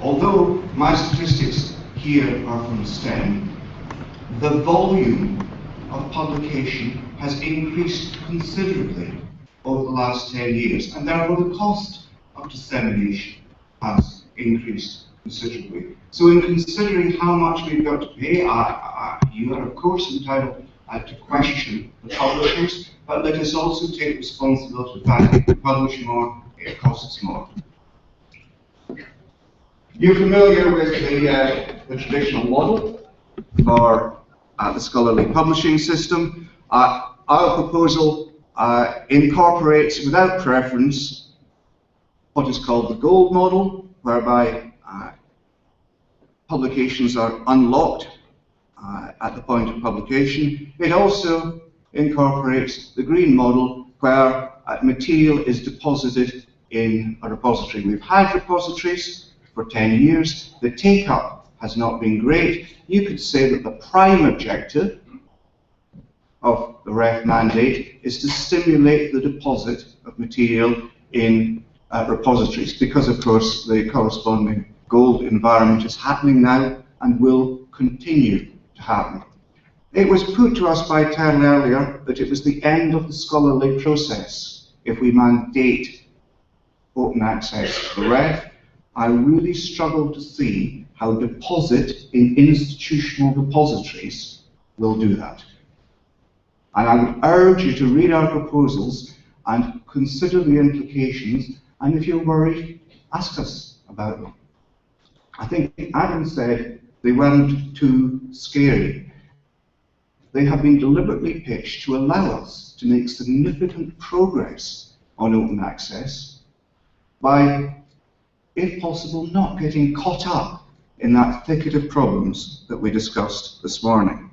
although my statistics here are from STEM, the volume of publication has increased considerably over the last 10 years, and therefore the cost of dissemination has increased considerably. So in considering how much we've got to pay, you are of course entitled to question the publishers, but let us also take responsibility for the fact that if we publish more, it costs more. You're familiar with the traditional model for the scholarly publishing system. Our proposal incorporates, without preference, what is called the gold model, whereby publications are unlocked at the point of publication. It also incorporates the green model, where material is deposited in a repository. We've had repositories for 10 years. The take-up has not been great. You could say that the prime objective of the REF mandate is to stimulate the deposit of material in repositories, because of course the corresponding gold environment is happening now and will continue to happen. It was put to us by Tern earlier that it was the end of the scholarly process if we mandate open access to the REF. I really struggle to see how deposit in institutional repositories will do that. And I would urge you to read our proposals and consider the implications, and if you're worried, ask us about them. I think Adam said they weren't too scary. They have been deliberately pitched to allow us to make significant progress on open access by, if possible, not getting caught up in that thicket of problems that we discussed this morning.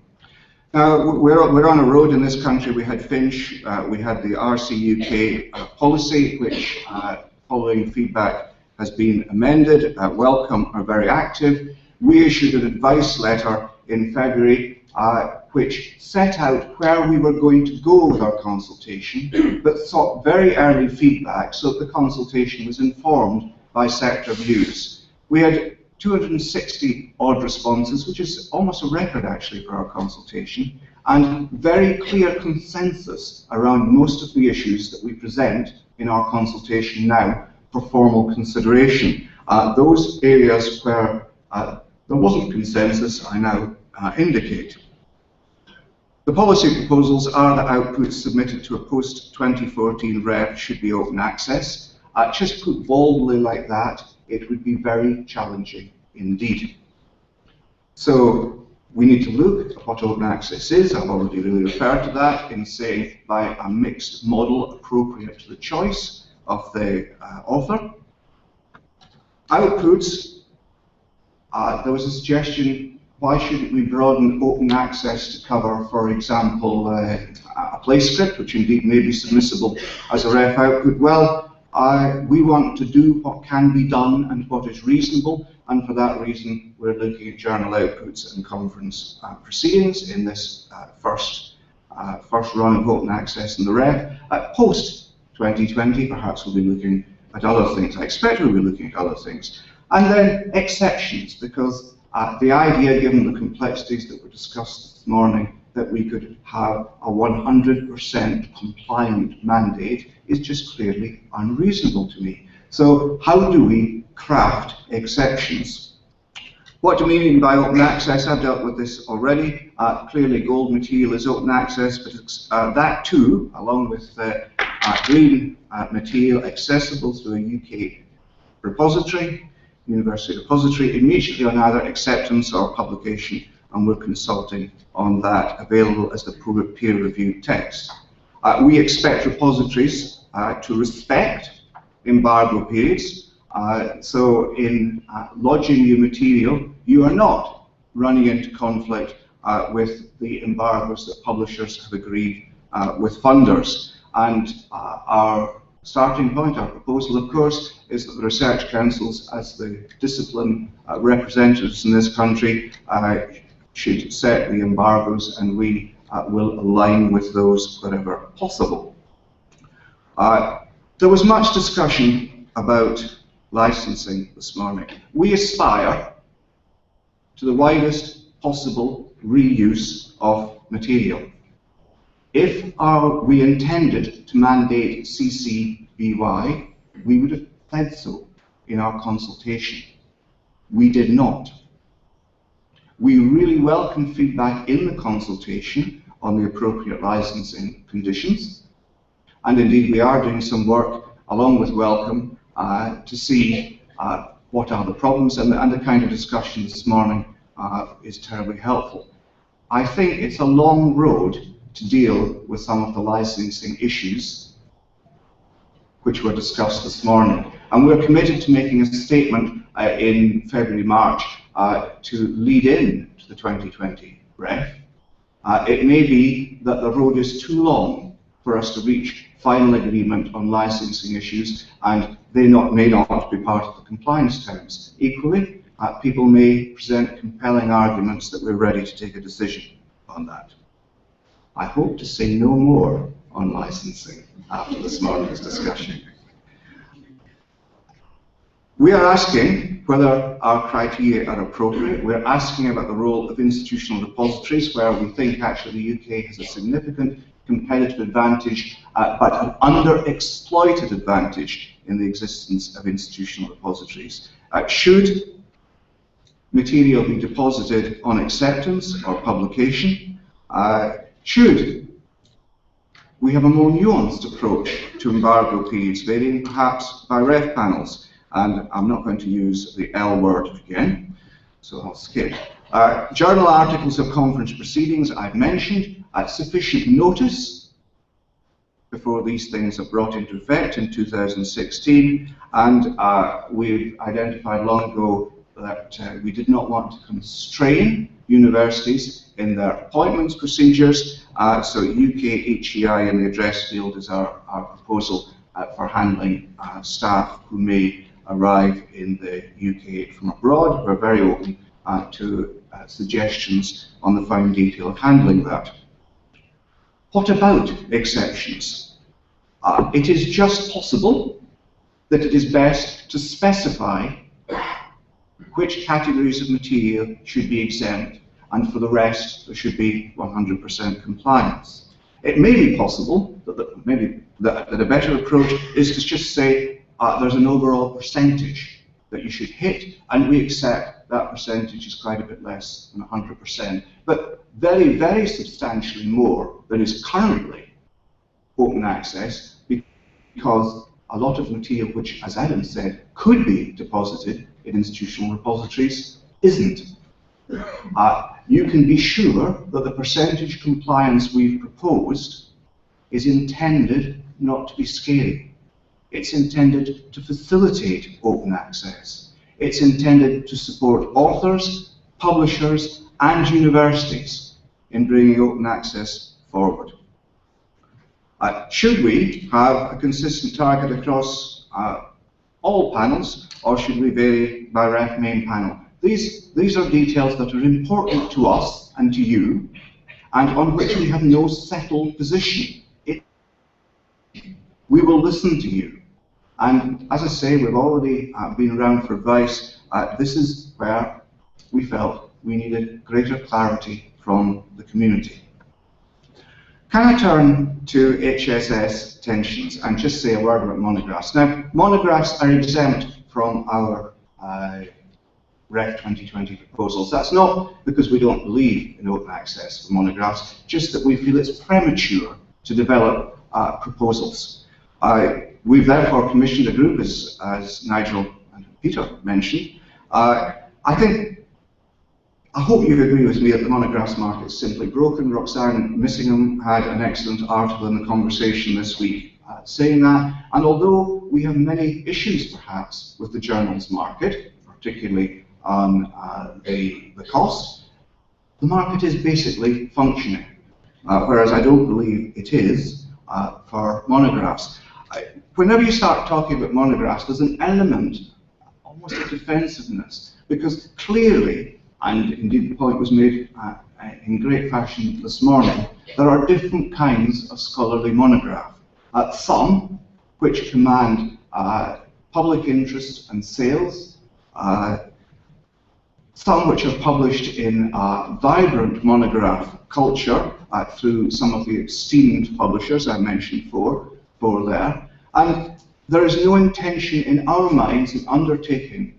Now, we're on a road in this country. We had Finch, we had the RC UK policy, which, following feedback, has been amended. Welcome are very active. We issued an advice letter in February, which set out where we were going to go with our consultation, but sought very early feedback so that the consultation was informed by sector views. We had 260 odd responses, which is almost a record actually for our consultation, and very clear consensus around most of the issues that we present in our consultation now for formal consideration. Those areas where there wasn't consensus, I now indicate. The policy proposals are that outputs submitted to a post-2014 REF should be open access. Just put boldly like that, it would be very challenging indeed. So we need to look at what open access is. I've already really referred to that in saying by a mixed model appropriate to the choice of the author. Outputs, there was a suggestion, why shouldn't we broaden open access to cover, for example, a place script, which indeed may be submissible as a REF output? Well, we want to do what can be done and what is reasonable, and for that reason we're looking at journal outputs and conference proceedings in this first run of open access in the REF. Post-2020, perhaps we'll be looking at other things. I expect we'll be looking at other things. And then exceptions, because the idea, given the complexities that were discussed this morning, that we could have a 100% compliant mandate is just clearly unreasonable to me. So how do we craft exceptions? What do we mean by open access? I've dealt with this already. Clearly gold material is open access, but that too, along with green material accessible through a UK repository, university repository, immediately on either acceptance or publication, and we're consulting on that, available as the peer-reviewed text. We expect repositories to respect embargo periods. So in lodging new material, you are not running into conflict with the embargoes that publishers have agreed with funders. And our starting point, our proposal, of course, is that the research councils, as the discipline representatives in this country, should set the embargoes, and we will align with those wherever possible. There was much discussion about licensing this morning. We aspire to the widest possible reuse of material. If we intended to mandate CC BY, we would have said so in our consultation. We did not. We really welcome feedback in the consultation on the appropriate licensing conditions, and indeed we are doing some work along with Welcome to see what are the problems, and the kind of discussion this morning is terribly helpful. I think it's a long road to deal with some of the licensing issues which were discussed this morning, and we're committed to making a statement in February, March to lead in to the 2020 REF. It may be that the road is too long for us to reach final agreement on licensing issues, and they may not be part of the compliance terms. Equally, people may present compelling arguments that we're ready to take a decision on that. I hope to say no more on licensing after this morning's discussion. We are asking whether our criteria are appropriate. We're asking about the role of institutional repositories, where we think actually the UK has a significant competitive advantage, but an underexploited advantage in the existence of institutional repositories. Should material be deposited on acceptance or publication? Should we have a more nuanced approach to embargo periods, varying perhaps by REF panels? And I'm not going to use the L word again, so I'll skip. Journal articles of conference proceedings, I've mentioned. Sufficient notice before these things are brought into effect in 2016, and we've identified long ago that we did not want to constrain universities in their appointments procedures, so UK HEI in the address field is our proposal for handling staff who may arrive in the UK from abroad. We're very open to suggestions on the fine detail of handling that. What about exceptions? It is just possible that it is best to specify which categories of material should be exempt, and for the rest there should be 100% compliance. It may be possible that a better approach is to just say there's an overall percentage that you should hit, and we accept that percentage is quite a bit less than 100%, but very, very substantially more than is currently open access, because a lot of material which, as Adam said, could be deposited in institutional repositories isn't. You can be sure that the percentage compliance we've proposed is intended not to be scary. It's intended to facilitate open access. It's intended to support authors, publishers, and universities in bringing open access forward. Should we have a consistent target across all panels, or should we vary by REF main panel? These are details that are important to us and to you, and on which we have no settled position. We will listen to you. And as I say, we've already been around for advice. This is where we felt we needed greater clarity from the community. Can I turn to HSS tensions and just say a word about monographs? Now, monographs are exempt from our REF 2020 proposals. That's not because we don't believe in open access for monographs, just that we feel it's premature to develop proposals. We've therefore commissioned a group, as Nigel and Peter mentioned. I hope you agree with me that the monographs market is simply broken. Roxanne Missingham had an excellent article in The Conversation this week saying that, and although we have many issues perhaps with the journals market, particularly on the cost, the market is basically functioning, whereas I don't believe it is for monographs. Whenever you start talking about monographs, there's an element, almost of defensiveness, because clearly, and indeed the point was made in great fashion this morning, there are different kinds of scholarly monograph. Some which command public interest and sales, some which are published in vibrant monograph culture through some of the esteemed publishers I mentioned for there. And there is no intention in our minds in undertaking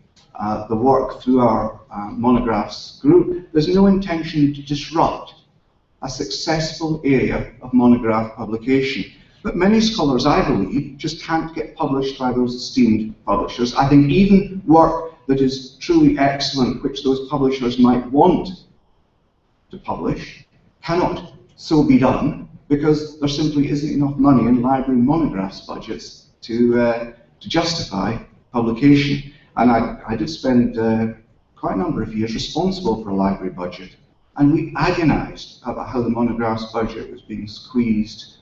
the work through our monographs group. There's no intention to disrupt a successful area of monograph publication. But many scholars, I believe, just can't get published by those esteemed publishers. I think even work that is truly excellent, which those publishers might want to publish, cannot so be done because there simply isn't enough money in library monographs budgets to justify publication. And I did spend quite a number of years responsible for a library budget, and we agonized about how the monographs budget was being squeezed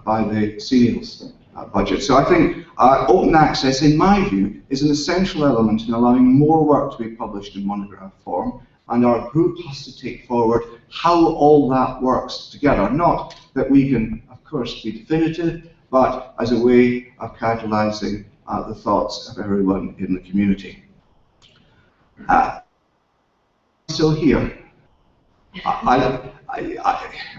by the serials budget. So I think open access, in my view, is an essential element in allowing more work to be published in monograph form, and our group has to take forward how all that works together. Not that we can, of course, be definitive, but as a way of catalyzing the thoughts of everyone in the community. Still here.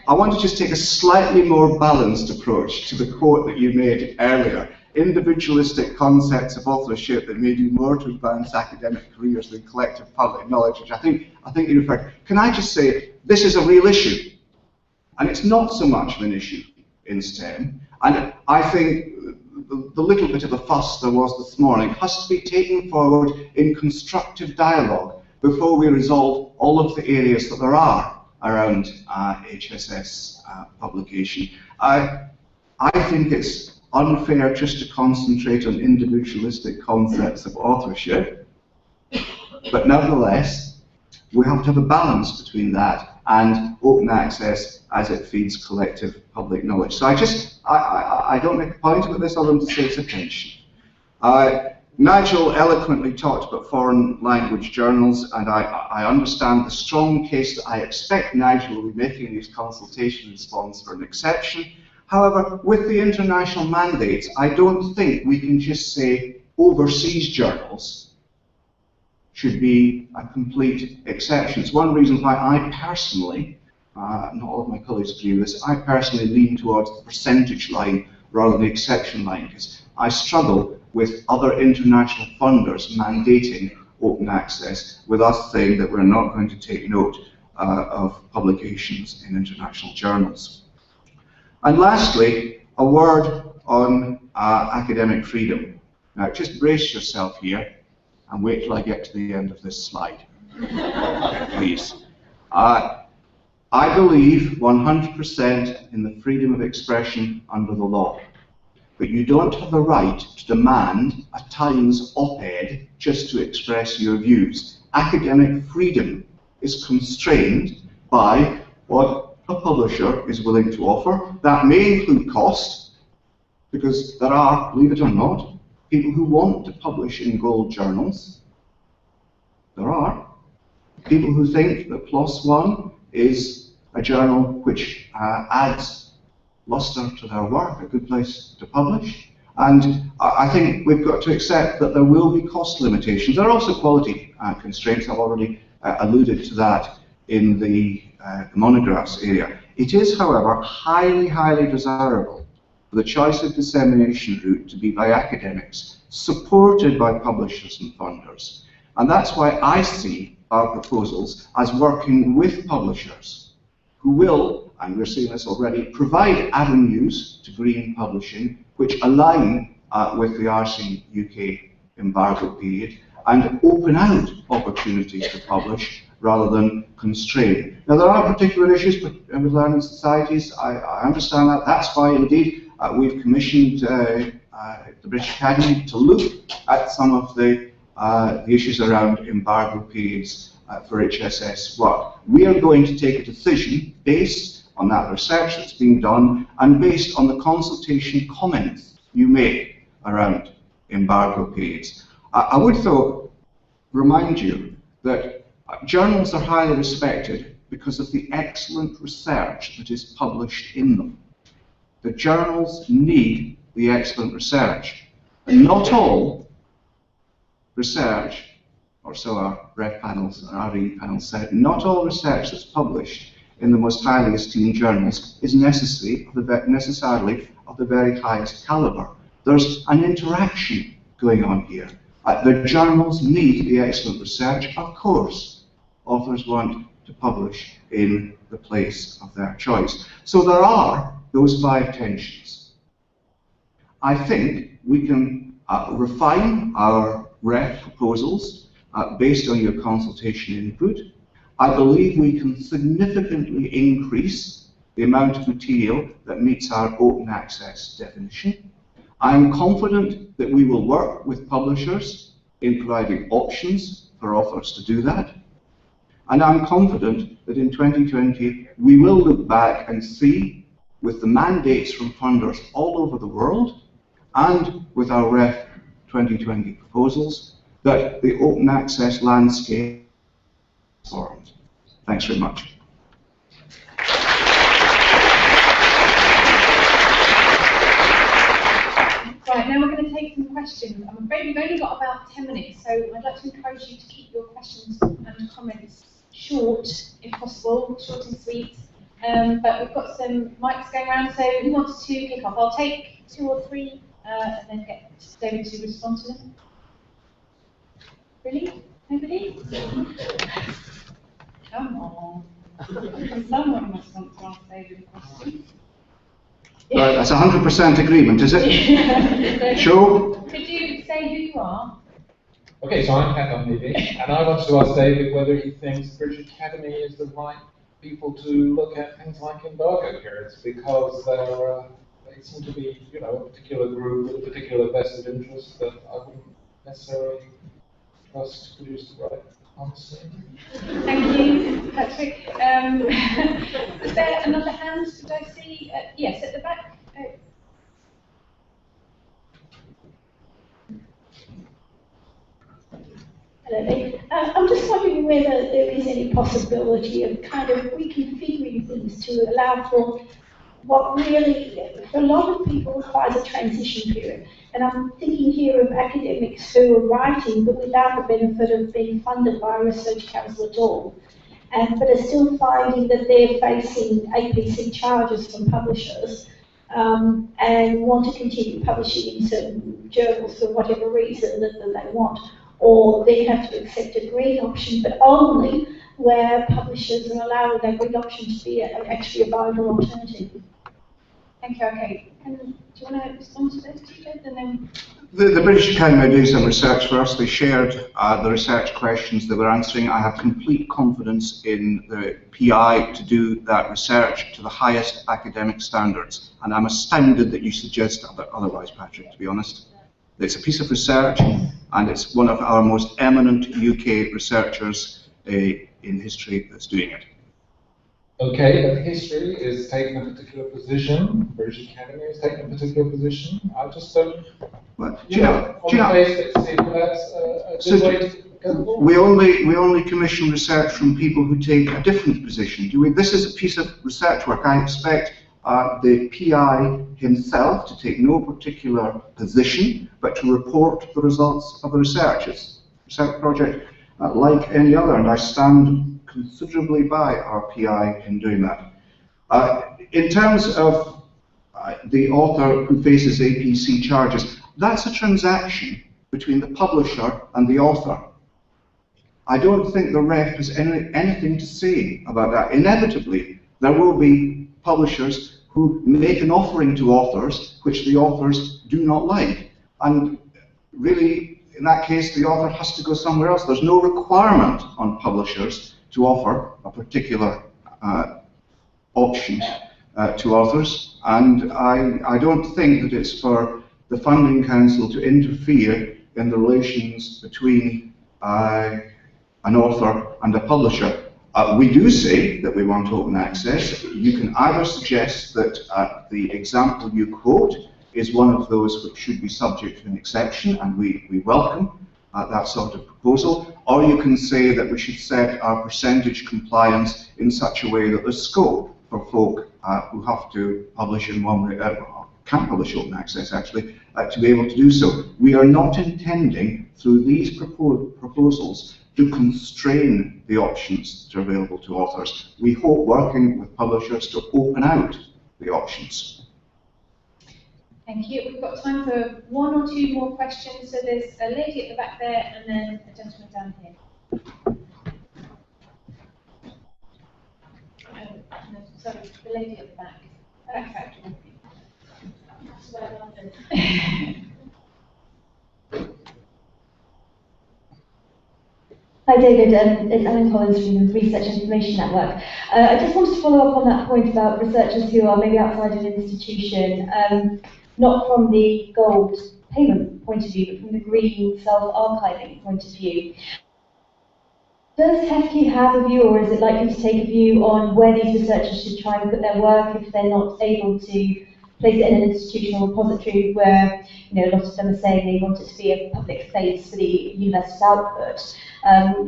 I want to just take a slightly more balanced approach to the quote that you made earlier. Individualistic concepts of authorship that may do more to advance academic careers than collective public knowledge, which I think you referred. Can I just say, this is a real issue, and it's not so much of an issue in STEM. And I think the little bit of a fuss there was this morning has to be taken forward in constructive dialogue before we resolve all of the areas that there are around HSS publication. I think it's unfair just to concentrate on individualistic concepts of authorship, but nevertheless, we have to have a balance between that and open access as it feeds collective public knowledge. So I don't make a point of this other than to say it's attention. Nigel eloquently talked about foreign language journals, and I understand the strong case that I expect Nigel will be making in his consultation response for an exception. However, with the international mandates, I don't think we can just say overseas journals should be a complete exception. It's one reason why I personally, not all of my colleagues agree with this, I personally lean towards the percentage line rather than the exception line, because I struggle with other international funders mandating open access, with us saying that we're not going to take note of publications in international journals. And lastly, a word on academic freedom. Now, just brace yourself here and wait till I get to the end of this slide, please. I believe 100% in the freedom of expression under the law. But you don't have the right to demand a Times op-ed just to express your views. Academic freedom is constrained by what a publisher is willing to offer. That may include cost, because there are, believe it or not, people who want to publish in gold journals. There are people who think that PLOS ONE is a journal which adds luster to their work, a good place to publish. And I think we've got to accept that there will be cost limitations. There are also quality constraints. I've already alluded to that in the monographs area. It is, however, highly, highly desirable for the choice of dissemination route to be by academics, supported by publishers and funders. And that's why I see our proposals as working with publishers who will, and we're seeing this already, provide avenues to green publishing which align with the RC UK embargo period and open out opportunities to publish rather than constrain. Now, there are particular issues with learning societies. I understand that. That's why, indeed, we've commissioned the British Academy to look at some of the issues around embargo periods for HSS work. We are going to take a decision based on that research that's being done and based on the consultation comments you make around embargo periods. I would, though, remind you that journals are highly respected because of the excellent research that is published in them. The journals need the excellent research. And not all research, or so our ref panels and our RE panels said, not all research that's published in the most highly esteemed journals is necessarily of the very highest caliber. There's an interaction going on here. The journals need the excellent research. Of course, authors want to publish in the place of their choice. So there are those 5 tensions. I think we can refine our ref proposals based on your consultation input. I believe we can significantly increase the amount of material that meets our open access definition. I am confident that we will work with publishers in providing options for authors to do that. And I'm confident that in 2020 we will look back and see, with the mandates from funders all over the world and with our REF 2020 proposals, that the open access landscape is formed. Thanks very much. Right, now we're going to take some questions. I'm afraid we've only got about 10 minutes, so I'd like to encourage you to keep your questions and comments short, if possible, short and sweet. But we've got some mics going around, so who wants to kick off? I'll take 2 or 3 and then get David to respond to them. Really? Nobody? Come on. Someone must want to ask David a question. Right, that's 100% agreement, is it? Sure. Could you say who you are? Okay, so I'm Pat Maybe, and I want to ask David whether he thinks British Academy is the right people to look at things like embargo periods, because they seem to be, you know, a particular group with a particular vested interest that I wouldn't necessarily trust to produce the right answer. Thank you, Patrick. Is there another hand? Did I see? Yes, at the back. Oh. Hello. I'm just wondering whether there is any possibility of kind of reconfiguring things to allow for what really, for a lot of people, requires a transition period. And I'm thinking here of academics who are writing, but without the benefit of being funded by a research council at all, but are still finding that they're facing APC charges from publishers and want to continue publishing in certain journals for whatever reason that they want. Or they have to accept a green option, but only where publishers are allowing that green option to be actually a viable alternative. Thank you. Okay. Do you want to respond to this, David? And then The British Academy did some research for us. They shared the research questions they were answering. I have complete confidence in the PI to do that research to the highest academic standards. And I'm astounded that you suggest otherwise, Patrick, to be honest. It's a piece of research, and it's one of our most eminent UK researchers in history that's doing it. Okay, but history is taking a particular position, British Academy is taking a particular position. I just don't, on the face it seems that's a good way to go forward. We only commission research from people who take a different position. This is a piece of research work. I expect the PI himself to take no particular position, but to report the results of the research. It's a research project like any other, and I stand considerably by our PI in doing that. In terms of the author who faces APC charges, that's a transaction between the publisher and the author. I don't think the REF has anything to say about that. Inevitably, there will be publishers who make an offering to authors which the authors do not like. And really, in that case, the author has to go somewhere else. There's no requirement on publishers to offer a particular option to authors. And I don't think that it's for the Funding Council to interfere in the relations between an author and a publisher. We do say that we want open access. You can either suggest that the example you quote is one of those which should be subject to an exception, and we welcome that sort of proposal, or you can say that we should set our percentage compliance in such a way that there's scope for folk who have to publish in one way, can publish open access actually, to be able to do so. We are not intending, through these proposals, to constrain the options that are available to authors. We hope, working with publishers, to open out the options. Thank you. We've got time for one or two more questions. So there's a lady at the back there and then a gentleman down here. No, sorry, the lady at the back. Hi David, it's Ellen Collins from the Research Information Network. I just wanted to follow up on that point about researchers who are maybe outside an institution, not from the gold payment point of view, but from the green self-archiving point of view. Does HEFCE have a view, or is it likely to take a view on where these researchers should try and put their work if they're not able to place it in an institutional repository where, you know, a lot of them are saying they want it to be a public space for the university's output,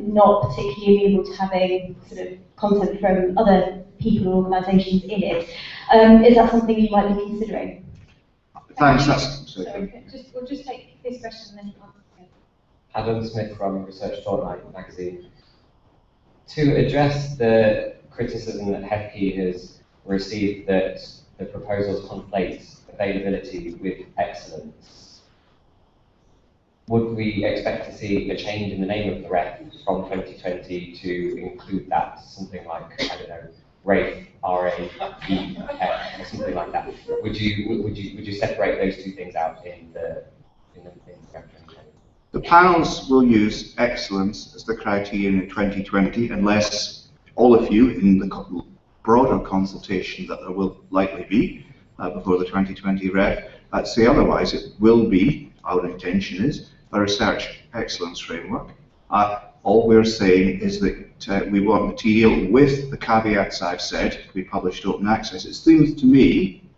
not particularly able to having sort of content from other people or organisations in it. Is that something you might be considering? Thanks. We'll just take this question and then answer. Adam Smith from Research Fortnight magazine. To address the criticism that HEFCE has received that the proposals conflate availability with excellence, would we expect to see a change in the name of the ref from 2020 to include that, something like, I don't know, RAFE, R-A-E-F, or something like that? Would you separate those two things out in the referendum? The panels will use excellence as the criterion in 2020, unless all of you, in the broader consultation that there will likely be before the 2020 ref, say otherwise. It will be, our intention is, a research excellence framework. All we're saying is that we want material with the caveats I've said to be published open access. It seems to me,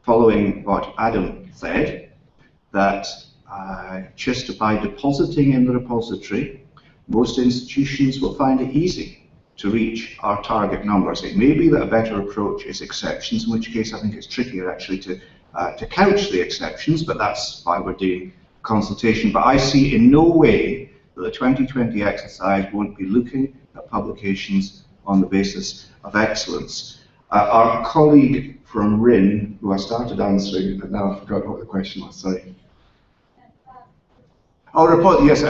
following what Adam said, that just by depositing in the repository, most institutions will find it easy to reach our target numbers. It may be that a better approach is exceptions, in which case I think it's trickier actually to couch the exceptions, but that's why we're doing consultation. But I see in no way that the 2020 exercise won't be looking at publications on the basis of excellence. Our colleague from RIN, who I started answering, but now I've forgotten what the question was, sorry. Oh, report, yes,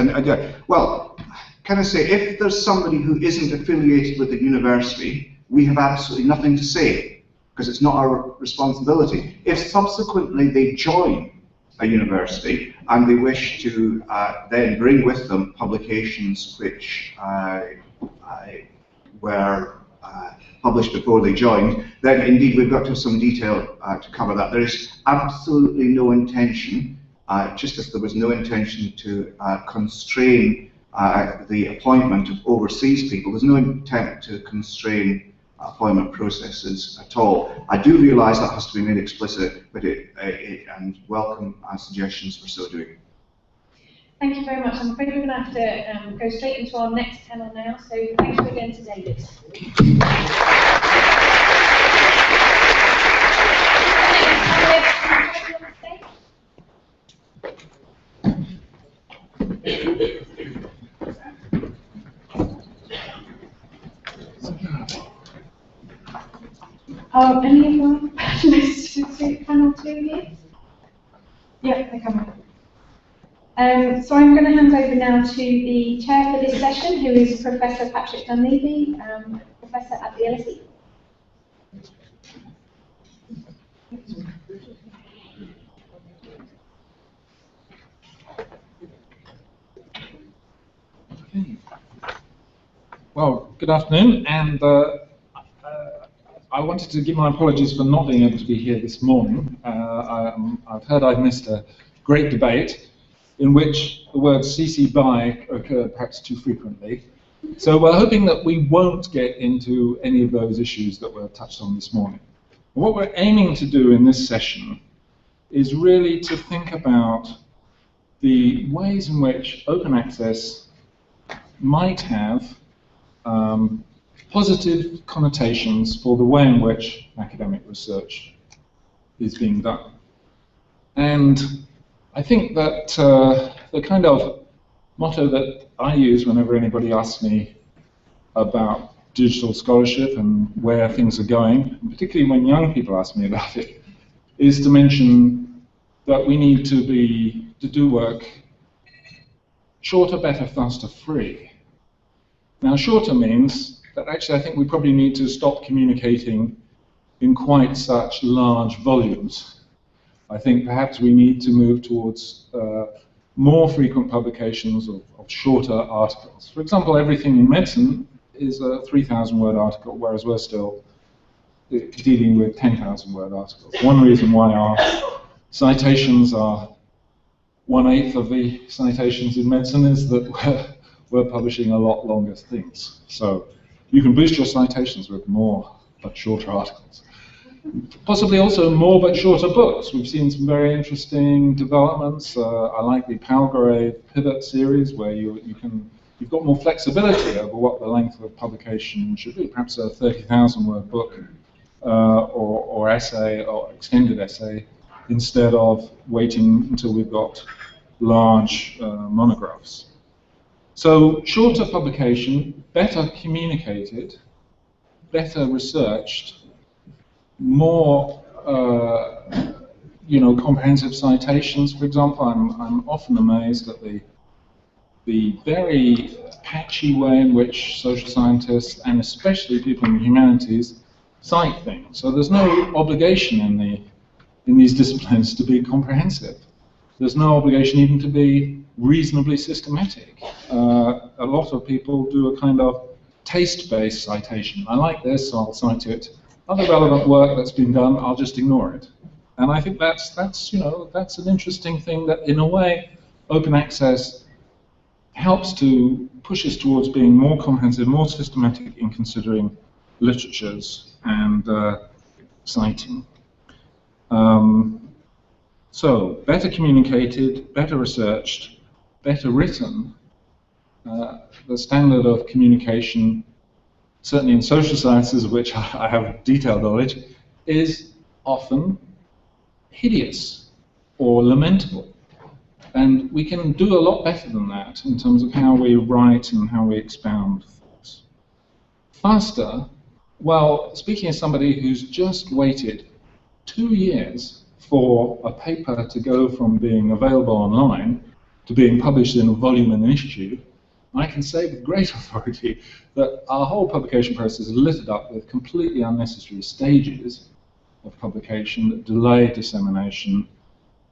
well, can I say, if there's somebody who isn't affiliated with the university, we have absolutely nothing to say, because it's not our responsibility. If subsequently they join a university and they wish to then bring with them publications which were published before they joined, then indeed we've got to have some detail to cover that. There is absolutely no intention, just as there was no intention to constrain the appointment of overseas people, there's no intent to constrain appointment processes at all. I do realise that has to be made explicit, but and welcome suggestions for so doing. Thank you very much. I'm afraid we're going to have to go straight into our next panel now, so thank you again to David. Are any of our panelists to panel 2 here? Yeah, they're coming. So I'm going to hand over now to the chair for this session, who is Professor Patrick Dunleavy, Professor at the LSE. Okay. Well, good afternoon, and I wanted to give my apologies for not being able to be here this morning. I've heard I've missed a great debate in which the word CC BY occurred perhaps too frequently. So we're hoping that we won't get into any of those issues that were touched on this morning. What we're aiming to do in this session is really to think about the ways in which open access might have positive connotations for the way in which academic research is being done. And I think that the kind of motto that I use whenever anybody asks me about digital scholarship and where things are going, and particularly when young people ask me about it, is to mention that we need to do work shorter, better, faster, free. Now, shorter means that actually I think we probably need to stop communicating in quite such large volumes. I think perhaps we need to move towards more frequent publications of shorter articles. For example, everything in medicine is a 3,000-word article, whereas we're still dealing with 10,000-word articles. One reason why our citations are 1/8 of the citations in medicine is that we're publishing a lot longer things. So you can boost your citations with more but shorter articles. Possibly also more but shorter books. We've seen some very interesting developments. I like the Palgrave Pivot series, where you've got more flexibility over what the length of publication should be. Perhaps a 30,000-word book or essay or extended essay, instead of waiting until we've got large monographs. So shorter publication, better communicated, better researched, more comprehensive citations. For example, I'm often amazed at the very patchy way in which social scientists, and especially people in the humanities, cite things. So there's no obligation in these disciplines to be comprehensive. There's no obligation even to be reasonably systematic. A lot of people do a kind of taste-based citation. I like this, so I'll cite it. Other relevant work that's been done, I'll just ignore it. And I think that's an interesting thing that, in a way, open access helps to push us towards being more comprehensive, more systematic in considering literatures and citing. So, better communicated, better researched, better written. The standard of communication, certainly in social sciences, of which I have detailed knowledge, is often hideous or lamentable. And we can do a lot better than that in terms of how we write and how we expound things. Faster, well, speaking as somebody who's just waited 2 years for a paper to go from being available online to being published in a volume in an issue, I can say with great authority that our whole publication process is littered up with completely unnecessary stages of publication that delay dissemination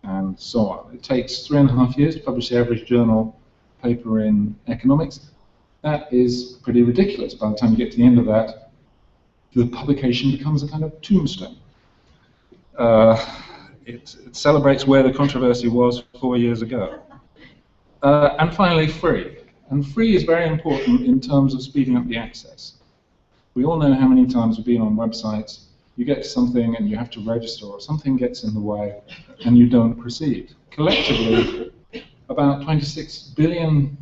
and so on. It takes 3.5 years to publish the average journal paper in economics. That is pretty ridiculous. By the time you get to the end of that, the publication becomes a kind of tombstone. It celebrates where the controversy was 4 years ago. And finally, free. And free is very important in terms of speeding up the access. We all know how many times we've been on websites, you get to something and you have to register, or something gets in the way and you don't proceed. Collectively, about £26 billion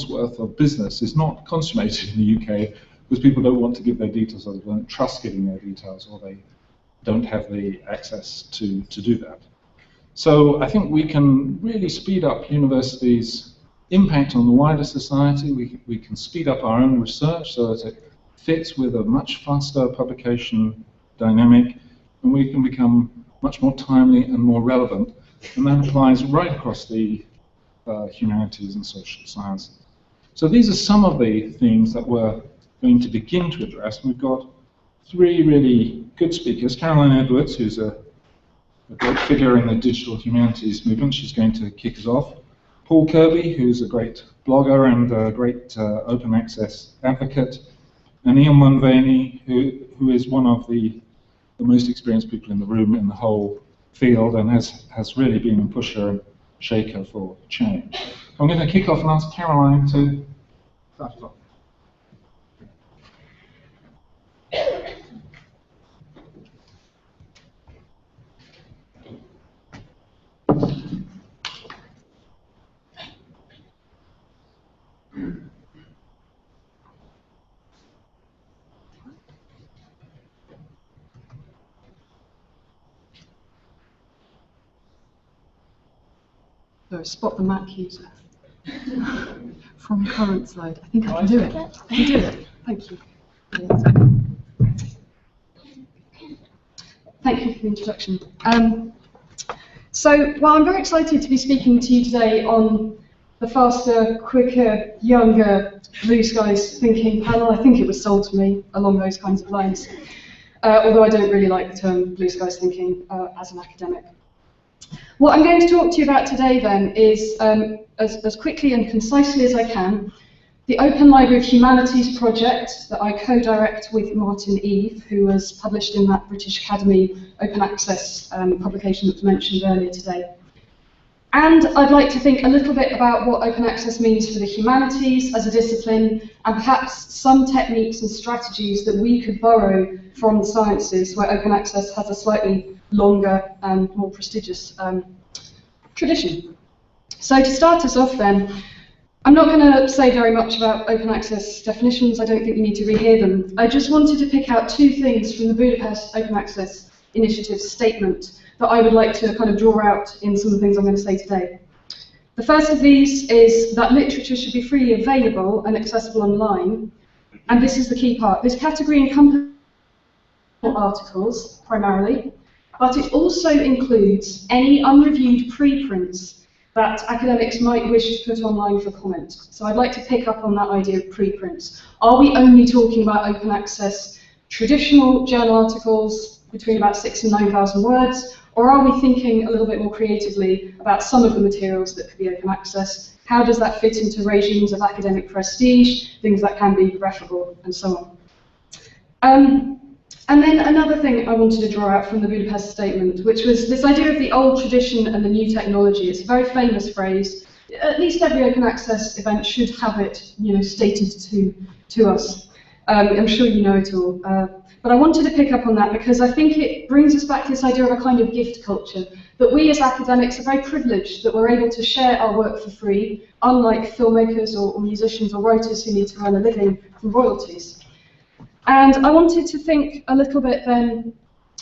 worth of business is not consummated in the UK because people don't want to give their details, or they don't trust giving their details, or they don't have the access to do that. So I think we can really speed up universities' impact on the wider society. We can speed up our own research so that it fits with a much faster publication dynamic, and we can become much more timely and more relevant. And that applies right across the humanities and social sciences. So these are some of the things that we're going to begin to address. We've got 3 really good speakers. Caroline Edwards, who's a great figure in the digital humanities movement. She's going to kick us off. Paul Kirby, who's a great blogger and a great open access advocate. And Ian Mulvaney, who is one of the most experienced people in the room in the whole field, and has really been a pusher and shaker for change. I'm going to kick off and ask Caroline to start us off. So spot the Mac user from current slide. I think I can do it. I can do it. Thank you. Thank you for the introduction. Well, I'm very excited to be speaking to you today on the faster, quicker, younger, blue skies thinking panel. I think it was sold to me along those kinds of lines, although I don't really like the term blue skies thinking as an academic. What I'm going to talk to you about today then is, as quickly and concisely as I can, the Open Library of Humanities project that I co-direct with Martin Eve, who was published in that British Academy Open Access publication that was mentioned earlier today. And I'd like to think a little bit about what open access means for the humanities as a discipline, and perhaps some techniques and strategies that we could borrow from the sciences, where open access has a slightly longer and more prestigious tradition. So to start us off then, I'm not going to say very much about open access definitions. I don't think we need to rehear them. I just wanted to pick out two things from the Budapest Open Access Initiative statement that I would like to kind of draw out in some of the things I'm going to say today. The first of these is that literature should be freely available and accessible online, and this is the key part. This category encompasses articles, primarily, but it also includes any unreviewed preprints that academics might wish to put online for comment. So I'd like to pick up on that idea of preprints. Are we only talking about open access traditional journal articles between about 6,000 and 9,000 words, or are we thinking a little bit more creatively about some of the materials that could be open access? How does that fit into regimes of academic prestige, things that can be referable, and so on? And then another thing I wanted to draw out from the Budapest statement, which was this idea of the old tradition and the new technology. It's a very famous phrase. At least every open access event should have it, stated to us. I'm sure you know it all. But I wanted to pick up on that because I think it brings us back to this idea of a kind of gift culture, that we as academics are very privileged that we're able to share our work for free, unlike filmmakers or musicians or writers who need to earn a living from royalties. And I wanted to think a little bit then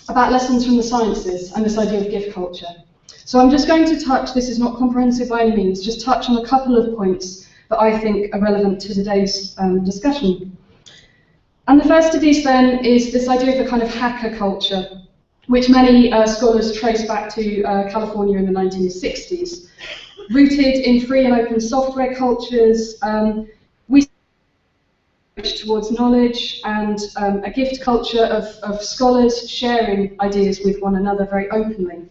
about lessons from the sciences and this idea of gift culture. So I'm just going to touch, this is not comprehensive by any means, just touch on a couple of points that I think are relevant to today's discussion. And the first of these then is this idea of the kind of hacker culture, which many scholars trace back to California in the 1960s. Rooted in free and open software cultures, we towards knowledge and a gift culture of scholars sharing ideas with one another very openly.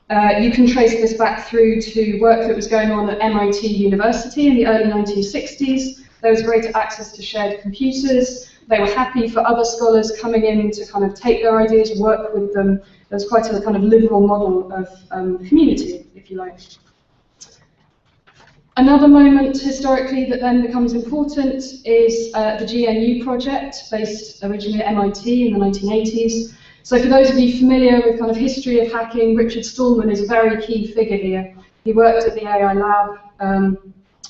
You can trace this back through to work that was going on at MIT University in the early 1960s. There was greater access to shared computers. They were happy for other scholars coming in to kind of take their ideas, work with them. There was quite a kind of liberal model of community, if you like. Another moment historically that then becomes important is the GNU project, based originally at MIT in the 1980s. So for those of you familiar with kind of history of hacking, Richard Stallman is a very key figure here. He worked at the AI lab.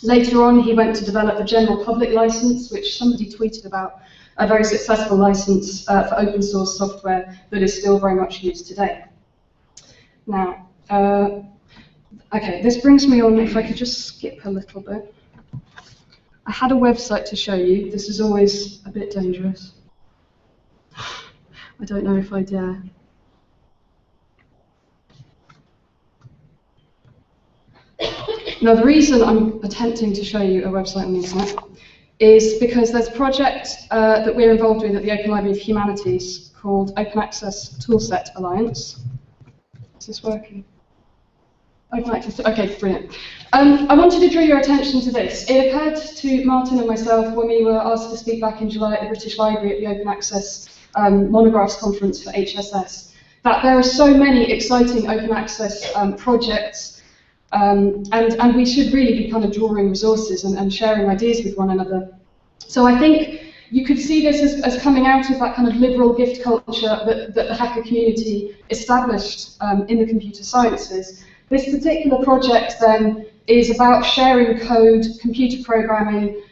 Later on, he went to develop the general public license, which somebody tweeted about, a very successful license for open source software that is still very much used today. Now, okay, this brings me on, if I could just skip a little bit. I had a website to show you. This is always a bit dangerous. I don't know if I dare. Now, the reason I'm attempting to show you a website on the internet is because there's a project that we're involved with at the Open Library of Humanities called Open Access Toolset Alliance. Is this working? Open Access, okay, brilliant. I wanted to draw your attention to this. It occurred to Martin and myself when we were asked to speak back in July at the British Library at the Open Access Monographs Conference for HSS, that there are so many exciting open access projects, and we should really be kind of drawing resources and sharing ideas with one another. So I think you could see this as coming out of that kind of liberal gift culture that the hacker community established in the computer sciences. This particular project then is about sharing code, computer programming,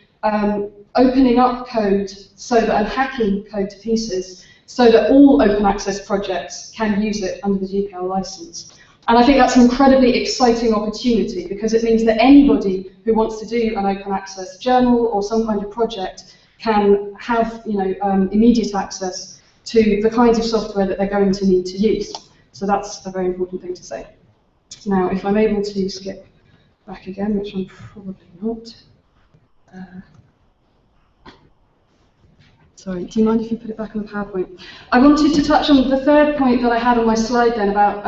opening up code so that, and hacking code to pieces so that all open access projects can use it under the GPL license. And I think that's an incredibly exciting opportunity because it means that anybody who wants to do an open access journal or some kind of project can have immediate access to the kinds of software that they're going to need to use. So that's a very important thing to say. Now, if I'm able to skip back again, which I'm probably not. Sorry, do you mind if you put it back on the PowerPoint? I wanted to touch on the third point that I had on my slide then about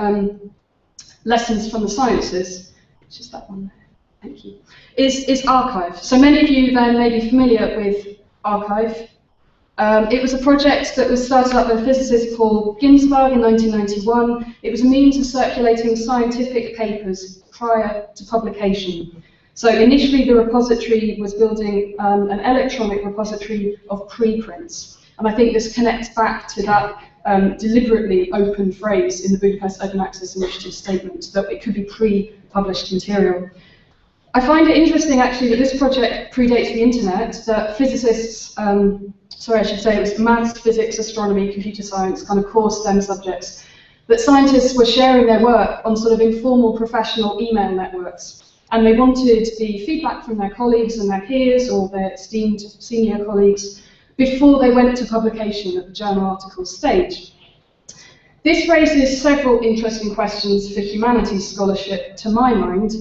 lessons from the sciences, which is that one there, thank you, is archive. So many of you then may be familiar with archive. It was a project that was started up by a physicist called Ginsberg in 1991. It was a means of circulating scientific papers prior to publication. So initially the repository was building an electronic repository of preprints. And I think this connects back to that deliberately open phrase in the Budapest Open Access Initiative statement, that it could be pre-published material. I find it interesting actually that this project predates the internet, that physicists, sorry I should say it was maths, physics, astronomy, computer science, kind of core STEM subjects, that scientists were sharing their work on sort of informal professional email networks. And they wanted the feedback from their colleagues and their peers or their esteemed senior colleagues before they went to publication at the journal article stage. This raises several interesting questions for humanities scholarship, to my mind.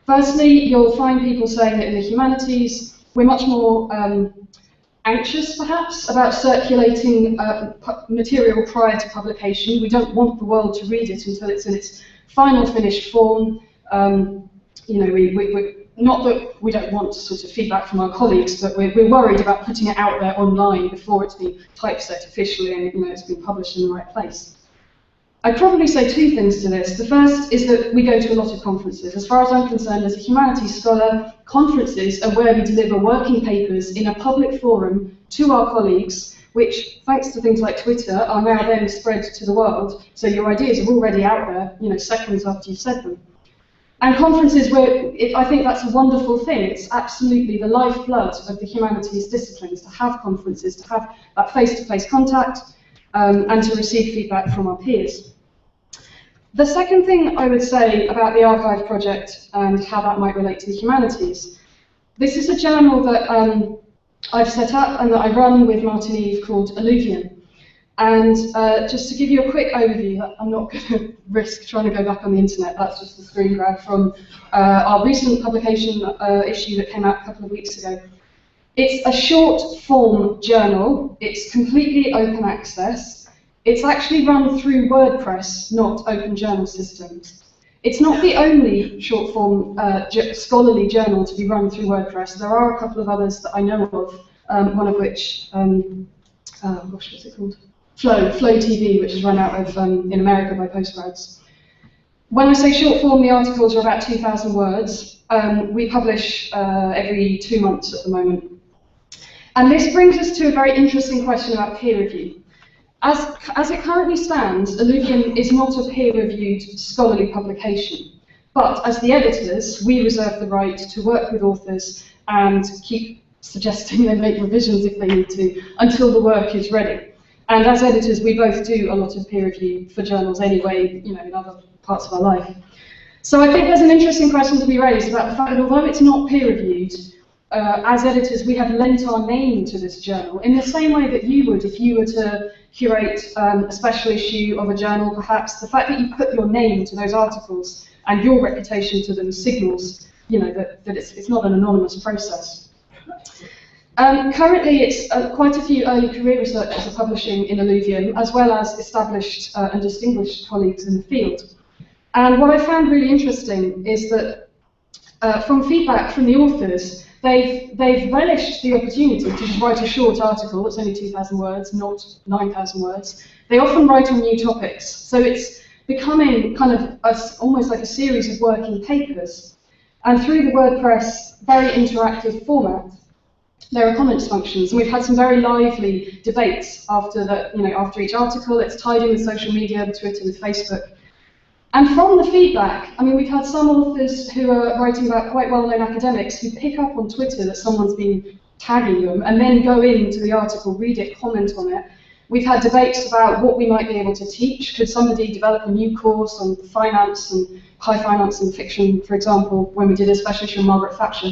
Firstly, you'll find people saying that in the humanities, we're much more anxious, perhaps, about circulating material prior to publication. We don't want the world to read it until it's in its final finished form. Not that we don't want sort of feedback from our colleagues, but we're worried about putting it out there online before it's been typeset officially and it's been published in the right place. I'd probably say two things to this. The first is that we go to a lot of conferences. As far as I'm concerned, as a humanities scholar, conferences are where we deliver working papers in a public forum to our colleagues, which, thanks to things like Twitter, are now then spread to the world. So your ideas are already out there, seconds after you've said them. And conferences where, I think that's a wonderful thing. It's absolutely the lifeblood of the humanities disciplines to have conferences, to have that face-to-face contact, and to receive feedback from our peers. The second thing I would say about the archive project and how that might relate to the humanities, this is a journal that I've set up and that I run with Martin Eve called Alluvium. And just to give you a quick overview, I'm not going to risk trying to go back on the internet, that's just a screen grab from our recent publication issue that came out a couple of weeks ago. It's a short form journal, it's completely open access, it's actually run through WordPress, not open journal systems. It's not the only short form scholarly journal to be run through WordPress, there are a couple of others that I know of, one of which, what's it called? Flow TV, which is run out of in America by postgrads. When I say short form, the articles are about 2,000 words. We publish every 2 months at the moment. And this brings us to a very interesting question about peer review. As it currently stands, Alluvium is not a peer-reviewed scholarly publication. But as the editors, we reserve the right to work with authors and keep suggesting they make revisions if they need to, until the work is ready. And as editors, we both do a lot of peer review for journals anyway, in other parts of our life. So I think there's an interesting question to be raised about the fact that although it's not peer reviewed, as editors, we have lent our name to this journal in the same way that you would if you were to curate a special issue of a journal, perhaps. The fact that you put your name to those articles and your reputation to them signals, that it's not an anonymous process. Currently, it's quite a few early career researchers are publishing in Alluvium, as well as established and distinguished colleagues in the field. And what I found really interesting is that from feedback from the authors, they've relished the opportunity to just write a short article. It's only 2,000 words, not 9,000 words. They often write on new topics, so it's becoming kind of almost like a series of working papers. And through the WordPress very interactive format, there are comments functions, and we've had some very lively debates after after each article. It's tied in with social media, with Twitter, with Facebook. And from the feedback, we've had some authors who are writing about quite well-known academics who pick up on Twitter that someone's been tagging them and then go into the article, read it, comment on it. We've had debates about what we might be able to teach. Could somebody develop a new course on finance and high finance and fiction, for example, when we did a special issue on Margaret Thatcher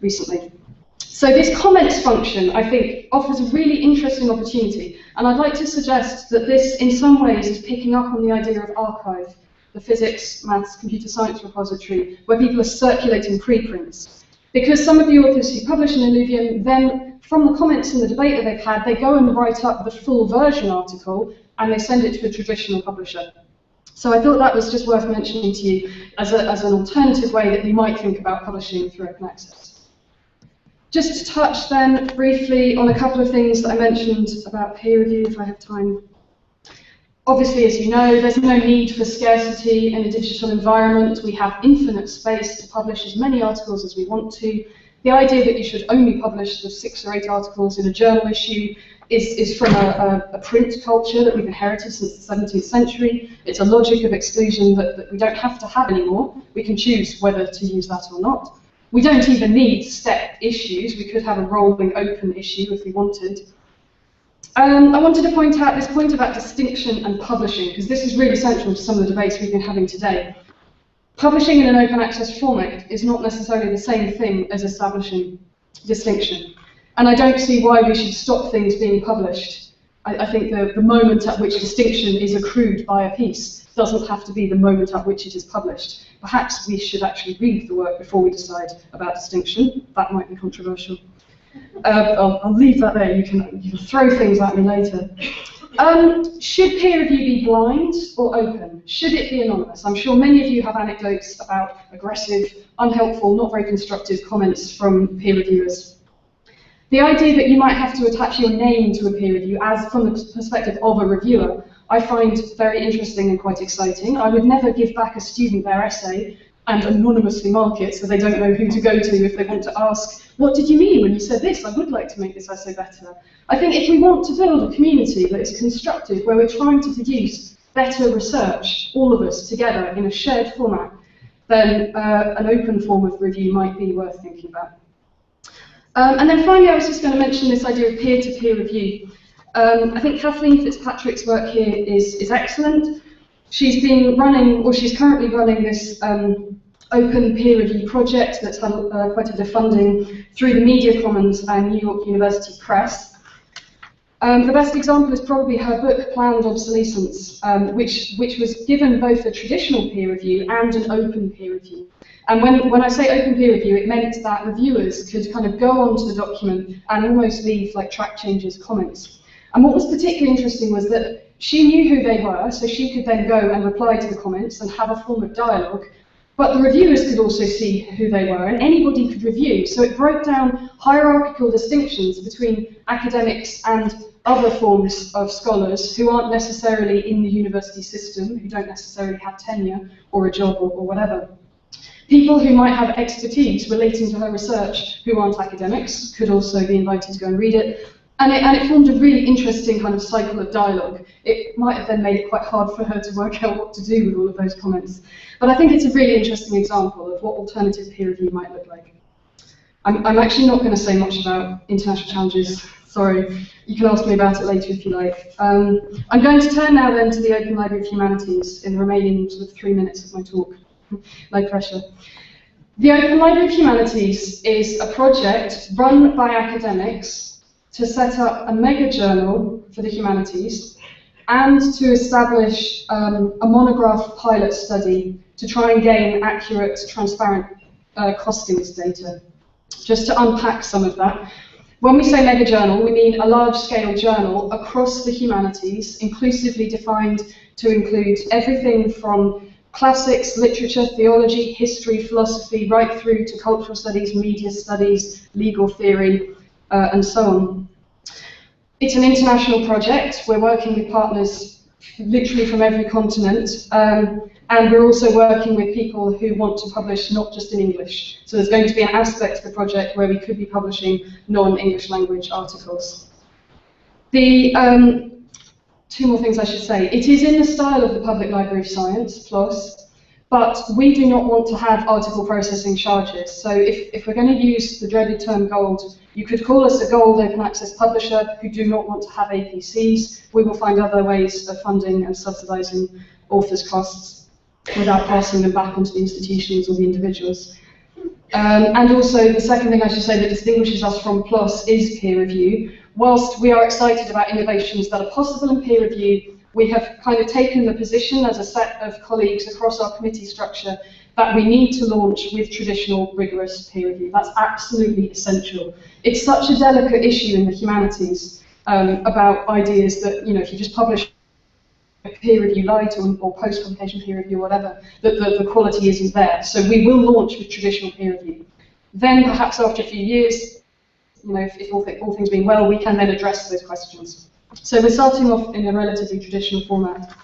recently. So this comments function, I think, offers a really interesting opportunity, and I'd like to suggest that this, in some ways, is picking up on the idea of archive, the physics, maths, computer science repository, where people are circulating preprints. Because some of the authors who publish in Illuvium, then, from the comments and the debate that they've had, they go and write up the full version article, and they send it to a traditional publisher. So I thought that was just worth mentioning to you as an alternative way that we might think about publishing through open access. Just to touch then briefly on a couple of things that I mentioned about peer review, if I have time. Obviously, as you know, there's no need for scarcity in a digital environment. We have infinite space to publish as many articles as we want to. The idea that you should only publish the 6 or 8 articles in a journal issue is from a print culture that we've inherited since the 17th century. It's a logic of exclusion that we don't have to have anymore. We can choose whether to use that or not. We don't even need step issues. We could have a rolling open issue if we wanted. I wanted to point out this point about distinction and publishing, because this is really central to some of the debates we've been having today. Publishing in an open access format is not necessarily the same thing as establishing distinction. And I don't see why we should stop things being published. I think the moment at which distinction is accrued by a piece doesn't have to be the moment at which it is published. Perhaps we should actually read the work before we decide about distinction. That might be controversial. I'll leave that there. You can throw things at me later. Should peer review be blind or open? Should it be anonymous? I'm sure many of you have anecdotes about aggressive, unhelpful, not very constructive comments from peer reviewers. The idea that you might have to attach your name to a peer review, as from the perspective of a reviewer, I find very interesting and quite exciting. I would never give back a student their essay and anonymously mark it so they don't know who to go to if they want to ask, what did you mean when you said this? I would like to make this essay better. I think if we want to build a community that is constructive, where we're trying to produce better research, all of us together in a shared format, then an open form of review might be worth thinking about. And then finally, I was just going to mention this idea of peer-to-peer review. I think Kathleen Fitzpatrick's work here is excellent. She's been running, or she's currently running this open peer review project that's had quite a bit of funding through the Media Commons and New York University Press. The best example is probably her book, Planned Obsolescence, which was given both a traditional peer review and an open peer review. And when I say open peer review, it meant that reviewers could kind of go onto the document and almost leave like track changes, comments. And what was particularly interesting was that she knew who they were, so she could then go and reply to the comments and have a form of dialogue. But the reviewers could also see who they were, and anybody could review. So it broke down hierarchical distinctions between academics and other forms of scholars who aren't necessarily in the university system, who don't necessarily have tenure or a job or whatever. People who might have expertise relating to her research who aren't academics could also be invited to go and read it. And it formed a really interesting kind of cycle of dialogue. It might have then made it quite hard for her to work out what to do with all of those comments. But I think it's a really interesting example of what alternative peer review might look like. I'm actually not going to say much about international challenges. Sorry, you can ask me about it later if you like. I'm going to turn now then to the Open Library of Humanities in the remaining sort of 3 minutes of my talk. No pressure. The Open Library of Humanities is a project run by academics to set up a mega journal for the humanities and to establish a monograph pilot study to try and gain accurate, transparent costings data. Just to unpack some of that, when we say mega journal, we mean a large-scale journal across the humanities, inclusively defined to include everything from classics, literature, theology, history, philosophy, right through to cultural studies, media studies, legal theory, and so on. It's an international project. We're working with partners literally from every continent, and we're also working with people who want to publish not just in English. So there's going to be an aspect of the project where we could be publishing non-English language articles. The 2 more things I should say. It is in the style of the Public Library of Science, PLOS. But we do not want to have article processing charges. So if we're going to use the dreaded term gold, you could call us a gold open access publisher who do not want to have APCs. We will find other ways of funding and subsidising authors' costs without passing them back onto the institutions or the individuals. And also, the second thing I should say that distinguishes us from PLOS is peer review. Whilst we are excited about innovations that are possible in peer review, we have kind of taken the position as a set of colleagues across our committee structure that we need to launch with traditional rigorous peer review. That's absolutely essential. It's such a delicate issue in the humanities about ideas that, you know, if you just publish a peer review light or post-publication peer review or whatever, that the quality isn't there. So we will launch with traditional peer review. Then perhaps after a few years, you know, if all things being well, we can then address those questions. So we're starting off in a relatively traditional format.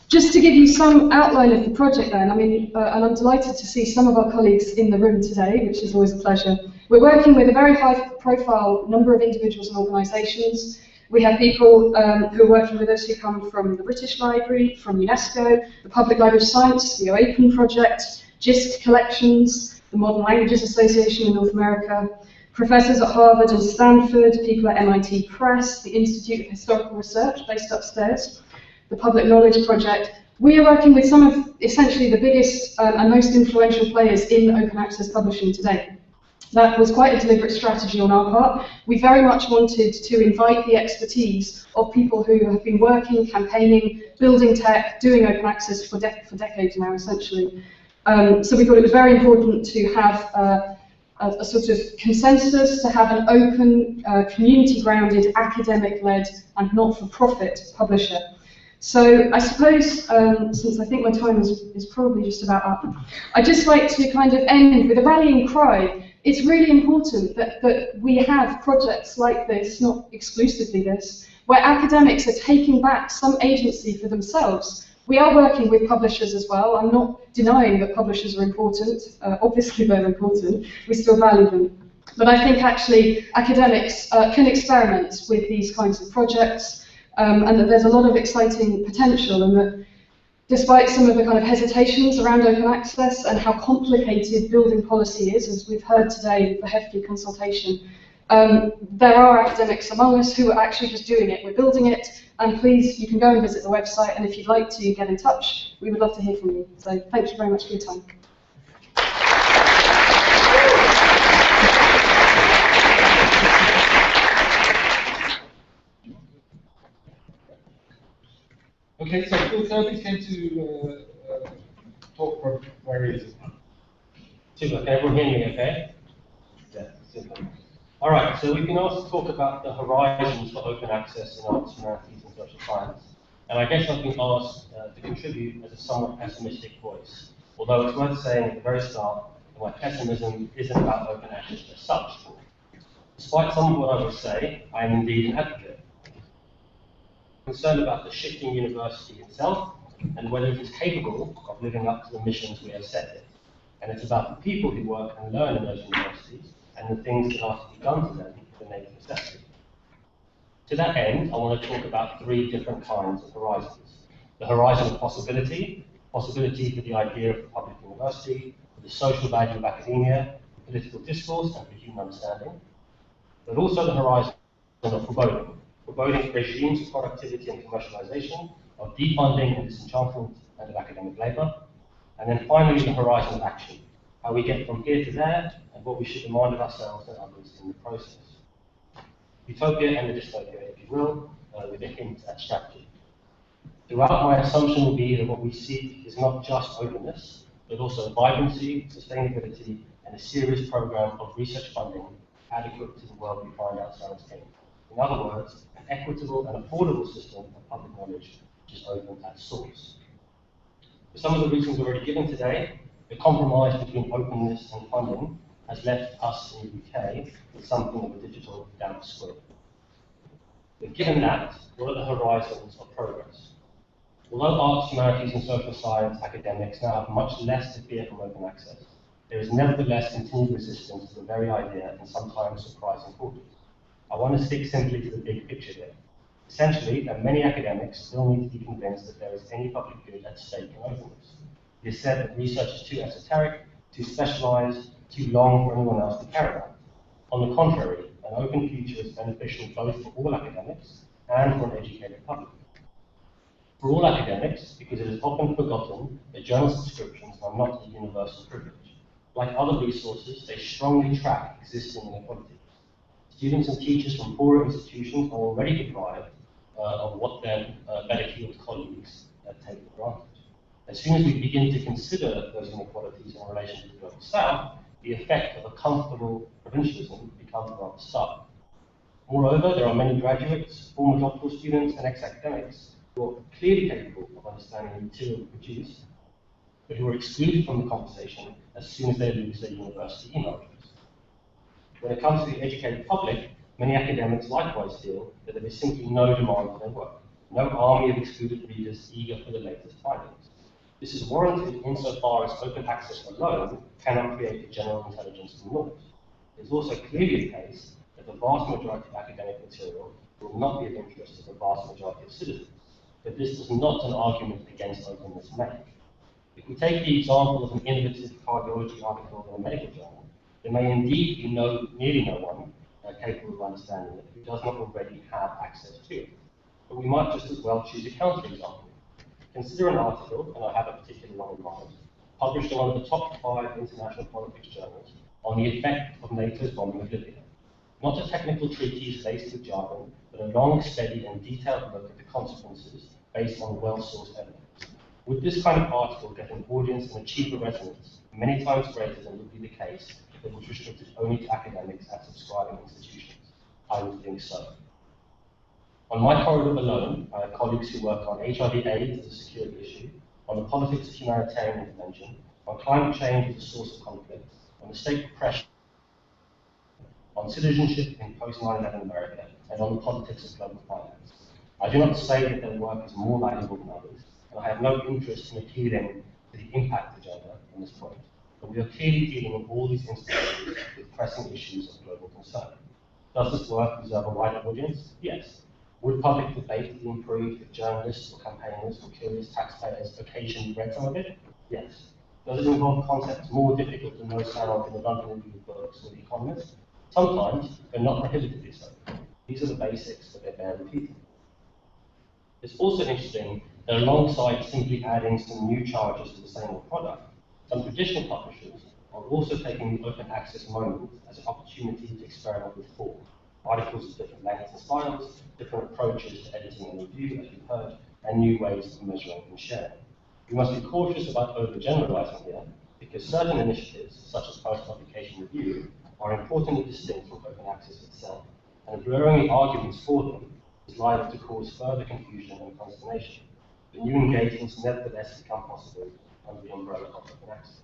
Just to give you some outline of the project then, I mean, and I'm delighted to see some of our colleagues in the room today, which is always a pleasure. We're working with a very high-profile number of individuals and organisations. We have people who are working with us who come from the British Library, from UNESCO, the Public Library of Science, the Open Project, JISC Collections, the Modern Languages Association in North America, professors at Harvard and Stanford, people at MIT Press, the Institute of Historical Research based upstairs, the Public Knowledge Project. We are working with some of essentially the biggest and most influential players in open access publishing today. That was quite a deliberate strategy on our part. We very much wanted to invite the expertise of people who have been working, campaigning, building tech, doing open access for decades now, essentially. So we thought it was very important to have a sort of consensus, to have an open, community-grounded, academic-led, and not-for-profit publisher. So I suppose, since I think my time is probably just about up, I'd just like to kind of end with a rallying cry. It's really important that we have projects like this, not exclusively this, where academics are taking back some agency for themselves. We are working with publishers as well. I'm not denying that publishers are important. Obviously they're important. We still value them. But I think actually academics can experiment with these kinds of projects, and that there's a lot of exciting potential, and that despite some of the kind of hesitations around open access and how complicated building policy is, as we've heard today with the hefty consultation, there are academics among us who are actually just doing it. We're building it, and please, you can go and visit the website, and if you'd like to get in touch, we would love to hear from you. So thank you very much for your time. Okay, so Phil Kirby's going to talk from where he is. Super, can everyone hear me okay? Yeah, super. All right, so we can also talk about the horizons for open access in arts, humanities, and social science. And I guess I've been asked to contribute as a somewhat pessimistic voice, although it's worth saying at the very start that my pessimism isn't about open access as such. Despite some of what I would say, I am indeed an advocate. I'm concerned about the shifting university itself and whether it is capable of living up to the missions we have set it. And it's about the people who work and learn in those universities and the things that are to be done to them for the native necessity. To that end, I want to talk about three different kinds of horizons. The horizon of possibility for the idea of the public university, for the social value of academia, political discourse, and for human understanding. But also the horizon of foreboding regimes of productivity and commercialization, of defunding and disenchantment, and of academic labour. And then finally, the horizon of action, how we get from here to there, and what we should demand of ourselves and others in the process. Utopia and the dystopia, if you will, with a hint at strategy. Throughout, my assumption will be that what we seek is not just openness, but also vibrancy, sustainability, and a serious program of research funding adequate to the world we find ourselves in. In other words, an equitable and affordable system of public knowledge which is open at source. For some of the reasons already given today, the compromise between openness and funding has left us in the UK with something of a digital damp squib. But given that, what are the horizons of progress? Although arts, humanities, and social science academics now have much less to fear from open access, there is nevertheless continued resistance to the very idea and sometimes surprising quarters. I want to stick simply to the big picture here. Essentially, that many academics still need to be convinced that there is any public good at stake in openness. It is said that research is too esoteric, too specialised, too long for anyone else to care about. On the contrary, an open future is beneficial both for all academics and for an educated public. For all academics, because it is often forgotten that journal subscriptions are not a universal privilege. Like other resources, they strongly track existing inequalities. Students and teachers from poorer institutions are already deprived of what their better-heeled colleagues take for granted. As soon as we begin to consider those inequalities in relation to the Global South, the effect of a comfortable provincialism becomes rather stark. Moreover, there are many graduates, former doctoral students, and ex-academics who are clearly capable of understanding the material produced, but who are excluded from the conversation as soon as they lose their university email address. When it comes to the educated public, many academics likewise feel that there is simply no demand for their work, no army of excluded readers eager for the latest findings. This is warranted insofar as open access alone cannot create a general intelligence from knowledge. It is also clearly the case that the vast majority of academic material will not be of interest to the vast majority of citizens, but this does not an argument against openness make. If we take the example of an innovative cardiology article in a medical journal, there may indeed be nearly no one capable of understanding it who does not already have access to it. But we might just as well choose a counter-example. Consider an article, and I have a particular one in mind, published in one of the top 5 international politics journals on the effect of NATO's bombing of Libya. Not a technical treatise laced with jargon, but a long, steady, and detailed look at the consequences based on well-sourced evidence. Would this kind of article get an audience and achieve a resonance many times greater than would be the case if it was restricted only to academics at subscribing institutions? I would think so. On my corridor alone, I have colleagues who work on HIV/AIDS as a security issue, on the politics of humanitarian intervention, on climate change as a source of conflict, on the state repression, on citizenship in post-9/11 America, and on the politics of global finance. I do not say that their work is more valuable than others, and I have no interest in appealing to the impact agenda on this point, but we are clearly dealing in all these instances with pressing issues of global concern. Does this work deserve a wider audience? Yes. Would public debate be improved if journalists or campaigners or curious taxpayers occasionally read some of it? Yes. Does it involve concepts more difficult than those found in the London Review of Books or The Economist? Sometimes, but not prohibitively so. These are the basics, but they bear repeating. It's also interesting that alongside simply adding some new charges to the same old product, some traditional publishers are also taking the open access moment as an opportunity to experiment with form. Articles of different lengths and styles, different approaches to editing and review, as we've heard, and new ways of measuring and sharing. We must be cautious about overgeneralizing here, because certain initiatives, such as post-publication review, are importantly distinct from open access itself, and blurring the arguments for them is liable to cause further confusion and consternation. But new engagements nevertheless become possible under the umbrella of open access.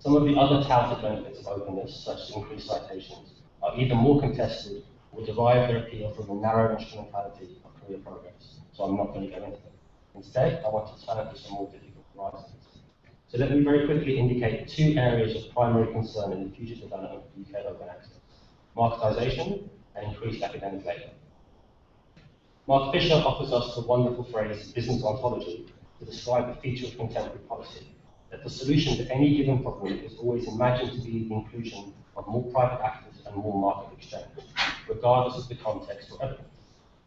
Some of the other touted benefits of openness, such as increased citations, are either more contested or derive their appeal from the narrow instrumentality of career progress, so I'm not going to go into them. Instead, I want to turn to some more difficult horizons. So let me very quickly indicate 2 areas of primary concern in the future development of UK open access: marketisation and increased academic labour. Mark Fisher offers us the wonderful phrase business ontology to describe a feature of contemporary policy, that the solution to any given problem is always imagined to be the inclusion of more private actors and more market exchange, regardless of the context or evidence.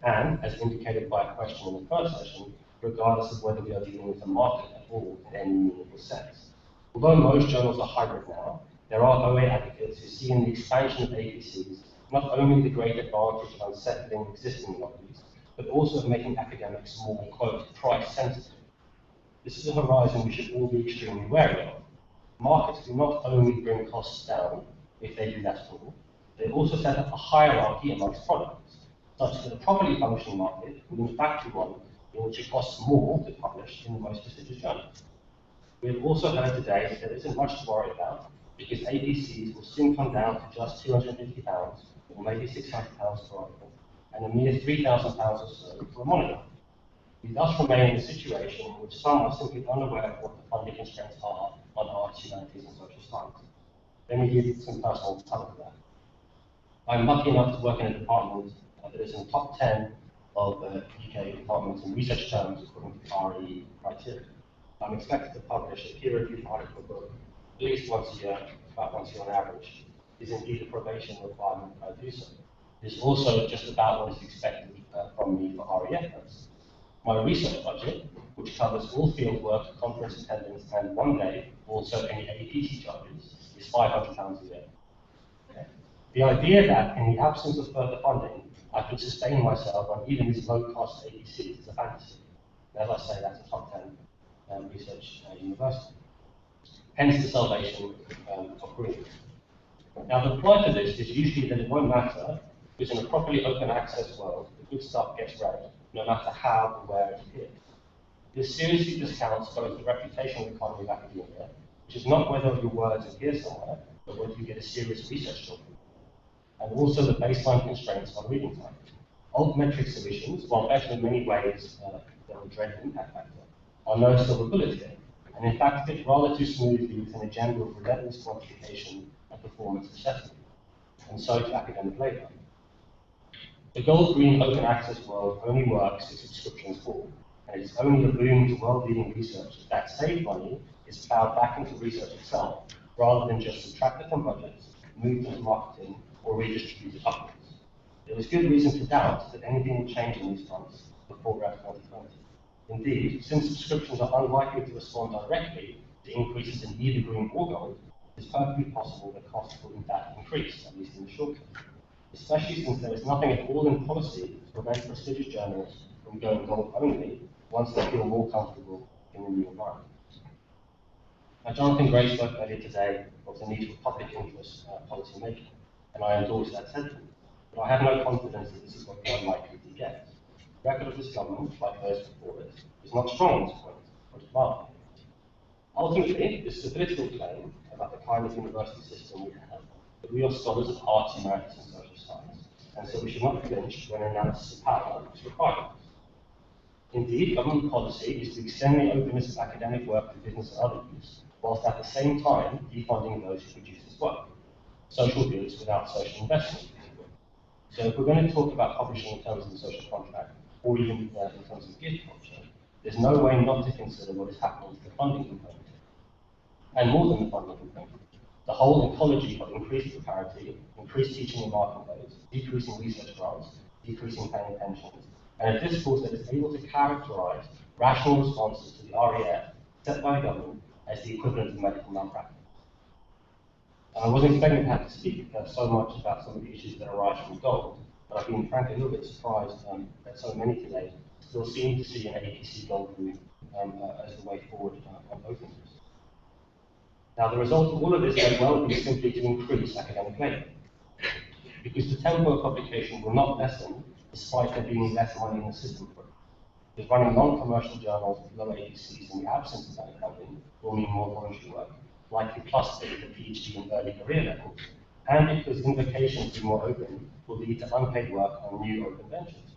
And, as indicated by a question in the first session, regardless of whether we are dealing with a market at all in any meaningful sense. Although most journals are hybrid now, there are OA advocates who see in the expansion of APCs not only the great advantage of unsettling existing monopolies, but also of making academics more, quote, price sensitive. This is a horizon we should all be extremely wary of. Markets do not only bring costs down if they do less for all, they also set up a hierarchy amongst products, such that a properly functioning market will in fact be one in which it costs more to publish in the most prestigious journals. We have also heard today that there isn't much to worry about, because APCs will soon come down to just £250, or maybe £600 per article, and a mere £3,000 or so for a monograph. We thus remain in a situation in which some are simply unaware of what the funding constraints are on arts, humanities, and social science. Let me give you some personal color to that. I'm lucky enough to work in a department that is in the top 10 of UK departments in research terms according to RE criteria. I'm expected to publish a peer-reviewed article book at least once a year, about once a year on average. Is indeed a probation requirement I do so. It's also just about what is expected from me for REF notes. My research budget, which covers all field work, conference attendance, and one day, also any APC charges, is £500 a year. Okay. The idea that in the absence of further funding, I could sustain myself on even these low-cost APCs is a fantasy. And as I say, that's a top 10 research university. Hence the salvation of green. Now, the reply to this is usually that it won't matter, because in a properly open access world, the good stuff gets read, no matter how or where it appears. This seriously discounts both the reputational economy of academia, which is not whether your words appear somewhere, but whether you get a serious research job, and also the baseline constraints on reading time. Altmetric solutions, while better in many ways than the dreaded impact factor, are no silver bullet here, and in fact fit rather too smoothly with an agenda of relentless quantification and performance assessment, and so to academic labour. The gold-green open access world only works if subscriptions fall, and it is only a boon to world-leading research that saved money is ploughed back into research itself, rather than just subtracted from budgets, moved into marketing, or redistributed upwards. There is good reason to doubt that anything will change on these fronts before around 2020. Indeed, since subscriptions are unlikely to respond directly to increases in either green or gold, it is perfectly possible that costs will in fact increase, at least in the short term, especially since there is nothing at all in policy to prevent prestigious journals from going gold only once they feel more comfortable in the new environment. Now, Jonathan Gray spoke earlier today of the need for public interest policy making, and I endorse that sentiment, but I have no confidence that this is what we are likely to get. The record of this government, like those before it, is not strong on this point, but it's mild. Ultimately, this is a political claim about the kind of university system we have, that we are scholars of arts, humanities, and social science, and so we should not flinch when analysis of power is required. Indeed, government policy is to extend the openness of academic work to business and other use, whilst at the same time defunding those who produce this work. Social goods without social investment. So if we're going to talk about publishing in terms of the social contract, or even in terms of gift culture, there's no way not to consider what is happening to the funding component. And more than the funding component, the whole ecology of increased precarity, increased teaching and marking loads, decreasing research grants, decreasing paying pensions, and a discourse that is able to characterize rational responses to the REF set by government as the equivalent of medical malpractice. I wasn't expecting to have to speak so much about some of the issues that arise from gold, but I've been frankly a little bit surprised that so many today still seem to see an APC gold route as the way forward on openness. Now, the result of all of this may well be simply to increase academic labour, because the tempo of publication will not lessen despite there being less money in the system for it. Because running non-commercial journals with low APCs in the absence of that funding will mean more voluntary work, likely plus the PhD and early career levels, and because invocations to be more open will lead to unpaid work on new open ventures.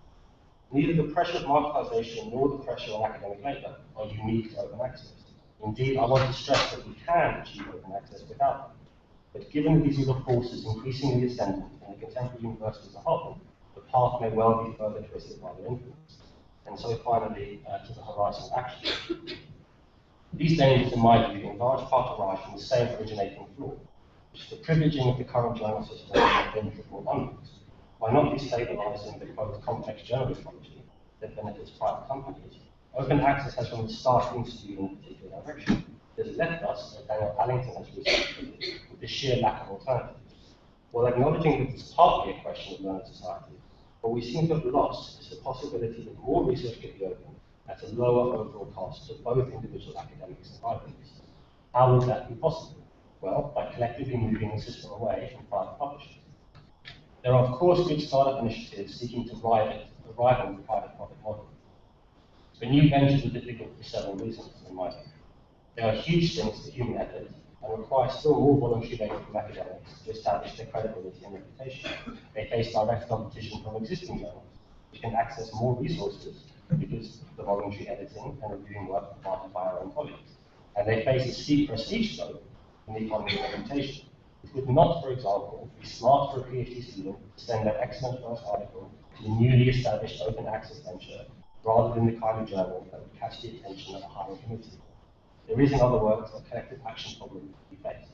Neither the pressure of marketization nor the pressure on academic labour are unique to open access. Indeed, I want to stress that we can achieve open access without them. But given that these are the forces increasingly ascendant in the contemporary university as a whole, the path may well be further twisted by their influence. And so finally, to the horizon of action. These dangers, in my view, in large part arise from the same originating flaw, which is the privileging of the current journal system within triple onwards. By not destabilizing the quote complex journal ecology that benefits private companies, open access has from the start been skewed in a particular direction. It has left us, as Daniel Allington has recently put it, with the sheer lack of alternatives. While acknowledging that it's partly a question of learned society, what we seem to have lost is the possibility that more research could be open at a lower overall cost to both individual academics and libraries. How would that be possible? Well, by collectively moving the system away from private publishers. There are, of course, good startup initiatives seeking to rival the private profit model. But new ventures are difficult for several reasons, in my view. There are huge things to human effort and require still more voluntary labour from academics to establish their credibility and reputation. They face direct competition from existing journals, which can access more resources because of the voluntary editing and reviewing work provided by our own colleagues. And they face a steep prestige slope in the economy of reputation. It would not, for example, be smart for a PhD student to send their excellent first article to the newly established open access venture rather than the kind of journal that would catch the attention of a higher committee. there is, in other words, a collective action problem to be faced.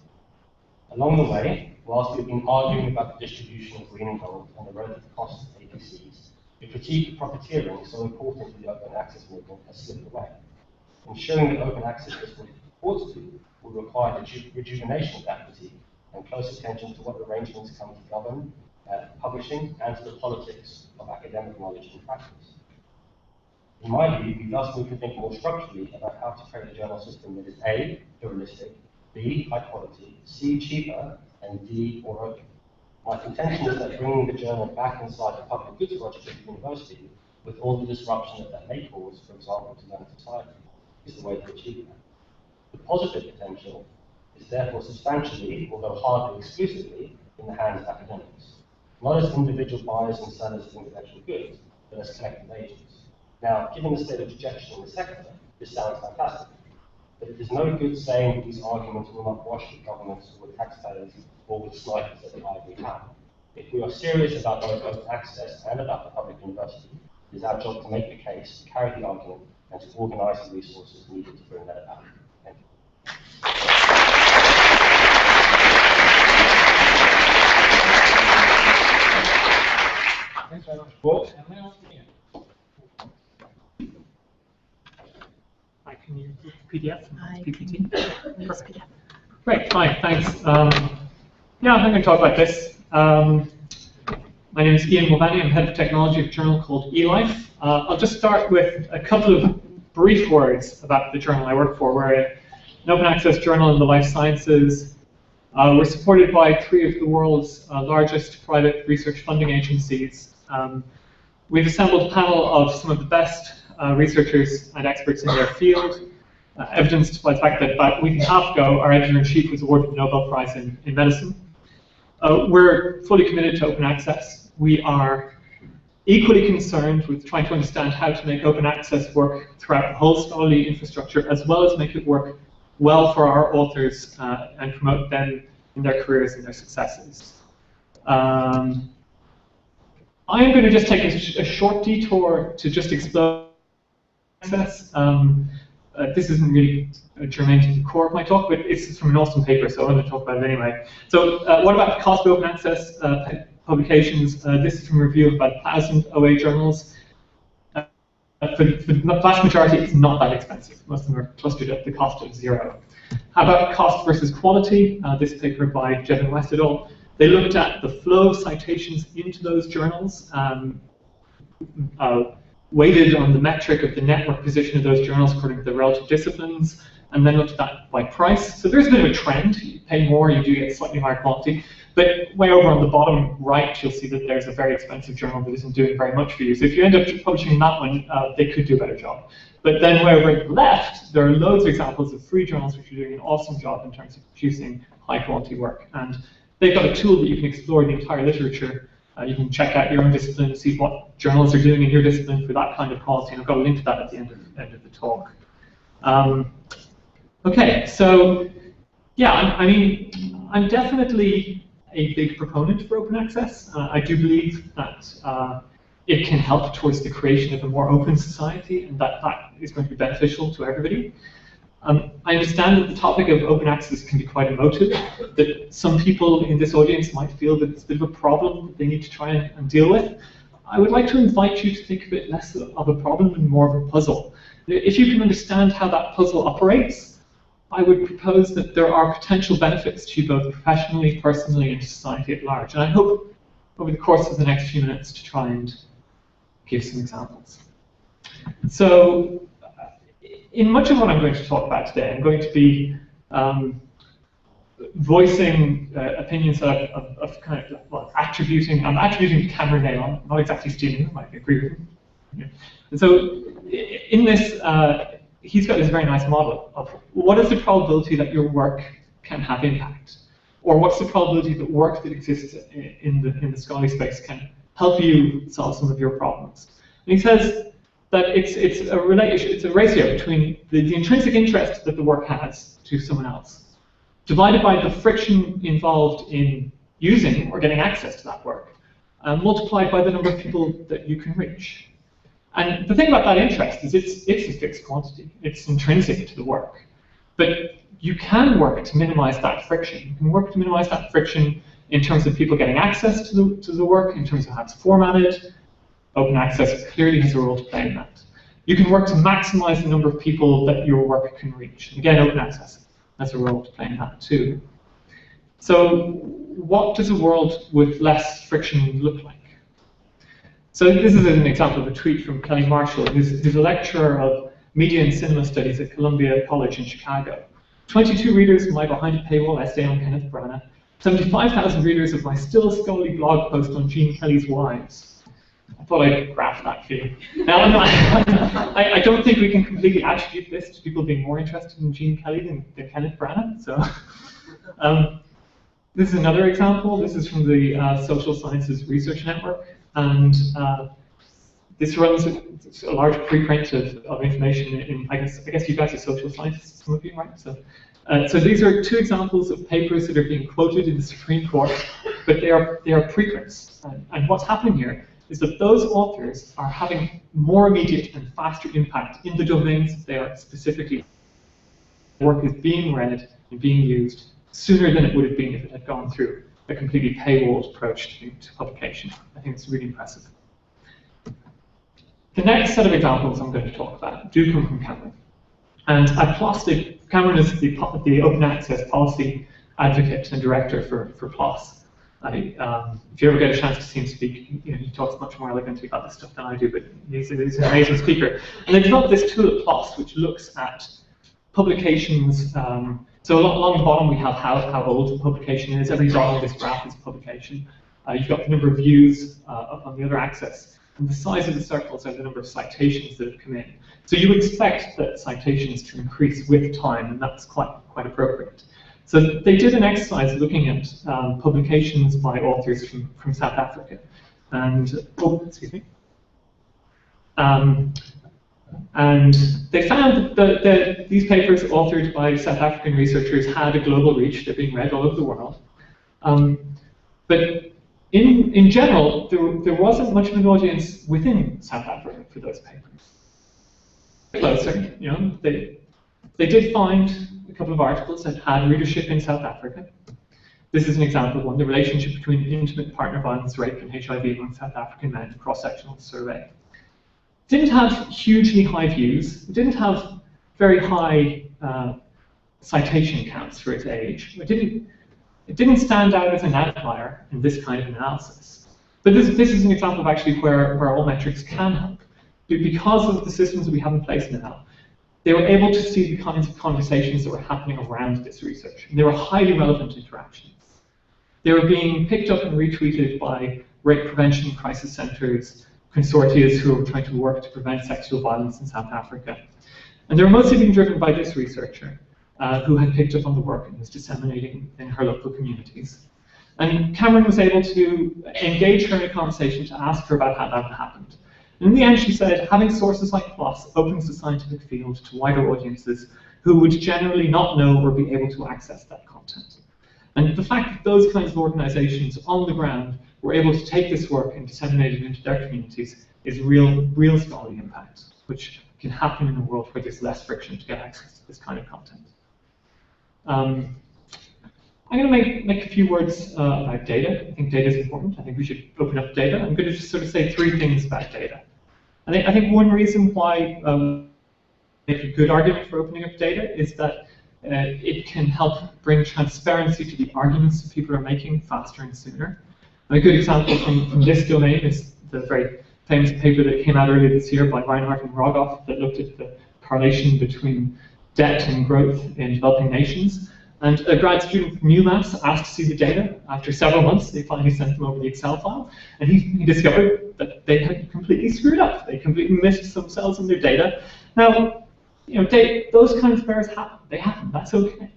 Along the way, whilst we've been arguing about the distribution of green and gold and the relative costs of APCs, the critique of profiteering so important to the open access movement has slipped away. Ensuring that open access is what it purports to will require the rejuvenation of that critique and close attention to what arrangements come to govern publishing and to the politics of academic knowledge and practice. In my view, we thus need to think more structurally about how to create a journal system that is A, pluralistic, B, high quality, C, cheaper, and D, more open. My contention is that bringing the journal back inside the public goods logic of the university, with all the disruption that may cause, for example, to learned society, is the way to achieve that. The positive potential is therefore substantially, although hardly exclusively, in the hands of academics, not as individual buyers and sellers of intellectual goods, but as collective agents. Now, given the state of dejection in the sector, this sounds fantastic, but it is no good saying that these arguments will not wash with governments or with taxpayers or with snipers at the ivory tower. If we are serious about both open access and about the public university, it is our job to make the case, to carry the argument, and to organise the resources needed to bring that about. Thank you. Thanks very much, Paul. And now, Hi, can you use PDF? PPT? PDF. Great, fine, thanks. Yeah, I'm going to talk about this. My name is Ian Mulvaney. I'm head of technology of a journal called eLife. I'll just start with a couple of brief words about the journal I work for. We're an open access journal in the life sciences. We're supported by 3 of the world's largest private research funding agencies. We've assembled a panel of some of the best researchers and experts in their field, evidenced by the fact that about a week and a half ago, our editor-in-chief was awarded the Nobel Prize in medicine. We're fully committed to open access. We are equally concerned with trying to understand how to make open access work throughout the whole scholarly infrastructure, as well as make it work well for our authors and promote them in their careers and their successes. I am going to just take a short detour to just explore access. This isn't really germane to the core of my talk, but it's from an awesome paper, so I'm going to talk about it anyway. So what about the cost of open access publications? This is from a review of about 1,000 OA journals. For the vast majority, it's not that expensive. Most of them are clustered at the cost of 0. How about cost versus quality? This paper by Jevin West et al. They looked at the flow of citations into those journals, weighted on the metric of the network position of those journals according to the relative disciplines, and then looked at that by price. So there's a bit of a trend. You pay more, you do get slightly higher quality. But way over on the bottom right, you'll see that there's a very expensive journal that isn't doing very much for you. So if you end up publishing that one, they could do a better job. But then way over at the left, there are loads of examples of free journals which are doing an awesome job in terms of producing high quality work. And they've got a tool that you can explore the entire literature. You can check out your own discipline, see what journals are doing in your discipline for that kind of quality, and I've got a link to that at the end of the talk. Okay, so yeah, I mean, I'm definitely a big proponent for open access. I do believe that it can help towards the creation of a more open society, and that is going to be beneficial to everybody. I understand that the topic of open access can be quite emotive, that some people in this audience might feel that it's a bit of a problem that they need to try and deal with. I would like to invite you to think of it less of a problem and more of a puzzle. If you can understand how that puzzle operates, I would propose that there are potential benefits to you both professionally, personally, and society at large. And I hope over the course of the next few minutes to try and give some examples. So, in much of what I'm going to talk about today, I'm going to be voicing opinions of kind of, well, attributing to Cameron Nalon, not exactly stealing them, I agree with him. Yeah. And so in this, he's got this very nice model of what is the probability that your work can have impact? Or what's the probability that work that exists in the scholarly space can help you solve some of your problems? And he says that it's a ratio between the intrinsic interest that the work has to someone else, divided by the friction involved in using or getting access to that work, multiplied by the number of people that you can reach. And the thing about that interest is it's a fixed quantity. It's intrinsic to the work. But you can work to minimize that friction. You can work to minimize that friction in terms of people getting access to the work, in terms of how it's formatted. Open access clearly has a role to play in that. You can work to maximize the number of people that your work can reach. Again, open access has a role to play in that too. So what does a world with less friction look like? So this is an example of a tweet from Kelly Marshall, who's a lecturer of media and cinema studies at Columbia College in Chicago. 22 readers of my behind a paywall essay on Kenneth Branagh, 75,000 readers of my still scholarly blog post on Gene Kelly's wives. I thought I'd graph that for you. Now, I don't think we can completely attribute this to people being more interested in Gene Kelly than Kenneth Branagh. So, this is another example. This is from the Social Sciences Research Network, and this runs a large preprint of information in. I guess you guys are social scientists, some of you, right? So these are two examples of papers that are being quoted in the Supreme Court, but they are preprints. And what's happening here is that those authors are having more immediate and faster impact in the domains that they are specifically. The work is being read and being used sooner than it would have been if it had gone through a completely paywalled approach to publication. I think it's really impressive. The next set of examples I'm going to talk about do come from Cameron. And I plotted, Cameron is the open access policy advocate and director for PLOS. If you ever get a chance to see him speak, he talks much more elegantly about this stuff than I do, but he's an amazing speaker. And they developed this tool at PLOS, which looks at publications. So along the bottom we have how old the publication is. Every dot on this graph is a publication. You've got the number of views up on the other axis. And the size of the circles are the number of citations that have come in. So you expect that citations to increase with time, and that's quite appropriate. So they did an exercise looking at publications by authors from South Africa. And, and they found that these papers authored by South African researchers had a global reach. They're being read all over the world. But in general, there wasn't much of an audience within South Africa for those papers. Closer, they did find a couple of articles that had readership in South Africa. This is an example of one, the relationship between intimate partner violence, rape, and HIV among South African men, cross-sectional survey. Didn't have hugely high views. It didn't have very high citation counts for its age. It didn't stand out as an outlier in this kind of analysis. But this is an example of actually where all metrics can help. Because of the systems that we have in place now, they were able to see the kinds of conversations that were happening around this research. And they were highly relevant interactions. They were being picked up and retweeted by rape prevention crisis centers, consortia who were trying to work to prevent sexual violence in South Africa. And they were mostly being driven by this researcher, who had picked up on the work and was disseminating in her local communities. And Cameron was able to engage her in a conversation to ask her about how that happened. And in the end, she said, having sources like PLOS opens the scientific field to wider audiences who would generally not know or be able to access that content. And the fact that those kinds of organizations on the ground were able to take this work and disseminate it into their communities is real scholarly impact, which can happen in a world where there's less friction to get access to this kind of content. I'm going to make a few words about data. I think data is important. I think we should open up data. I'm going to just sort of say three things about data. I think one reason why make a good argument for opening up data is that it can help bring transparency to the arguments that people are making faster and sooner. And a good example from this domain is the very famous paper that came out earlier this year by Reinhardt and Rogoff that looked at the correlation between debt and growth in developing nations. And a grad student from UMass asked to see the data. After several months, they finally sent him over the Excel file, and he discovered that they had completely screwed up. They completely missed some cells in their data. Now, those kinds of errors happen. They happen. That's okay.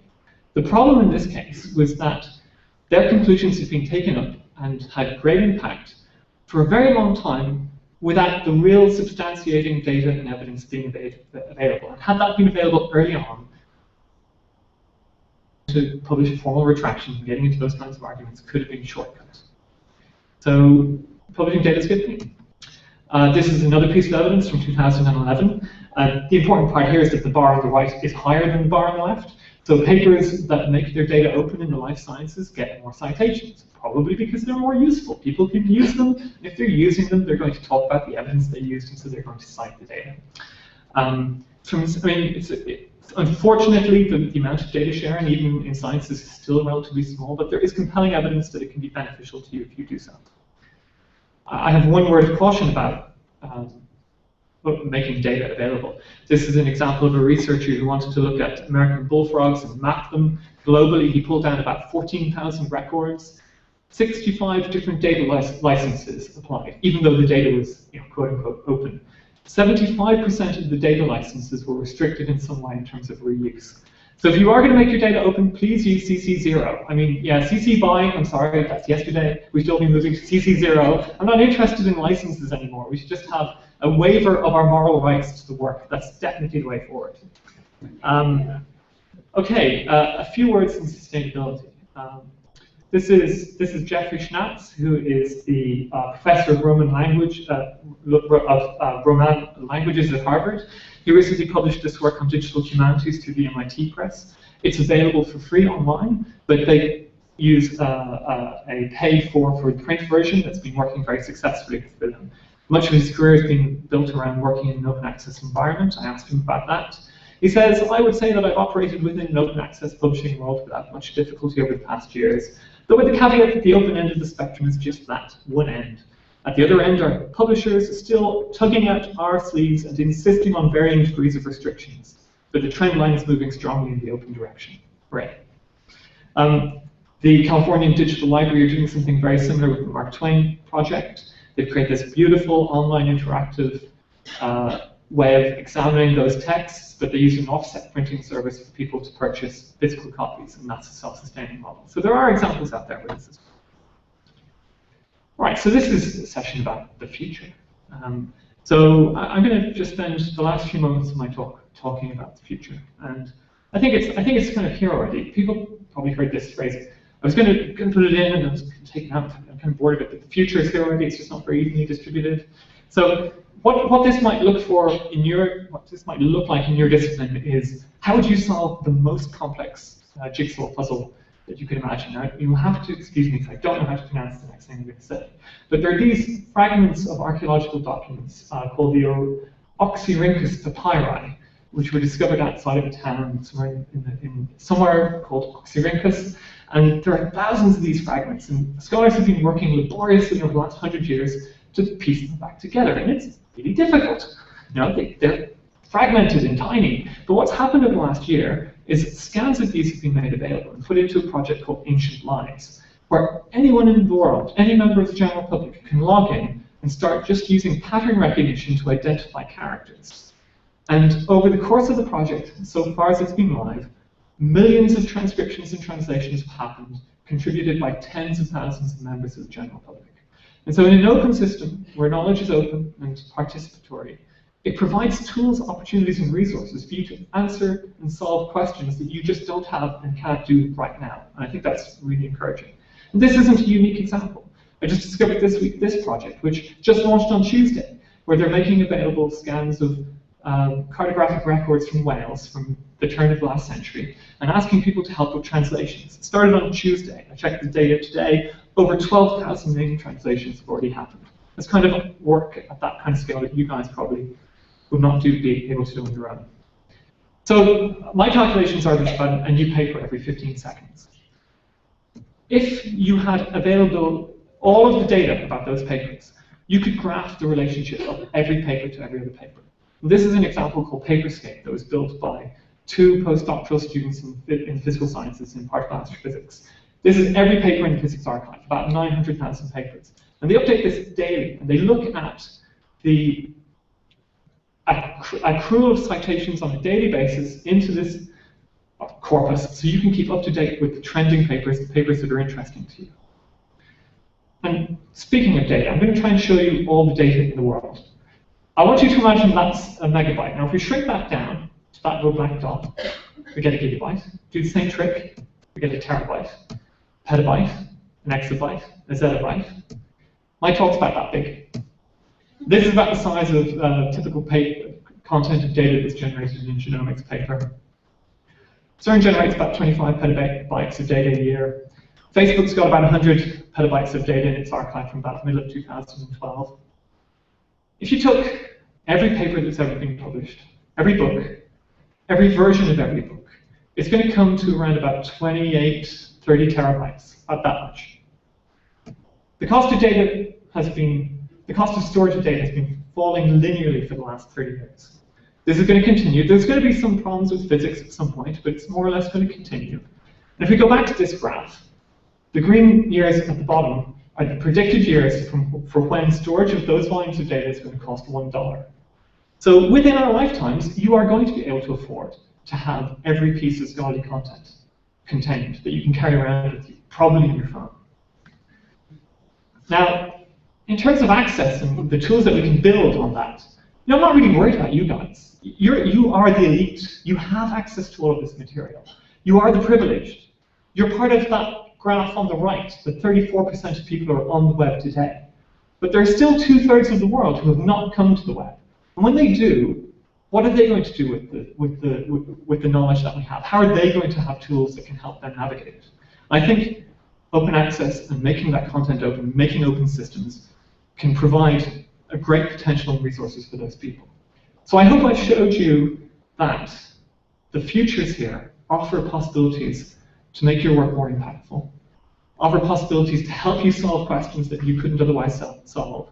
The problem in this case was that their conclusions had been taken up and had great impact for a very long time without the real substantiating data and evidence being available. And had that been available early on, to publish a formal retraction and getting into those kinds of arguments could have been shortcut. So publishing data is a good thing. This is another piece of evidence from 2011. The important part here is that the bar on the right is higher than the bar on the left. So papers that make their data open in the life sciences get more citations, probably because they're more useful. People can use them, and if they're using them, they're going to talk about the evidence they used, and so they're going to cite the data. Unfortunately, the amount of data sharing, even in sciences, is still relatively small, but there is compelling evidence that it can be beneficial to you if you do so. I have one word of caution about making data available. This is an example of a researcher who wanted to look at American bullfrogs and map them globally. He pulled down about 14,000 records, 65 different data licenses applied, even though the data was, quote unquote, open. 75% of the data licenses were restricted in some way in terms of reuse. So if you are going to make your data open, please use CC0. I mean, yeah, CC BY, I'm sorry, that's yesterday. We should all be moving to CC0. I'm not interested in licenses anymore. We should just have a waiver of our moral rights to the work. That's definitely the way forward. Okay, a few words on sustainability. This is Jeffrey Schnatz, who is the professor of Roman languages at Harvard. He recently published this work on digital humanities through the MIT Press. It's available for free online, but they use a paid-for print version that's been working very successfully for them. Much of his career has been built around working in an open access environment. I asked him about that. He says, I would say that I've operated within an open access publishing world without much difficulty over the past years, though with the caveat that the open end of the spectrum is just that, one end. At the other end are publishers still tugging at our sleeves and insisting on varying degrees of restrictions, but the trend line is moving strongly in the open direction. Hooray. The Californian Digital Library are doing something very similar with the Mark Twain project. They've created this beautiful online interactive way of examining those texts, but they use an offset printing service for people to purchase physical copies, and that's a self-sustaining model. So there are examples out there where this is. Right, so this is a session about the future. So I'm going to just spend the last few moments of my talk talking about the future, and I think it's kind of here already. People probably heard this phrase. I was going to put it in, and I was going to take it out. I'm kind of bored of it, but the future is here already. It's just not very evenly distributed. So what this might look like in your discipline is how would you solve the most complex jigsaw puzzle that you can imagine. Now, you'll have to excuse me because I don't know how to pronounce the next thing I'm going to say. But there are these fragments of archaeological documents called the Oxyrhynchus papyri, which were discovered outside of a town somewhere called Oxyrhynchus. And there are thousands of these fragments, and scholars have been working laboriously over the last 100 years to piece them back together, and it's really difficult. They're fragmented and tiny, but what's happened over the last year is scans of these have been made available and put into a project called Ancient Lives, where anyone in the world, any member of the general public, can log in and start just using pattern recognition to identify characters. And over the course of the project, so far as it's been live, millions of transcriptions and translations have happened, contributed by tens of thousands of members of the general public. And so in an open system, where knowledge is open and participatory, it provides tools, opportunities, and resources for you to answer and solve questions that you just don't have and can't do right now. And I think that's really encouraging. And this isn't a unique example. I just discovered this week this project, which just launched on Tuesday, where they're making available scans of cartographic records from Wales from the turn of the last century, and asking people to help with translations. It started on Tuesday. I checked the data today. Over 12,000 name translations have already happened. It's kind of work at that kind of scale that you guys probably would not be able to do on your own. So my calculations are there's about a new paper every 15 seconds. If you had available all of the data about those papers, you could graph the relationship of every paper to every other paper. This is an example called Paperscape that was built by 2 postdoctoral students in physical sciences in particle astrophysics. This is every paper in the physics archive, about 900,000 papers. And they update this daily, and they look at the accrual of citations on a daily basis into this corpus, so you can keep up to date with the trending papers, the papers that are interesting to you. And speaking of data, I'm going to try and show you all the data in the world. I want you to imagine that's a megabyte. Now, if we shrink that down to that little black dot, we get a gigabyte. Do the same trick, we get a terabyte, petabyte, an exabyte, a zettabyte. My talk's about that big. This is about the size of typical content of data that's generated in a genomics paper. CERN generates about 25 petabytes of data a year. Facebook's got about 100 petabytes of data in its archive from about the middle of 2012. If you took every paper that's ever been published, every book, every version of every book, it's going to come to around about 28, 30 terabytes, about that much. The cost of storage of data has been falling linearly for the last 30 years. This is going to continue. There's going to be some problems with physics at some point, but it's more or less going to continue. And if we go back to this graph, the green years at the bottom are the predicted years for when storage of those volumes of data is going to cost $1. So within our lifetimes, you are going to be able to afford to have every piece of scholarly content contained that you can carry around with you, probably in your phone. Now, in terms of access and the tools that we can build on that, I'm not really worried about you guys. You are the elite. You have access to all of this material. You are the privileged. You're part of that graph on the right, that 34% of people are on the web today. But there are still 2/3 of the world who have not come to the web. And when they do, what are they going to do with the knowledge that we have? How are they going to have tools that can help them navigate it? I think open access and making that content open, making open systems, can provide a great potential and resources for those people. So I hope I showed you that the futures here offer possibilities to make your work more impactful, offer possibilities to help you solve questions that you couldn't otherwise solve,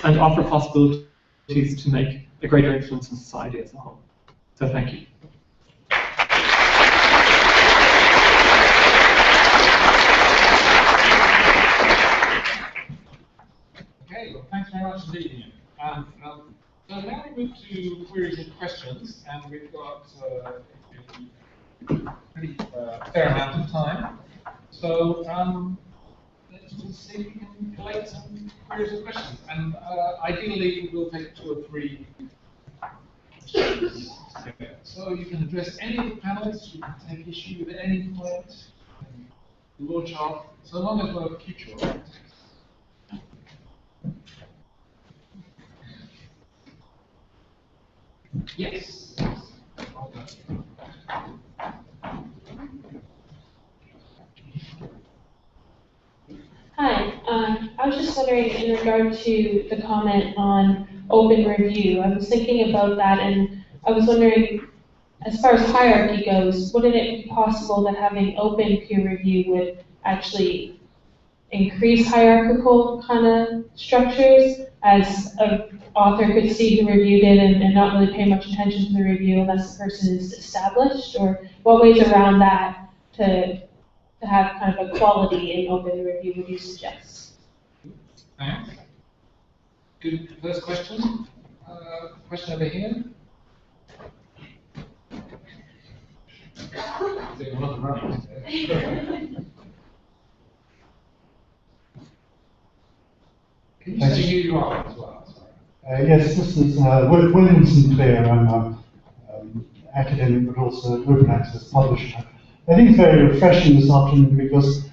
and offer possibilities to make a greater influence on society as a whole. So thank you. Okay, well, thanks very much indeed, Ian. So now we move to queries and questions, and we've got a pretty fair amount of time. So let's just see if we can collect some queries and questions. And ideally, we'll take 2 or 3. So you can address any of the panels, you can take issue with any point, launch off, so long as we're future oriented. Yes. Hi, I was just wondering in regard to the comment on open review. I was thinking about that, and I was wondering, as far as hierarchy goes, wouldn't it be possible that having open peer review would actually increase hierarchical kind of structures, as an author could see who reviewed it and not really pay much attention to the review unless the person is established? Or what ways around that to have kind of equality in open review would you suggest? Thanks. Good first question. Question over here. You're not running. Can you say who you are as well? Sorry. Yes, this is William Sinclair. I'm an academic but also an open access publisher. I think it's very refreshing this afternoon because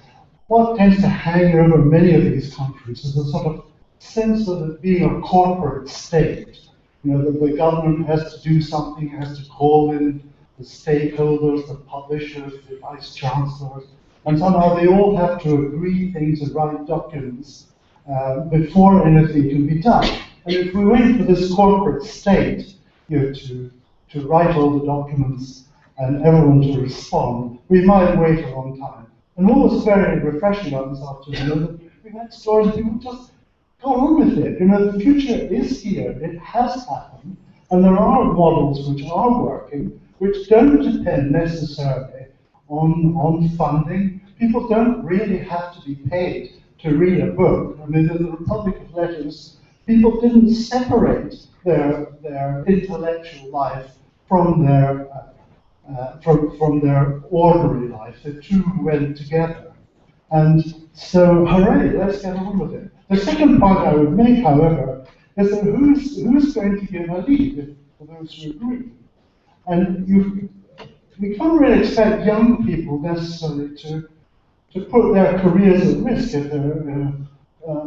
what tends to hang over many of these conferences is a sort of sense of it being a corporate state. You know, that the government has to do something, has to call in the stakeholders, the publishers, the vice chancellors, and somehow they all have to agree things and write documents before anything can be done. And if we wait for this corporate state, you know, to write all the documents and everyone to respond, we might wait a long time. And what was very refreshing about this afternoon is that we've had stories people just go on with it. You know, the future is here, it has happened, and there are models which are working, which don't depend necessarily on funding. People don't really have to be paid to read a book. I mean, in the Republic of Letters, people didn't separate their intellectual life from their ordinary life. The two went together. And so, hooray, let's get on with it. The second point I would make, however, is that who's going to give a lead for those who agree? And we can't really expect young people necessarily to put their careers at risk if they're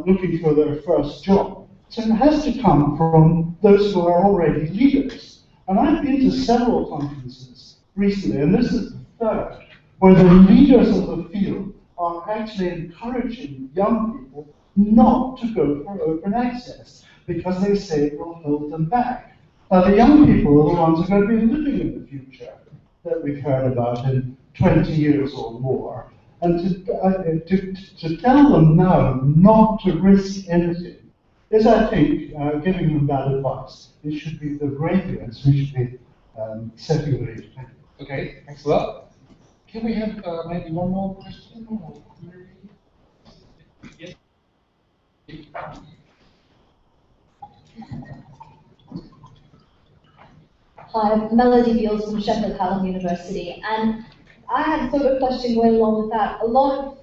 looking for their first job. So it has to come from those who are already leaders. And I've been to several conferences recently, and this is the third, where the leaders of the field are actually encouraging young people not to go for open access because they say it will hold them back. Now, the young people are the ones who are going to be living in the future that we've heard about in 20 years or more. And to tell them now not to risk anything is, I think, giving them bad advice. It should be the gradients we should be setting the rate. Okay, thanks a lot. Can we have maybe one more question? Yes. Hi, I'm Melody Beals from Sheffield Hallam University, and I had sort of a question going along with that. A lot of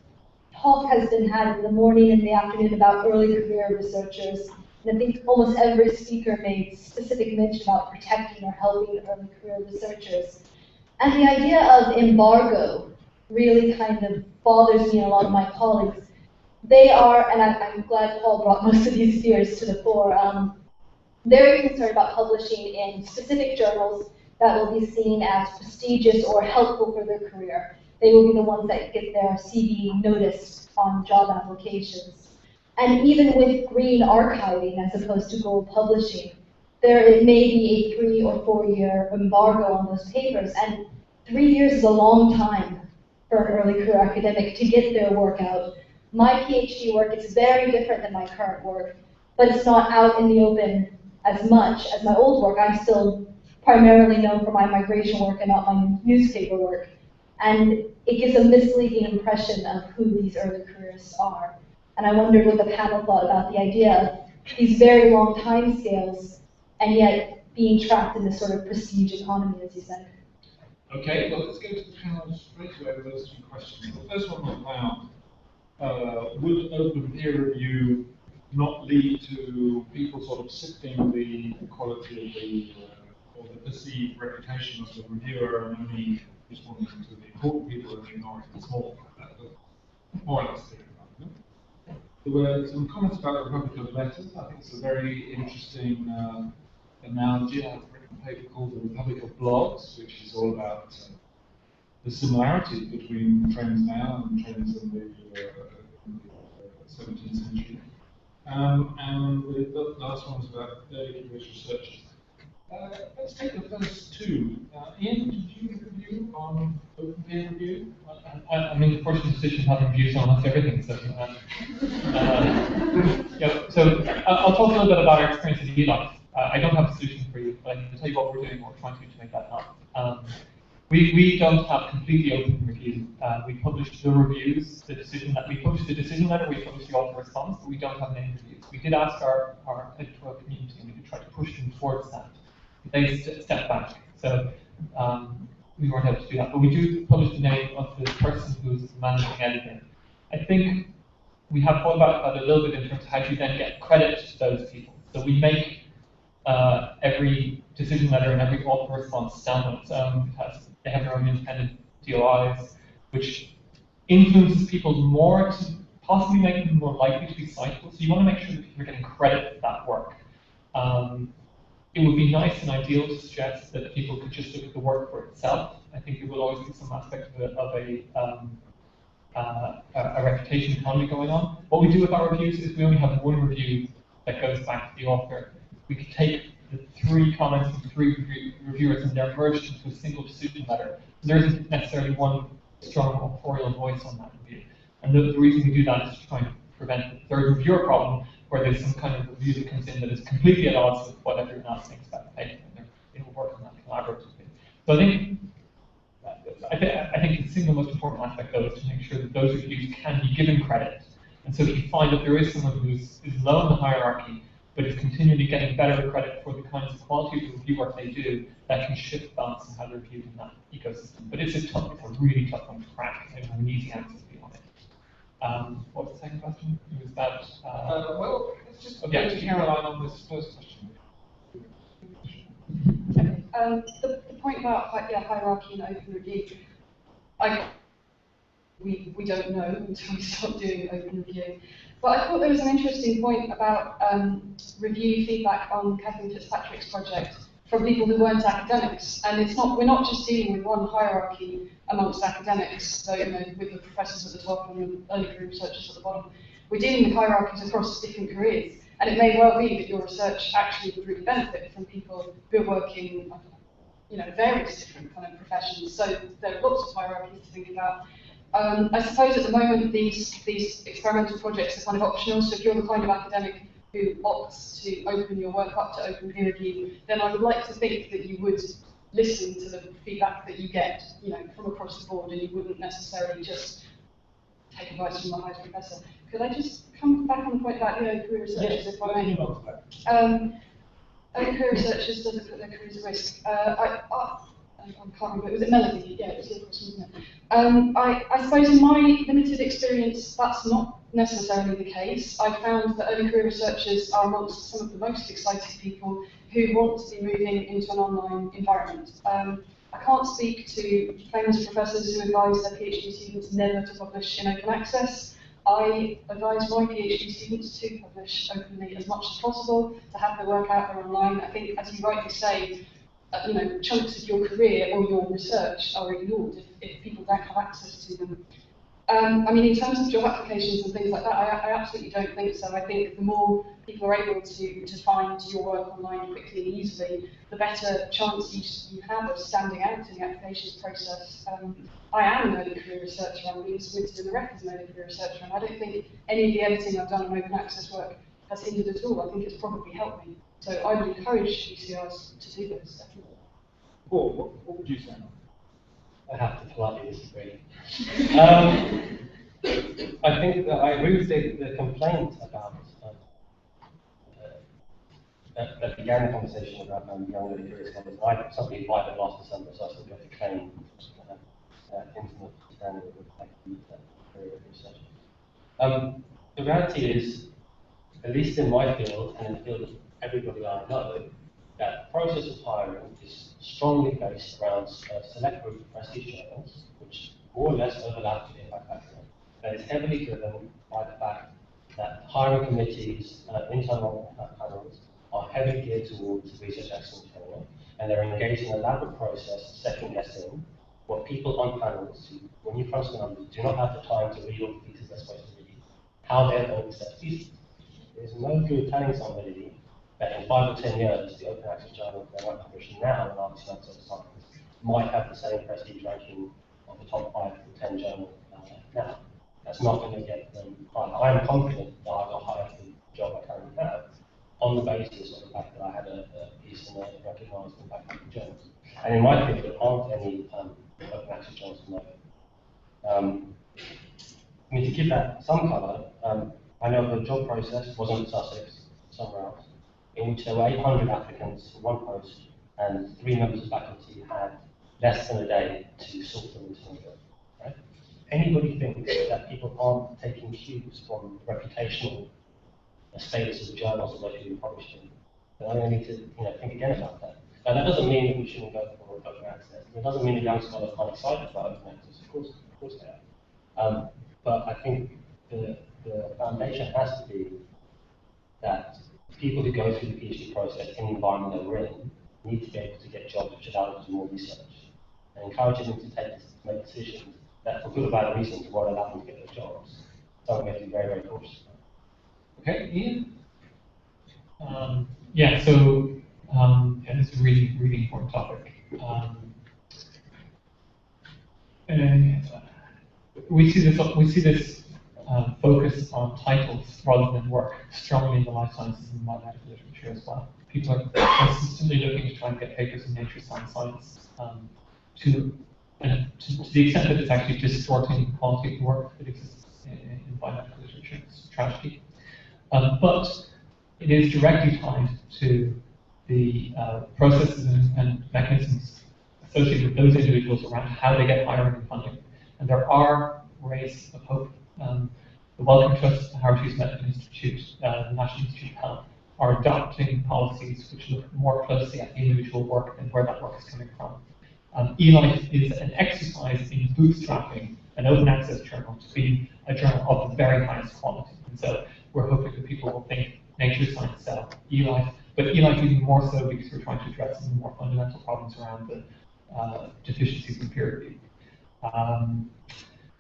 talk has been had in the morning and the afternoon about early career researchers, and I think almost every speaker made specific mention about protecting or helping early career researchers. And the idea of embargo really kind of bothers me and a lot of my colleagues. They are, and I'm glad Paul brought most of these fears to the fore, very concerned about publishing in specific journals that will be seen as prestigious or helpful for their career. They will be the ones that get their CV noticed on job applications. And even with green archiving as opposed to gold publishing, there may be a 3 or 4 year embargo on those papers. And 3 years is a long time for an early career academic to get their work out. My PhD work is very different than my current work, but it's not out in the open as much as my old work. I'm still primarily known for my migration work and not my newspaper work. And it gives a misleading impression of who these early careerists are. And I wondered what the panel thought about the idea of these very long time scales and yet being trapped in this sort of prestige economy, as you said. Okay, well, let's go to the panel straight away with those two questions. The first one was about, would open peer review not lead to people sort of sifting the quality of the, or the perceived reputation of the reviewer and only responding to the important people and ignoring the small? More or less the argument. There were some comments about the Republic of Letters. I think it's a very interesting analogy. I've written a paper called The Republic of Blogs, which is all about the similarities between trends now and trends in the 17th century. And the last one was about early career researchers. Let's take the first two. Ian, did you give a view on open peer review? I'm in the fortunate position of having views on almost everything. So, I'll talk a little bit about our experience at eLife. I don't have a solution for you, but I can tell you what we're doing, what we're trying to do to make that happen. We don't have completely open review. We publish the reviews, we publish the decision letter, we publish the author response, but we don't have any reviews. We did ask our editorial community, and we did try to push them towards that. They stepped back, so we weren't able to do that. But we do publish the name of the person who's the managing editor. I think we have thought about that a little bit in terms of how do you then get credit to those people. So we make every decision letter and every author response stand on its own because they have their own independent DOIs, which influences people more to possibly make them more likely to be citable. So you want to make sure that people are getting credit for that work. It would be nice and ideal to suggest that people could just look at the work for itself. I think there will always be some aspect of a reputation economy going on. What we do with our reviews is we only have one review that goes back to the author. We could take the 3 comments from 3 reviewers and they're merged into a single decision letter. So there isn't necessarily one strong authorial voice on that review. And the reason we do that is to try and prevent the third reviewer problem, where there's some kind of review that comes in that is completely at odds with what everyone else thinks about the paper, and it'll work on that collaboratively. So I think the single most important aspect, though, is to make sure that those reviews can be given credit. And so if you find that there is someone who is low in the hierarchy, but is continually getting better credit for the kinds of quality of the review work they do, that can shift balance in how they're viewed in that ecosystem. But it's a really tough one to crack. I don't have an easy answer beyond it. What was the second question? It was about... well, let's just go to Caroline on this first question. The point about hierarchy and open review, we don't know until we start doing open review. But I thought there was an interesting point about review feedback on Kathleen Fitzpatrick's project from people who weren't academics. And it's not, we're not just dealing with one hierarchy amongst academics, so with the professors at the top and the early career researchers at the bottom. We're dealing with hierarchies across different careers. And it may well be that your research actually would really benefit from people who are working, various different kind of professions. So there are lots of hierarchies to think about. I suppose at the moment these experimental projects are kind of optional, so if you're the kind of academic who opts to open your work up to open peer review, then I would like to think that you would listen to the feedback that you get, from across the board, and you wouldn't necessarily just take advice from the highest professor. Could I just come back on the point about the early career researchers, if I may? Early career researchers doesn't put their careers at risk. I can't remember, was it Melody? Yeah, it was your question, wasn't it? I suppose in my limited experience, that's not necessarily the case. I found that early career researchers are amongst some of the most excited people who want to be moving into an online environment. I can't speak to famous professors who advise their PhD students never to publish in open access. I advise my PhD students to publish openly as much as possible, to have their work out there online. I think, as you rightly say, chunks of your career or your research are ignored if people don't have access to them. In terms of job applications and things like that, I absolutely don't think so. I think the more people are able to find your work online quickly and easily, the better chance you have of standing out in the applications process. I am an early career researcher. I'm being submitted in the rec as an early career researcher, and I don't think any of the editing I've done on open access work has hindered at all. I think it's probably helped me. So I would encourage ECRs to do this, definitely. Paul, what would you say? I have to politely disagree. I think that I agree with the complaint about that began the conversation about young early career scholars. I somebody applied it last December, so I still have to claim intimate understanding of what I can use that career research. The reality is, at least in my field and in the field of everybody I know, that the process of hiring is strongly based around a select group of prestige journals, which more or less overlap with impact factor. That is heavily driven by the fact that hiring committees, internal panels, are heavily geared towards research excellence training, and they're engaged in an elaborate process of second guessing what people on panels, who, when you crunch the numbers, do not have the time to read all the pieces they're supposed to read, how they're going to accept pieces. There's no good telling somebody that in 5 or 10 years, the open access journal they might publish now in Arts and Science might have the same prestige ranking of the top 5 to 10 journals now. That's not going to get them hired. I am confident that I got hired for the job I currently have on the basis of the fact that I had a piece in a recognised impact factor journal. And in my field, there aren't any open access journals to know. To give that some colour, I know the job process wasn't in Sussex, somewhere else, in which there were 800 applicants for one post, and 3 members of faculty had less than a day to sort them into one job. Right? Anybody thinks that people aren't taking cues from reputational status of the journals that they're being published in, then I think we need to think again about that. Now, that doesn't mean that we shouldn't go for open access. It doesn't mean that young scholars aren't excited about open access. Of course they are. But I think the foundation has to be that people who go through the PhD process in the environment that we're in need to be able to get jobs which allow them to do more research, and encouraging them to make decisions that, for good or bad reasons, won't allow them to get those jobs. So we have to be very, very cautious about. Okay, Ian? It's a really, really important topic. We see this focus on titles rather than work strongly in the life sciences and biomedical literature as well. People are consistently looking to try and get papers in Nature Science, to the extent that it's actually distorting the quality of the work that exists in biomedical literature. It's a tragedy. But it is directly tied to the processes and mechanisms associated with those individuals around how they get hiring and funding. And there are rays of hope. The Wellcome Trust, the Howard Hughes Medical Institute, the National Institute of Health are adopting policies which look more closely at the individual work and where that work is coming from. eLife is an exercise in bootstrapping an open access journal to be a journal of the very highest quality. And so we're hoping that people will think Nature, Science, Cell, eLife, but eLife even more so because we're trying to address some of the more fundamental problems around the deficiencies in peer review.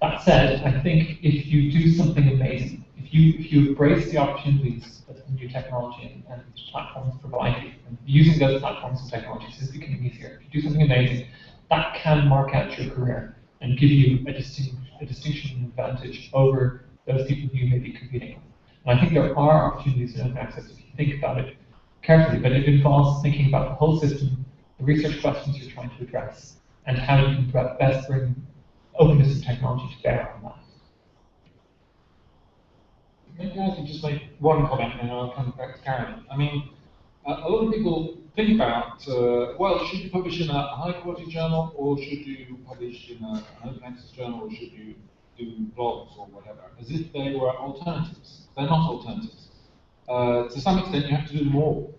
That said, I think if you do something amazing, if you embrace the opportunities that the new technology and platforms provide you, and using those platforms and technologies is becoming easier, if you do something amazing, that can mark out your career and give you a distinction and advantage over those people who you may be competing with. And I think there are opportunities in open access if you think about it carefully, but it involves thinking about the whole system, the research questions you're trying to address, and how you can best bring openness and technology to bear on that. Maybe I can just make one comment and then I'll come back to Karen. I mean, a lot of people think about, well, should you publish in a high-quality journal, or should you publish in an open access journal, or should you do blogs or whatever, as if they were alternatives. They're not alternatives. To some extent, you have to do them all.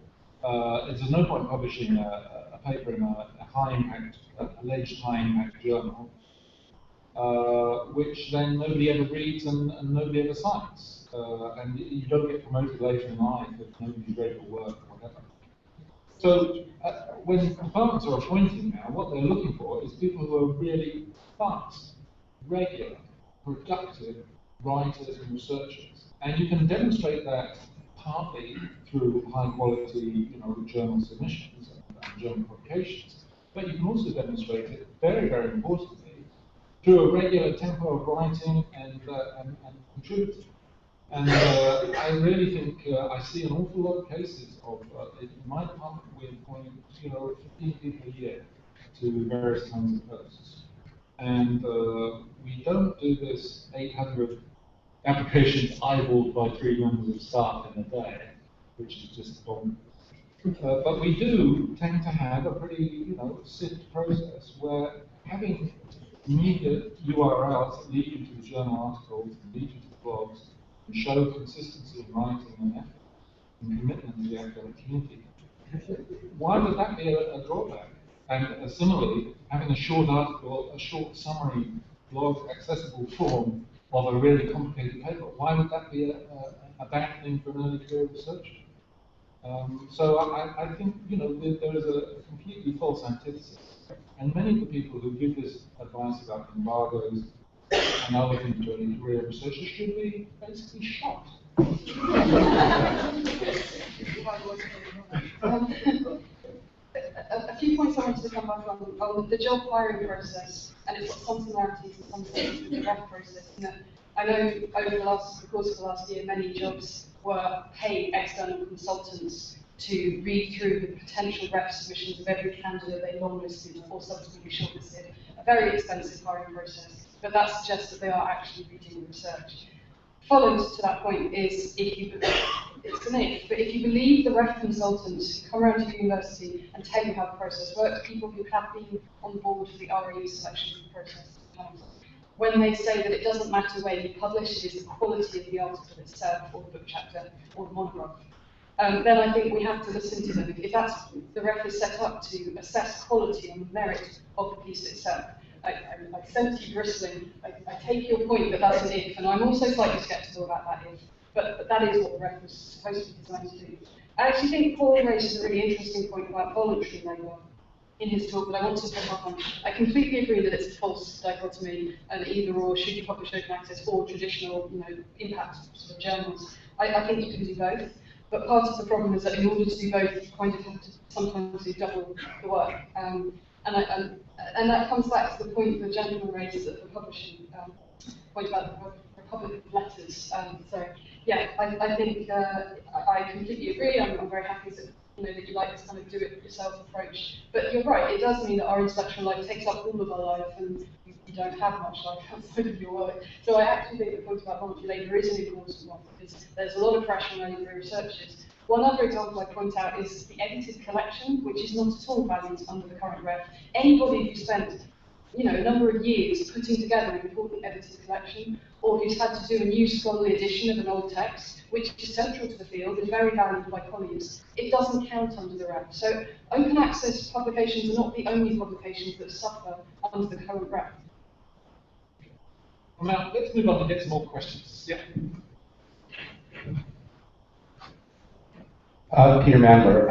There's no point publishing a paper in a high-impact, alleged high-impact journal, which then nobody ever reads and nobody ever cites. And you don't get promoted later in life if nobody's read your work or whatever. So when departments are appointing now, what they're looking for is people who are really fast, regular, productive writers and researchers. And you can demonstrate that partly through high-quality, journal submissions and journal publications, but you can also demonstrate it, very, very importantly, through a regular tempo of writing and contributing. And I really think I see an awful lot of cases of, in my department, we appoint 15 people a year to various kinds of posts. And we don't do this 800 applications eyeballed by 3 members of staff in a day, which is just bonkers. But we do tend to have a pretty, sift process where having media URLs that lead you to the journal articles, lead you to the blogs, and show consistency in writing and effort and commitment to the academic community. Why would that be a drawback? And similarly, having a short article, a short summary blog accessible form of a really complicated paper, why would that be a bad thing for an early career researcher? So I think there is a completely false antithesis. And many of the people who give this advice about embargoes and other things to early career researchers should be basically shot. A few points I wanted to come back on the job hiring process, and it's got some similarities and some things with the ref process. I know over the course of the last year, many jobs were paying external consultants to read through the potential ref submissions of every candidate they longlisted or subsequently shortlisted. A very expensive hiring process, but that suggests that they are actually reading the research. Followed to that point is, it's an if, but if you believe the ref consultants who come around to your university and tell you how the process works, people who have been on board for the RE selection process, when they say that it doesn't matter where you publish, it is the quality of the article itself, or the book chapter, or the monograph, then I think we have to listen to them. If that's the ref is set up to assess quality and merit of the piece itself, I sense you bristling. I take your point that that's an if, and I'm also slightly sceptical about that if, but that is what the ref was supposed to be designed to do. I actually think Paul raises a really interesting point about voluntary labour in his talk, but I want to pick up on. I completely agree that it's a false dichotomy, and either or, should you publish open access or traditional, impact sort of journals. I think you can do both, but part of the problem is that in order to do both, you kind of have to sometimes do double the work. And that comes back to the point the gentleman raised at the publishing point about the Republic of Letters. I think I completely agree. I'm very happy that that you like this kind of do-it-yourself approach. But you're right, it does mean that our intellectual life takes up all of our life, and you don't have much life outside of your work. So I actually think the point about voluntary labour is an important one, because there's a lot of pressure on early career researchers. One other example I point out is the edited collection, which is not at all valued under the current ref. Anybody who spent a number of years putting together an important edited collection, or who's had to do a new scholarly edition of an old text, which is central to the field and very valued by colleagues, it doesn't count under the ref. So open access publications are not the only publications that suffer under the current ref. Now, let's move on and get some more questions. Yeah. Peter Mandler.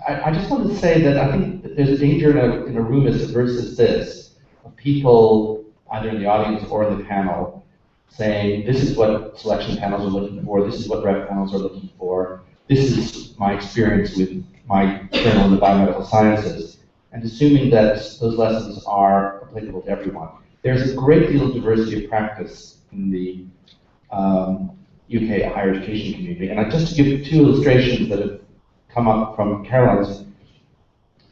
I just want to say that I think that there's a danger in a room as diverse as this, of people either in the audience or in the panel saying, this is what selection panels are looking for, this is what rep panels are looking for, this is my experience with my journal in the biomedical sciences, and assuming that those lessons are applicable to everyone. There's a great deal of diversity of practice in the UK higher education community. And just to give two illustrations that have come up from Caroline's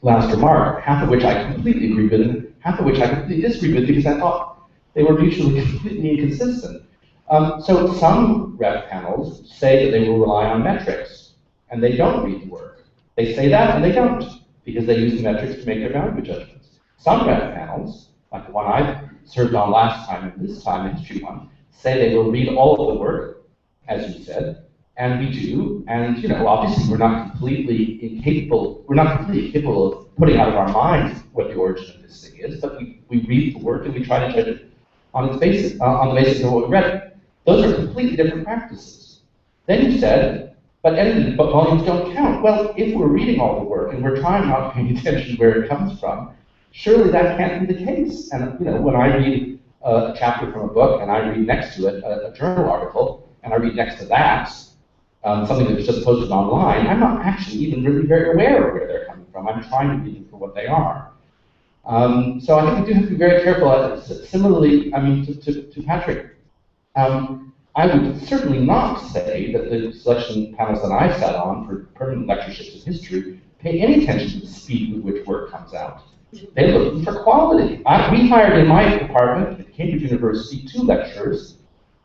last remark, half of which I completely agree with, and half of which I completely disagree with because I thought they were mutually completely inconsistent. So some rep panels say that they will rely on metrics, and they don't read the work. They say that, and they don't, because they use the metrics to make their value judgments. Some rep panels, like the one I served on last time and this time, the history one, say they will read all of the work, as you said, and we do. And obviously we're not completely incapable. We're not completely capable of putting out of our minds what the origin of this thing is. But we read the work and we try to judge it on its basis, on the basis of what we read. Those are completely different practices. Then you said, but volumes don't count. Well, if we're reading all the work and we're trying not paying attention to where it comes from, surely that can't be the case. And when I read a chapter from a book and I read next to it a journal article, and I read next to that something that's just posted online, I'm not actually even really very aware of where they're coming from. I'm trying to read them for what they are. So I think we do have to be very careful. Similarly, I mean, to Patrick, I would certainly not say that the selection panels that I sat on for permanent lectureships of history pay any attention to the speed with which work comes out. They're looking for quality. We hired in my department at Cambridge University 2 lecturers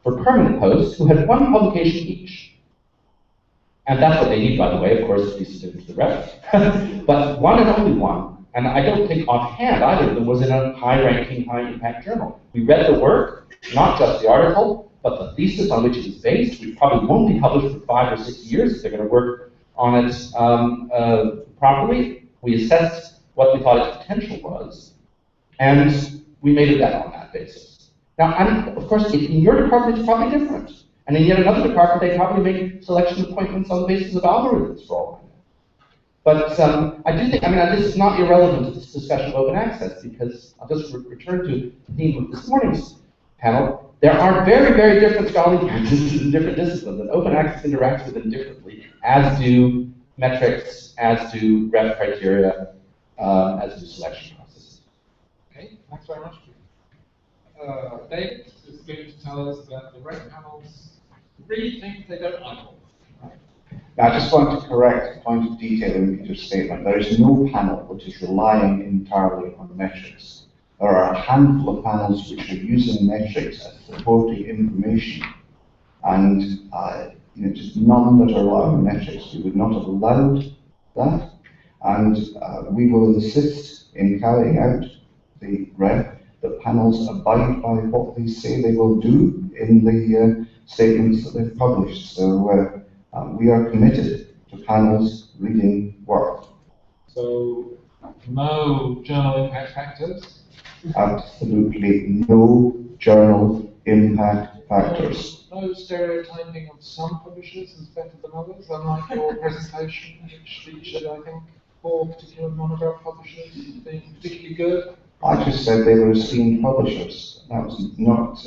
for permanent posts who had 1 publication each. And that's what they need, by the way, of course, if these students the rest. But 1 and only 1. And I don't think offhand either of them was in a high-ranking, high-impact journal. We read the work, not just the article, but the thesis on which it is based, which probably won't be published for 5 or 6 years if they're going to work on it properly. We assessed what we thought its potential was, and we made a bet on that basis. Now, of course, in your department, it's probably different. And in yet another department, they probably make selection appointments on the basis of algorithms for all I know. But I do think, this is not irrelevant to this discussion of open access, because I'll just return to the theme of this morning's panel. There are very, very different scholarly practices in different disciplines, and open access interacts with them differently, as do metrics, as do rep criteria, as do selection processes. Okay, thanks very much. David is going to tell us that the rep panels really think they don't like all. Now, I just want to correct a point of detail in Peter's statement. There is no panel which is relying entirely on metrics. There are a handful of panels which are using metrics as supporting information, and just none that are allowing on metrics. We would not have allowed that, and we will insist in carrying out the rep that panels abide by what they say they will do in the statements that they've published. So we are committed to panels reading work. So no journal impact factors? Absolutely no journal impact factors. No stereotyping of some publishers as better than others, unlike your presentation, which featured, I think, 4 particular monograph publishers being particularly good. I just said they were esteemed publishers. That was not.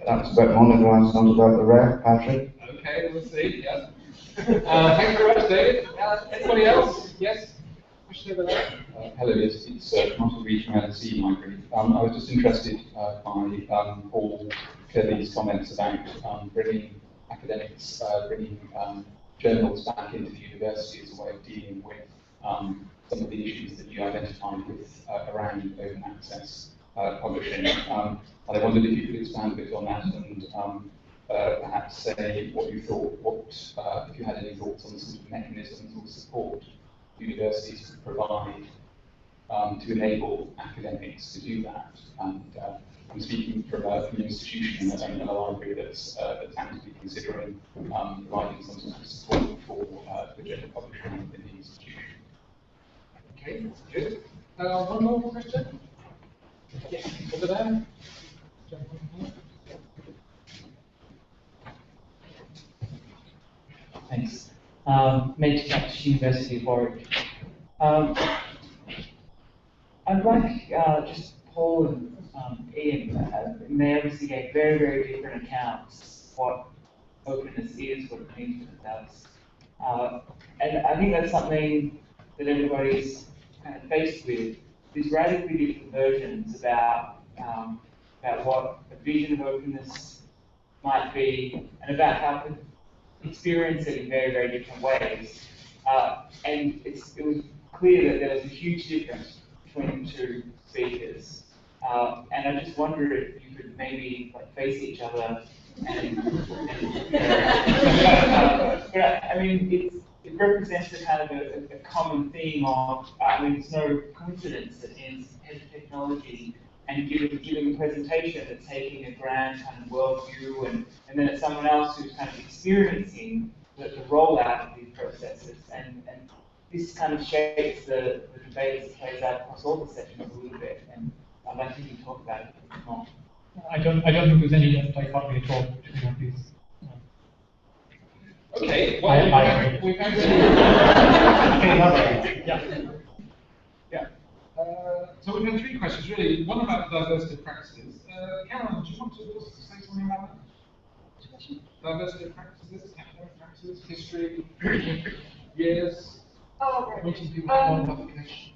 That was about monographs, not about the rare, Patrick. Okay, we'll see. Yeah. Thanks very much, David. Anybody else? Yes. Question over there. Hello, yes, it's Martin Reed from LSE Library. I was just interested by Paul Kirby's comments about bringing academics, bringing journals back into the university as a way of dealing with some of the issues that you identified with around open access publishing. And I wondered if you could expand a bit on that and perhaps say what you thought, if you had any thoughts on the sort of mechanisms or support universities could provide to enable academics to do that. And I'm speaking from an institution and a library that's actively considering providing some sort of support for general publishing within the institution. Okay, good. One more question? Yes, over there. mentioned at University of Warwick. I'd like just Paul and Ian, they obviously gave very, very different accounts of what openness is, what it means, what it does. And I think that's something that everybody's kind of faced with, these radically different versions about what a vision of openness might be, and about how to experience it in very, very different ways. And it was clear that there was a huge difference between the two speakers. And I just wondered if you could maybe face each other and but I mean, it represents a kind of a common theme of, I mean, it's no coincidence that Ian's head of technology and giving a presentation that's taking a grand kind of worldview, and then it's someone else who's kind of experiencing the rollout of these processes. And this kind of shapes the debate as it plays out across all the sessions a little bit. And I'd like to talk about it a bit more. I don't think there's any dichotomy at all between these. Okay, well, we've had so we've had three questions really. One about diversity of practices. Caroline, do you want to say something about that? Diversity of practices, academic practices, history, years, meeting people on publication.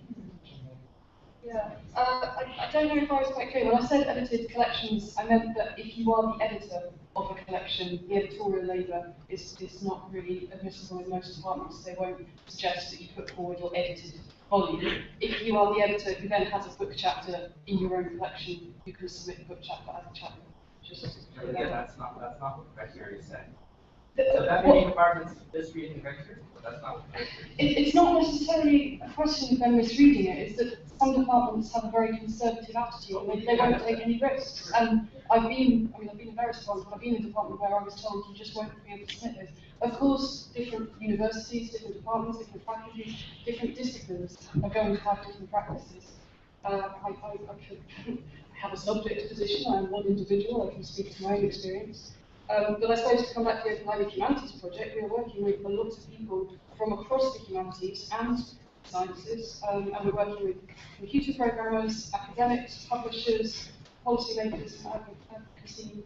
Yeah, I don't know if I was quite clear. When I said edited collections, I meant that if you are the editor of a collection, the editorial labour is not really admissible in most departments. They won't suggest that you put forward your edited volume. If you are the editor who then has a book chapter in your own collection, you can submit the book chapter as a chapter. Again, that's not what the criteria is saying. So that many departments misreading the criteria, but that's not what the criteria is. It's not necessarily a question of them misreading it, it's that some departments have a very conservative attitude and they won't take any risks. And I've been in various departments, but I've been in a department where I was told you just won't be able to submit this. Of course, different universities, different departments, different faculties, different disciplines are going to have different practices. I have a subject position, I'm one individual, I can speak to my own experience. But I suppose to come back to the Open Humanities project, we are working with a lot of people from across the humanities and sciences, and we're working with computer programmers, academics, publishers, policymakers, and advocacy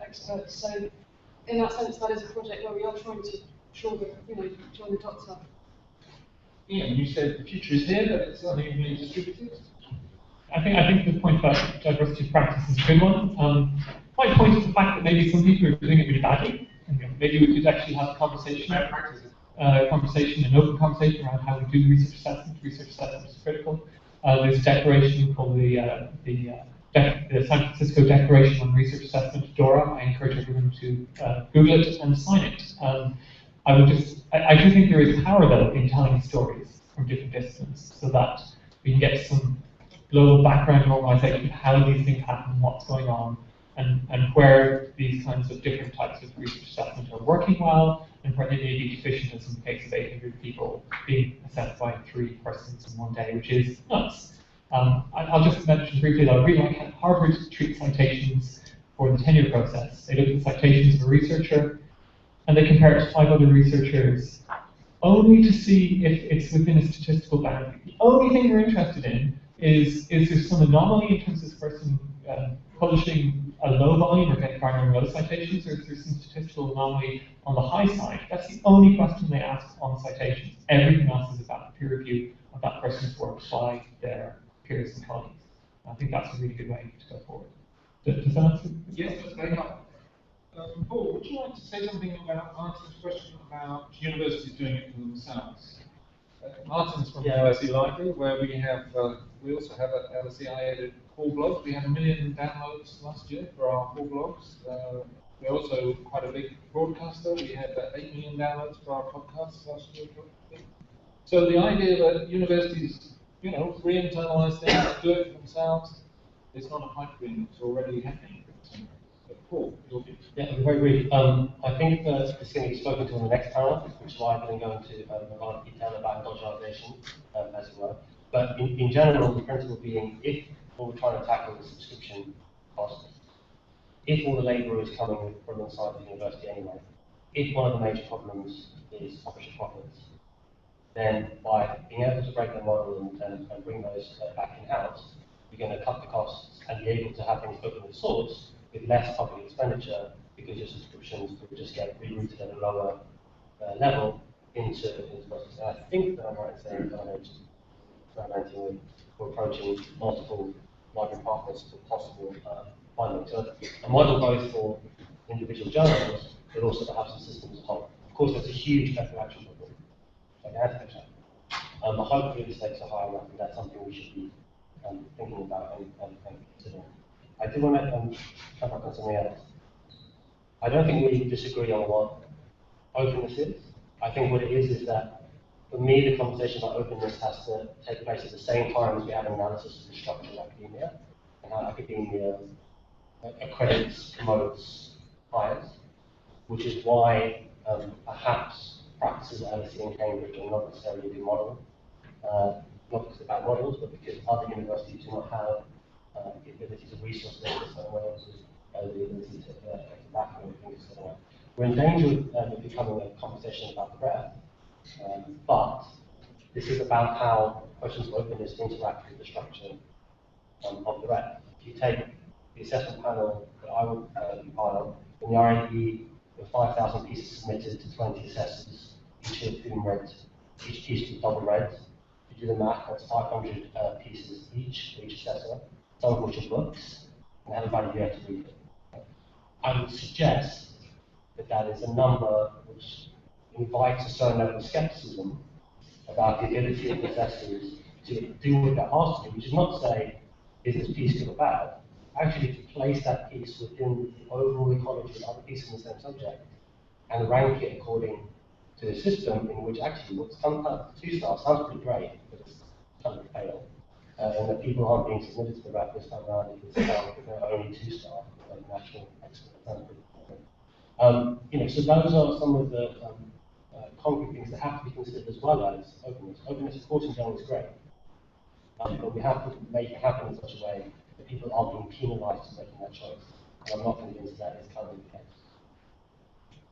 experts. So in that sense, that is a project where we are trying to join the dots up. Ian, you said the future is here, but it's unevenly distributed. I think the point about diversity of practice is a good one. Might point to the fact that maybe some people are doing it really badly. And maybe we could actually have a conversation, an open conversation around how we do research assessment. Research assessment is critical. There's a declaration called the San Francisco Declaration on Research Assessment, DORA. I encourage everyone to Google it and sign it. I do think there is power though in telling stories from different disciplines, so that we can get some global background normalization of how these things happen, what's going on, and where these kinds of different types of research assessment are working well, and where they may be deficient, as in the case of 800 people being assessed by 3 persons in one day, which is nuts. I'll just mention briefly that I really like how Harvard treats citations for the tenure process. They look at the citations of a researcher, and they compare it to 5 other researchers, only to see if it's within a statistical boundary. The only thing they're interested in is there some anomaly in terms of this person publishing a low volume or garnering low citations, or is there some statistical anomaly on the high side? That's the only question they ask on citations. Everything else is about the peer review of that person's work by their peers and colleagues. I think that's a really good way to go forward. Does that answer? Yes, that's very much. Paul, would you like to say something about Martin's question about universities doing it for themselves? Martin's from the LSE Library, where we also have at LSE edited 4 blogs. We had 1 million downloads last year for our 4 blogs. We're also quite a big broadcaster. We had 8 million downloads for our podcasts last year. So the idea that universities, re-internalize things, do it for themselves, it's not a pipe dream. It's already happening. Paul, your view? Yeah, very brief. I think that it's going to be spoken to in the next panel, which is why I'm going to go into a lot of detail about modularization, as it were. But in general, the principle being, if what we're trying to tackle is subscription costs, if all the labour is coming from inside the university anyway, if one of the major problems is publisher profits, then by being able to break the model and bring those back in-house, you're going to cut the costs and be able to have things open source with less public expenditure, because your subscriptions will just get rerouted at a lower level into process. And I think that I'm right in saying that we're approaching multiple library partners for possible funding. So a model both for individual journals, but also perhaps a system as a whole. Of course, there's a huge architectural problem, like architecture. But hopefully the stakes are high enough, and that's something we should be thinking about and considering. I do want to come back on something else. I don't think we disagree on what openness is. I think what it is that, for me, the conversation about openness has to take place at the same time as we have an analysis of the structure of academia, and how academia accredits, promotes, hires, which is why perhaps practices at LSE and Cambridge are not necessarily a good model. Not because they're bad models, but because other universities do not have the ability to resource them in some way, the ability to back and things like that. We're in danger of becoming a conversation about the breadth, but this is about how questions of openness interact with the structure of the breadth. If you take the assessment panel that I would be part of, in the RAE, there were 5,000 pieces submitted to 20 assessors, each of whom read, each piece was double read. If you do the math, that's 500 pieces each for each assessor, some of which are books, and have about a year to read them. I would suggest that that is a number which invites a certain level of skepticism about the ability of assessors to do what they're asked to do, which is not to say, is this piece good or bad, actually to place that piece within the overall ecology of other pieces in the same subject and rank it according to a system in which actually what's sometimes 2-star sounds pretty great, but it's kind of a fail. And that people aren't being submitted to the RAP this time around because they're only 2-star, like national expert. So those are some of the concrete things that have to be considered as well as openness. Openness, of course, in general is great, but we have to make it happen in such a way that people aren't being penalised for making that choice. And I'm not convinced that is currently the case.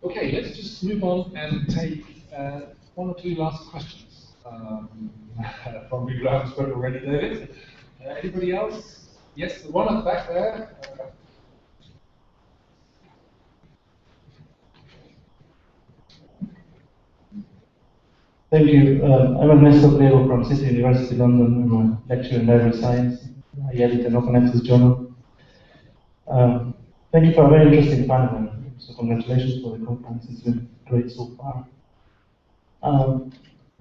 Okay, let's just move on and take one or two last questions from people who haven't spoken already, David. Anybody else? Yes, the one at the back there. Thank you. I'm Ernesto Pliego from City University London. I'm a lecturer in library science. I edit an open access journal. Thank you for a very interesting panel. So congratulations for the conference. It's been great so far.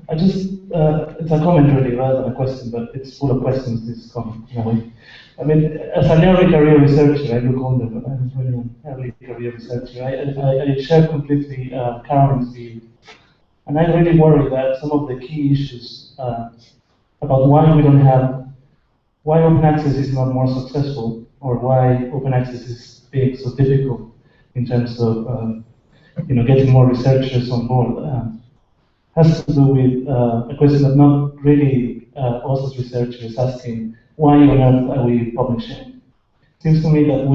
It's a comment really rather than a question, but it's full of questions, this comment in a way. I mean, as an early career researcher, I look older, but I was really an early career researcher. I share completely Carolyn's view. And I really worry that some of the key issues about why open access is not more successful, or why open access is being so difficult in terms of getting more researchers on board, has to do with a question of not really us as researchers asking why on earth are we publishing. It seems to me that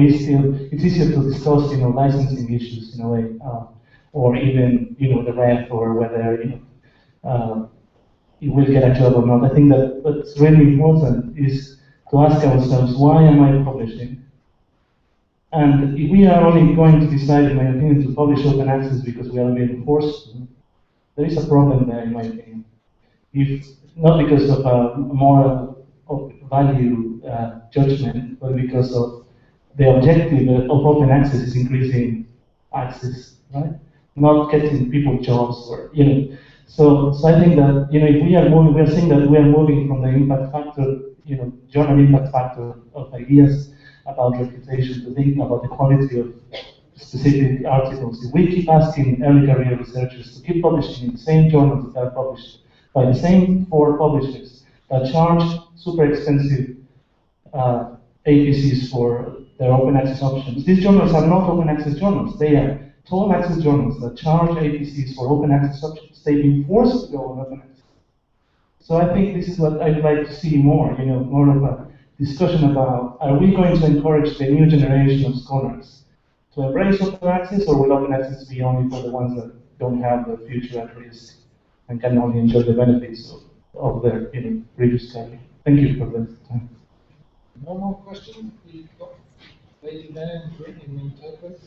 it's easier to discuss licensing issues in a way, or even the rent, or whether you will get a job or not. I think that what's really important is to ask ourselves, why am I publishing? And if we are only going to decide, in my opinion, to publish open access because we are being forced to, there is a problem there, in my opinion. If not because of a moral value judgment, but because of the objective of open access is increasing access, right? Not getting people jobs, or So I think that if we are saying that we are moving from the impact factor, journal impact factor of ideas about reputation to thinking about the quality of specific articles. If we keep asking early career researchers to keep publishing in the same journals that are published by the same 4 publishers that charge super expensive APCs for their open access options, these journals are not open access journals. They are total access journals that charge APCs for open access options. They've been forced to go on open access. So I think this is what I'd like to see more, more of a discussion about, are we going to encourage the new generation of scholars to to embrace open access, or will open access be only for the ones that don't have the future at risk and can only enjoy the benefits of their previous study? Thank you for the time. One more question. We've got lady there in green in the interpreters.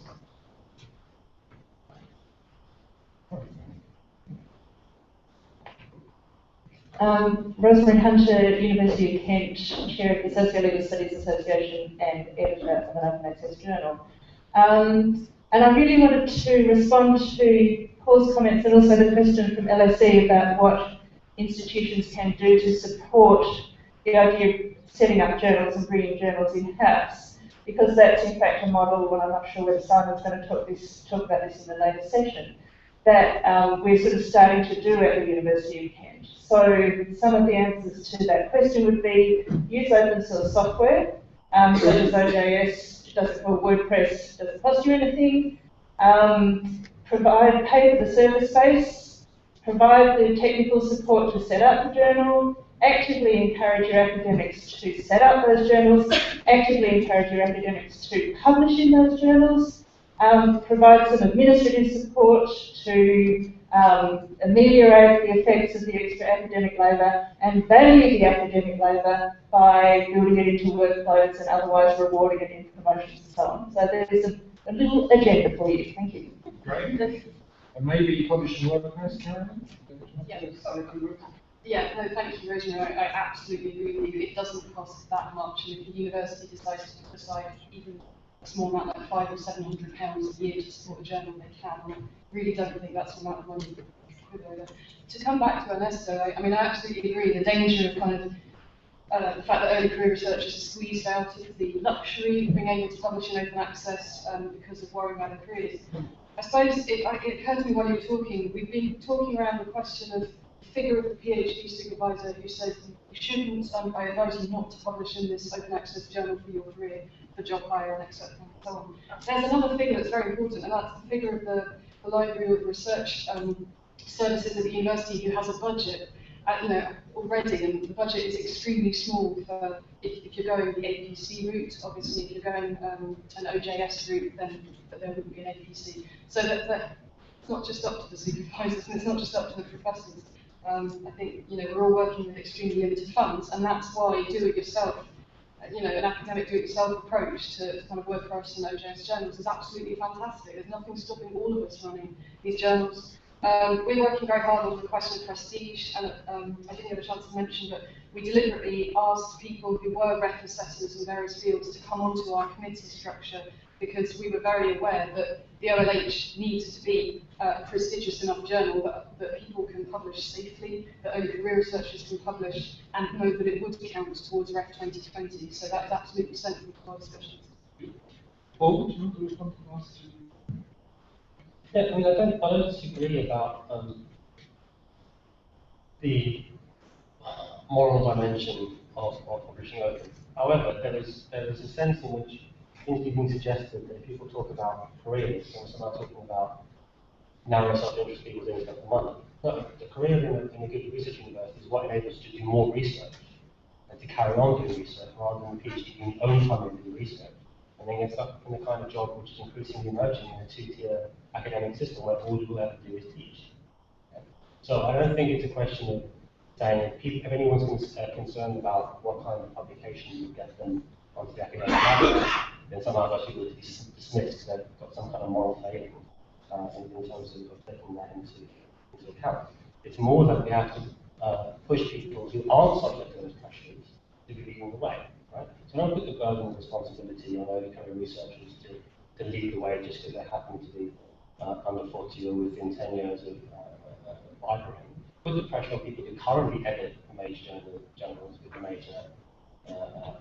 Rosemary Hunter, University of Kent, Chair of the Sociological Studies Association and editor of an Open Access Journal. And I really wanted to respond to Paul's comments and also the question from LSE about what institutions can do to support the idea of setting up journals and bringing journals in-house, because that's in fact a model, and I'm not sure whether Simon's going to talk about this in a later session, that we're sort of starting to do at the University of Kent. So some of the answers to that question would be use open source software, such as OJS, or WordPress, doesn't cost you anything. Pay for the server space, provide the technical support to set up the journal, actively encourage your academics to set up those journals, actively encourage your academics to publish in those journals, provide some administrative support to ameliorate the effects of the extra academic labour, and value the academic labour by building it into workloads and otherwise rewarding it in promotions and so on. So there's a little agenda for you. Thank you. Great. And maybe publishing WordPress, Karen? Yeah, no, thank you, Rosemary. I absolutely agree with you. It doesn't cost that much, and if the university decides to put aside even a small amount, like £500 or £700 a year to support a journal, they can. I really don't think that's an amount of money. To come back to Ernesto, I mean, I absolutely agree. The danger of kind of the fact that early career researchers are squeezed out of the luxury of being able to publish in open access because of worrying about their careers. I suppose it occurred to me while you were talking, we've been talking around the question of the figure of the PhD supervisor who says you shouldn't, I advise you not to publish in this open access journal for your career, for job hire and etc. and so on. There's another figure that's very important, and that's the figure of the library or the research services at the university who has a budget already, and the budget is extremely small for if you're going the APC route. Obviously, if you're going an OJS route, then there wouldn't be an APC. So that it's not just up to the supervisors, and it's not just up to the professors. I think we're all working with extremely limited funds, and that's why do-it-yourself, an academic do-it-yourself approach to kind of work for us in OJS journals is absolutely fantastic. There's nothing stopping all of us running these journals. We're working very hard on the question of prestige, and I didn't have a chance to mention, but we deliberately asked people who were ref assessors in various fields to come onto our committee structure, because we were very aware that the OLH needs to be a prestigious enough journal that people can publish safely, that only career researchers can publish, and know that it would count towards Ref 2020. So that is absolutely central to our discussions. Paul, do you want to respond to us? Yeah, I mean, I don't disagree about the moral dimension of publishing open. However, there is a sense in which things have been suggested that if people talk about careers, and some are talking about narrow self-interest people doing stuff for money. No, the career in a good research university is what enables us to do more research and to carry on doing research rather than a PhD being the only time we do research. And then get stuck in the kind of job which is increasingly emerging in a two-tier academic system where all you will ever do is teach. Okay? So I don't think it's a question of saying if anyone's concerned about what kind of publication you get them onto the academic ladder, then somehow those people would be dismissed because they've got some kind of moral failing in terms of taking that into account. It's more that we have to push people who aren't subject to those pressures to be leading the way. Right? So don't put the burden of responsibility on early career researchers to lead the way just because they happen to be under 40 or within 10 years of library. Put the pressure on people who currently edit major journals with the major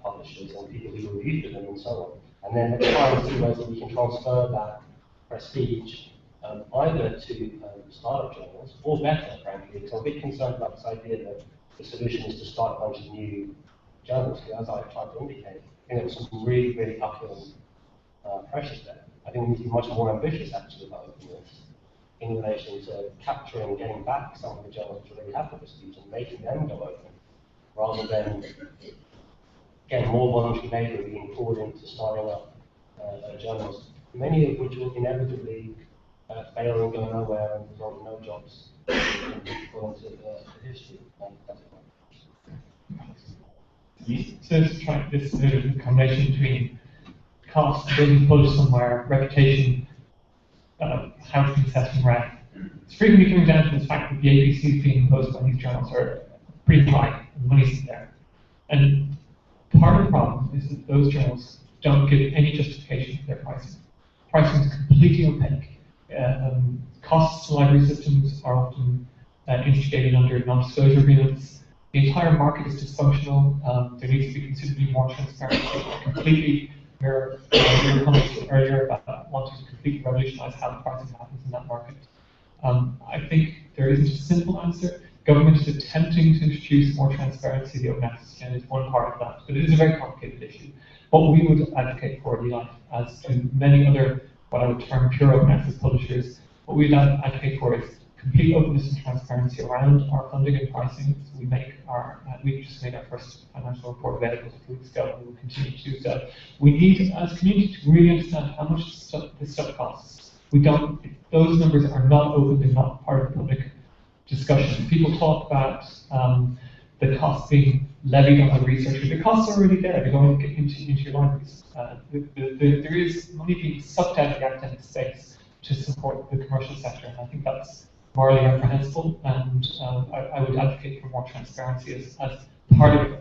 publishers and people who review them and so on. And then try and see ways that we can transfer that prestige either to startup journals or better, frankly, because I'm a bit concerned about this idea that the solution is to start a bunch of new journals, as I tried to indicate. I think there was some really, really uphill pressures there. I think we need to be much more ambitious, actually, about openness in relation to capturing and getting back some of the journals which already have the prestige and making them go open, rather than getting more voluntary labour being poured into starting up journals many of which will inevitably fail and go nowhere and result in no jobs. According to the history. So it's like this sort of combination between cost, building posts somewhere, reputation, how to assess and rank. It's frequently coming down to the fact that the APCs being imposed on these journals are pretty high, and the money's there. And part of the problem is that those journals don't give any justification for their pricing. Pricing is completely opaque. Costs to library systems are often instigated under non-disclosure agreements. The entire market is dysfunctional. There needs to be considerably more transparency. Completely, your comments earlier about wanting to completely revolutionize how the pricing happens in that market. I think there isn't a simple answer. Government is attempting to introduce more transparency. The open access agenda is one part of that, but it is a very complicated issue. What we would advocate for, as to many other, what I would term pure open access publishers, what we would advocate for is complete openness and transparency around our funding and pricing. So we just made our first financial report available a few weeks ago, and we will continue to do so. We need, as a community, to really understand how much this stuff costs. Those numbers are not open, they're not part of the public discussion. People talk about the costs being levied on the researcher. The costs are already there. They're going into your libraries. There is money being sucked out of the academic space to support the commercial sector, and I think that's morally reprehensible, and I would advocate for more transparency as part of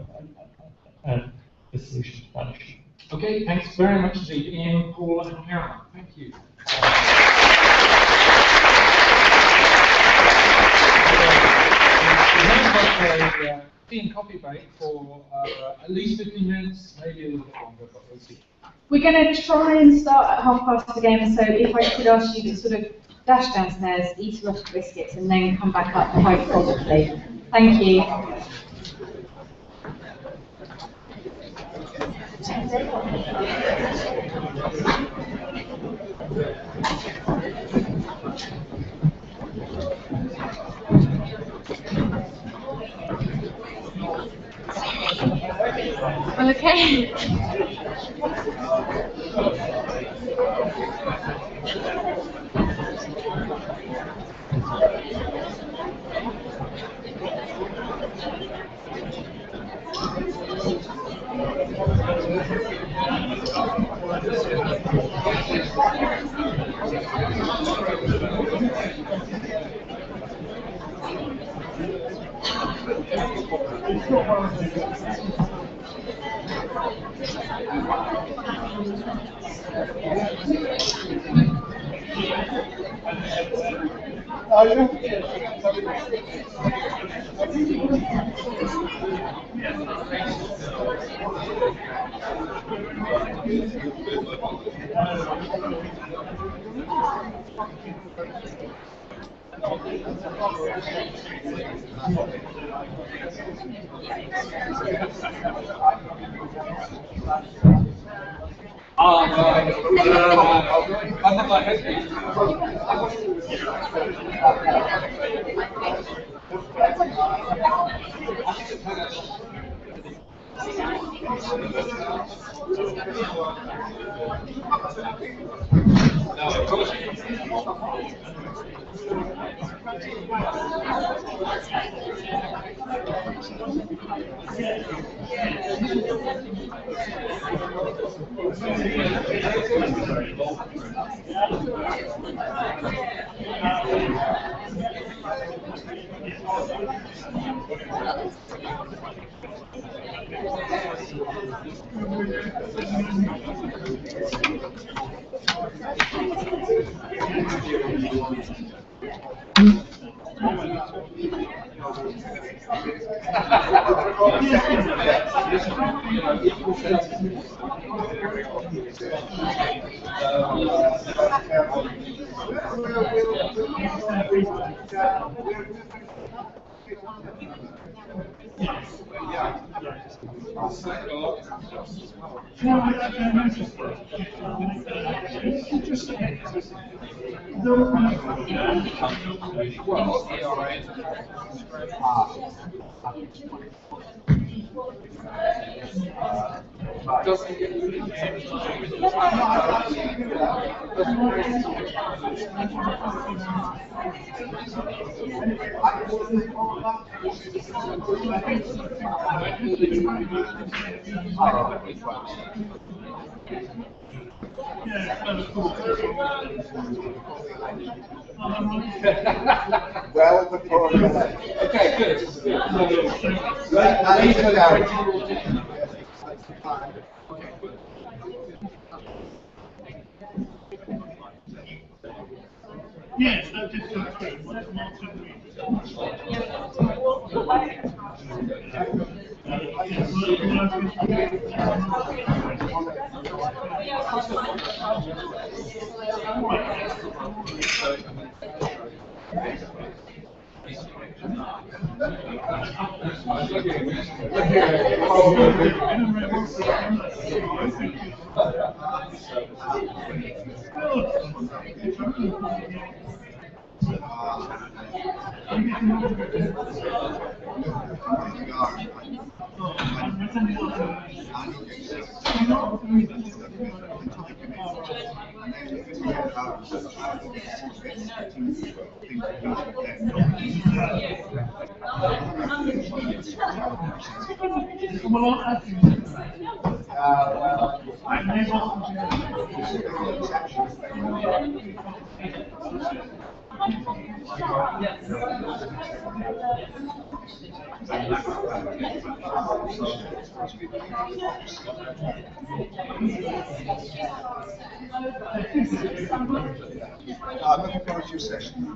the solution to that issue. Okay, thanks very much indeed, Ian, Paul, and Caroline. Thank you. We're now going to a tea and coffee break for at least 15 minutes, maybe a little bit longer, but we'll see. We're going to try and start at 1:30 again, so if I could ask you to sort of dash downstairs, eat a lot of biscuits, and then come back up quite probably. Thank you. Okay. Well before the election. Okay, good. Right, Yes, I've just got through. What's more to read? I'm looking forward to your session.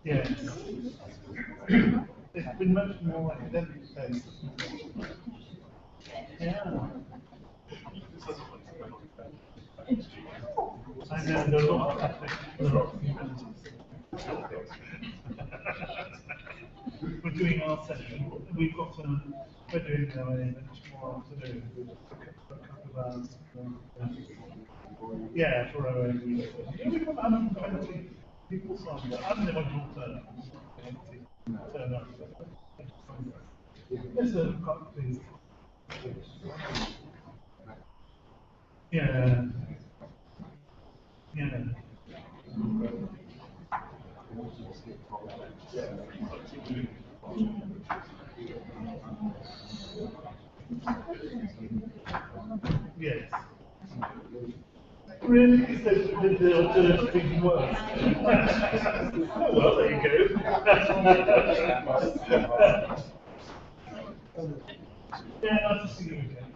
Yes. It's been much more academic space. Yeah. I know there are a lot of ethics, there are a lot of humanities. We're doing our session. We've got we're doing tomorrow afternoon for a couple of hours. Yeah, for our own research. Yeah, we've got 120 people signed up. I don't know what you'll turn up. Turn up. Yes, sir, quite pleased. Yeah. Yeah. Yes. Really? Is the alternative thing worse? Oh, well, there you go. Yeah, nice to see you again.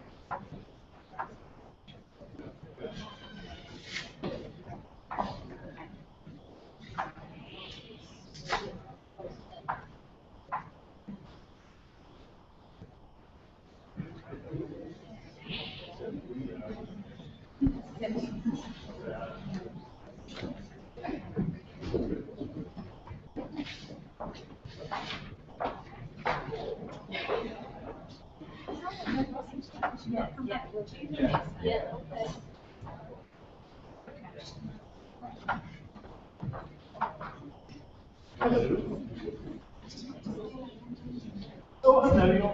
Oh, hello, you're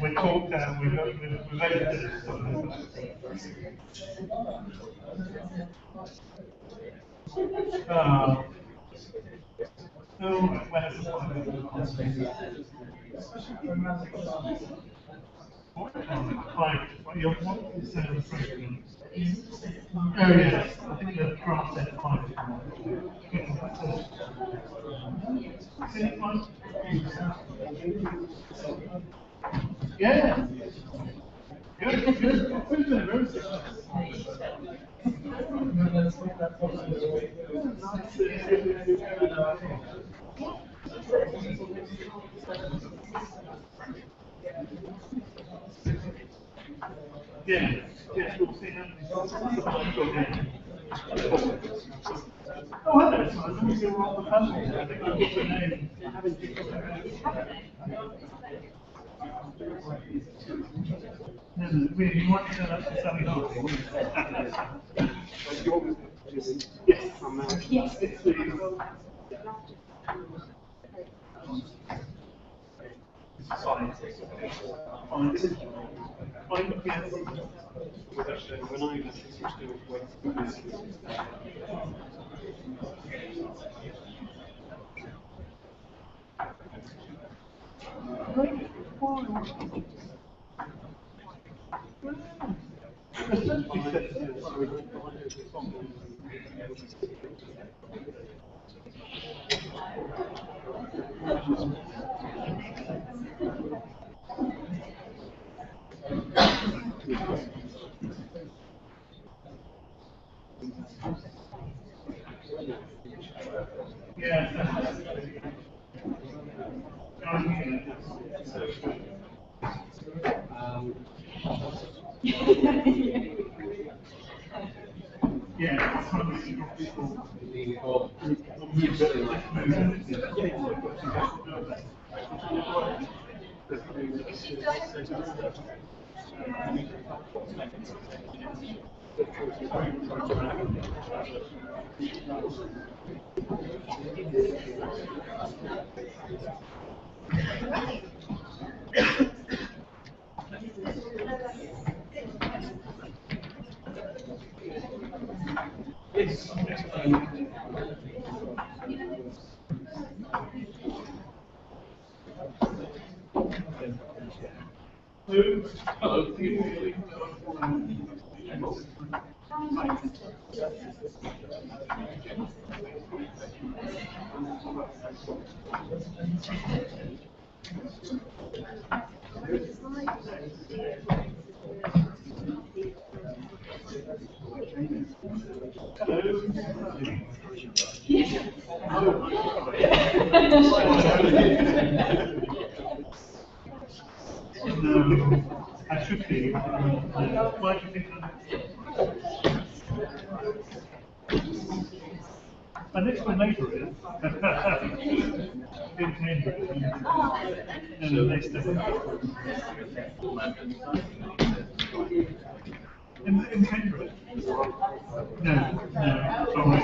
we talked, we've edited it. Oh, where's the what your what is the program? Oh yes, I think the draft said 5. Yeah. Good, good. We've been very successful. Yeah, yes, we'll see how. Oh, hello, Simon. You're on the panel. I think I've got your name. No, really, you want to turn up to Sally Hall? Yes. Yes. It's the. Fine. Fine, yes. I should be. Why do you think my next door neighbour is in Cambridge. No, next door. In Cambridge? No, sorry.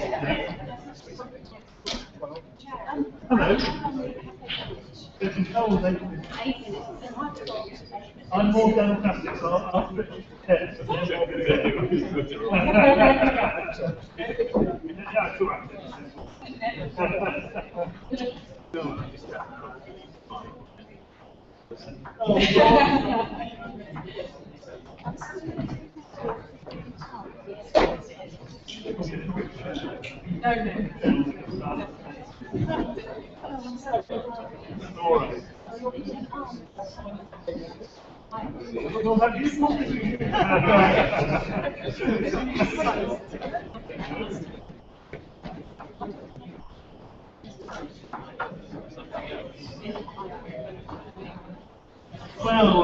Hello. It's control neighbour. I'm more democratic, so I'll switch heads. Yeah, sure. All right. Well, have you well,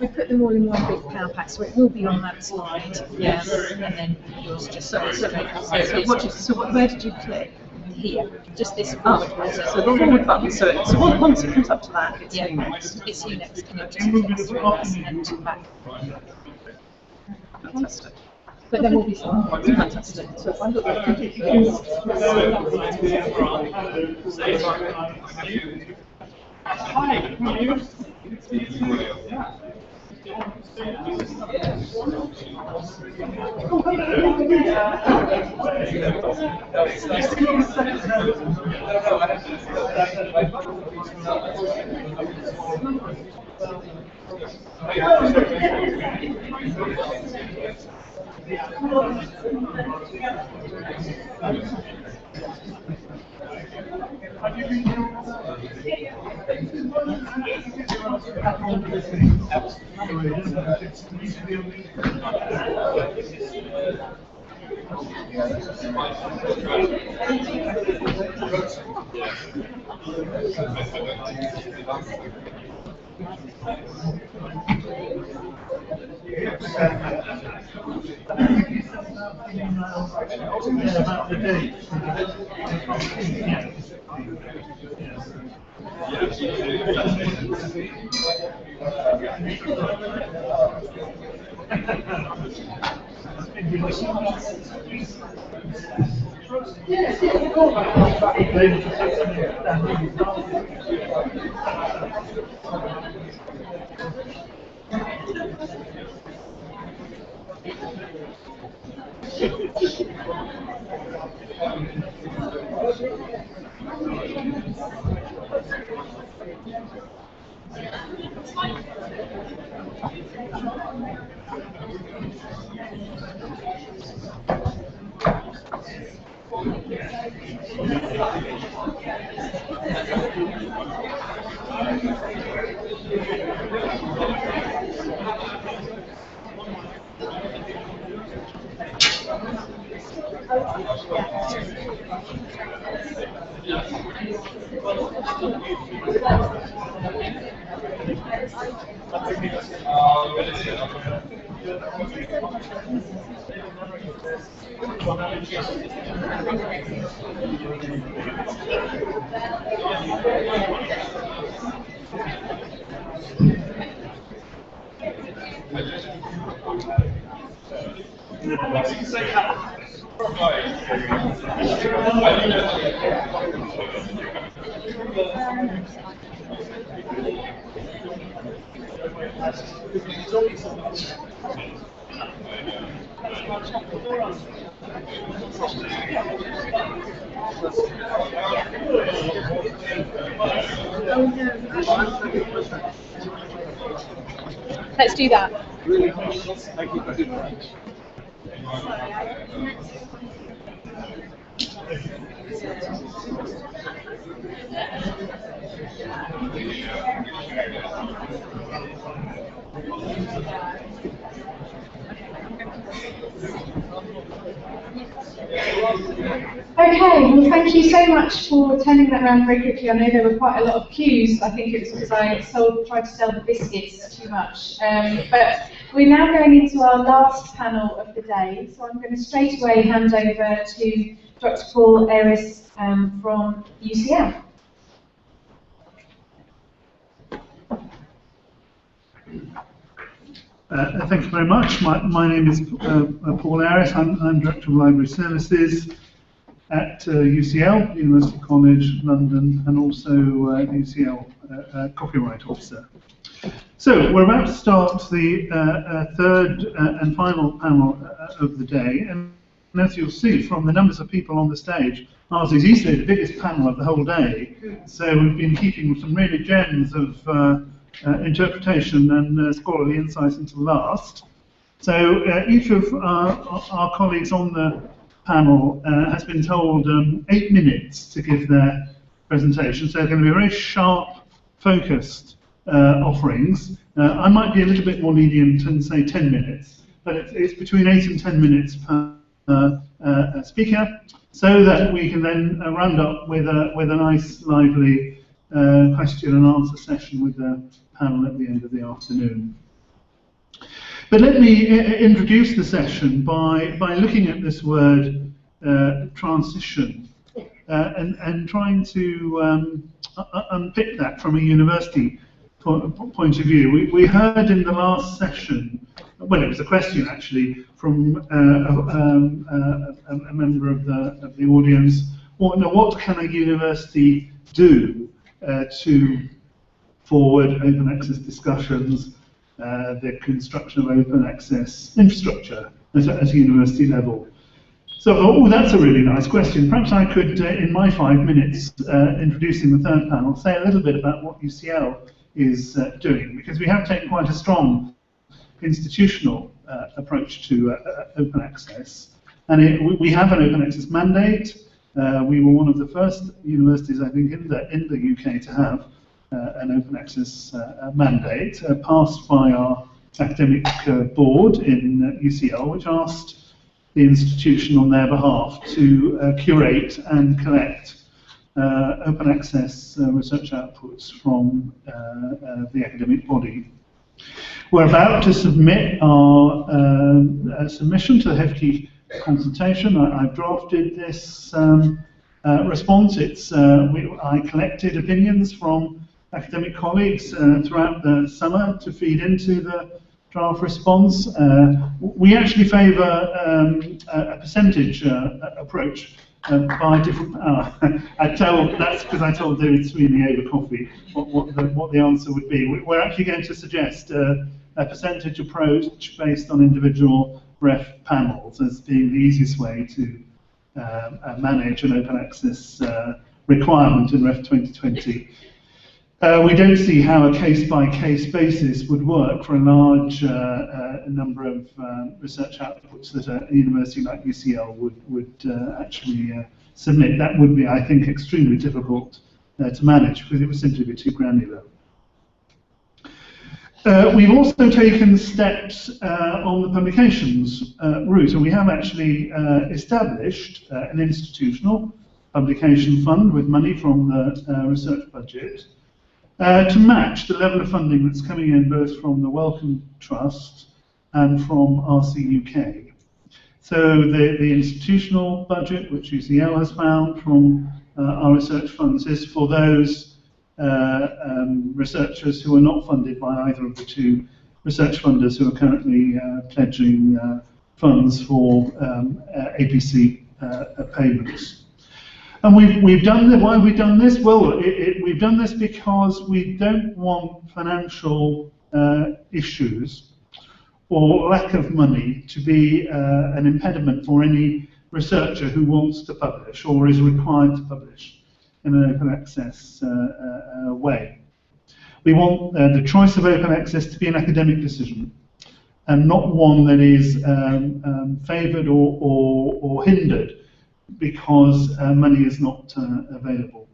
we put them all in one big power pack, so it will be on that slide. Yeah, and then yours just where did you click? Here, just this forward button. So the forward button. So once it comes up to that, it's Unix. It's Unix connected and back. Fantastic. But there will be some. Fantastic. So if I look at hi, how are you? About the date. Let's do that. Thank you very much. Okay, well thank you so much for turning that around very quickly. I know there were quite a lot of queues. I think it was because I tried to sell the biscuits too much. But we're now going into our last panel of the day. So I'm going to straight away hand over to Dr. Paul Ayres from UCL. Thank you very much. My name is Paul Ayres. I'm Director of Library Services at UCL, University College London, and also UCL Copyright Officer. So we're about to start the third and final panel of the day, and as you'll see from the numbers of people on the stage, ours is easily the biggest panel of the whole day. So we've been keeping some really gems of interpretation and scholarly insights into last. So each of our colleagues on the panel has been told 8 minutes to give their presentation. So they're going to be very sharp, focused offerings. I might be a little bit more lenient and say 10 minutes, but it's between 8 and 10 minutes per speaker, so that we can then round up with a nice, lively question and answer session with the panel at the end of the afternoon. But let me introduce the session by looking at this word transition and trying to unpick that from a university point of view. We heard in the last session, well, it was a question actually from a member of the audience. What can a university do to forward open access discussions, the construction of open access infrastructure at a university level? So, that's a really nice question. Perhaps I could, in my 5 minutes, introducing the third panel, say a little bit about what UCL is doing, because we have taken quite a strong institutional approach to open access, and we have an open access mandate. We were one of the first universities, I think, in the UK to have an open access mandate passed by our academic board in UCL, which asked the institution on their behalf to curate and collect open access research outputs from the academic body. We're about to submit our submission to the HEVKI consultation. I've drafted this response. I collected opinions from academic colleagues throughout the summer to feed into the draft response. We actually favour a percentage approach by different. That's because I told David Sweeney over coffee what the answer would be. We're actually going to suggest a percentage approach based on individual ref panels as being the easiest way to manage an open access requirement in Ref 2020. We don't see how a case-by-case basis would work for a large number of research outputs that a university like UCL would actually submit. That would be, I think, extremely difficult to manage because it would simply be too granular. We've also taken steps on the publications route, and we have actually established an institutional publication fund with money from the research budget to match the level of funding that's coming in both from the Wellcome Trust and from RC UK. So the institutional budget, which UCL has found from our research funds, is for those researchers who are not funded by either of the two research funders who are currently pledging funds for APC payments. And we've done this. Why have we done this? Well, we've done this because we don't want financial issues or lack of money to be an impediment for any researcher who wants to publish or is required to publish in an open access way. We want the choice of open access to be an academic decision and not one that is favoured or hindered because money is not available.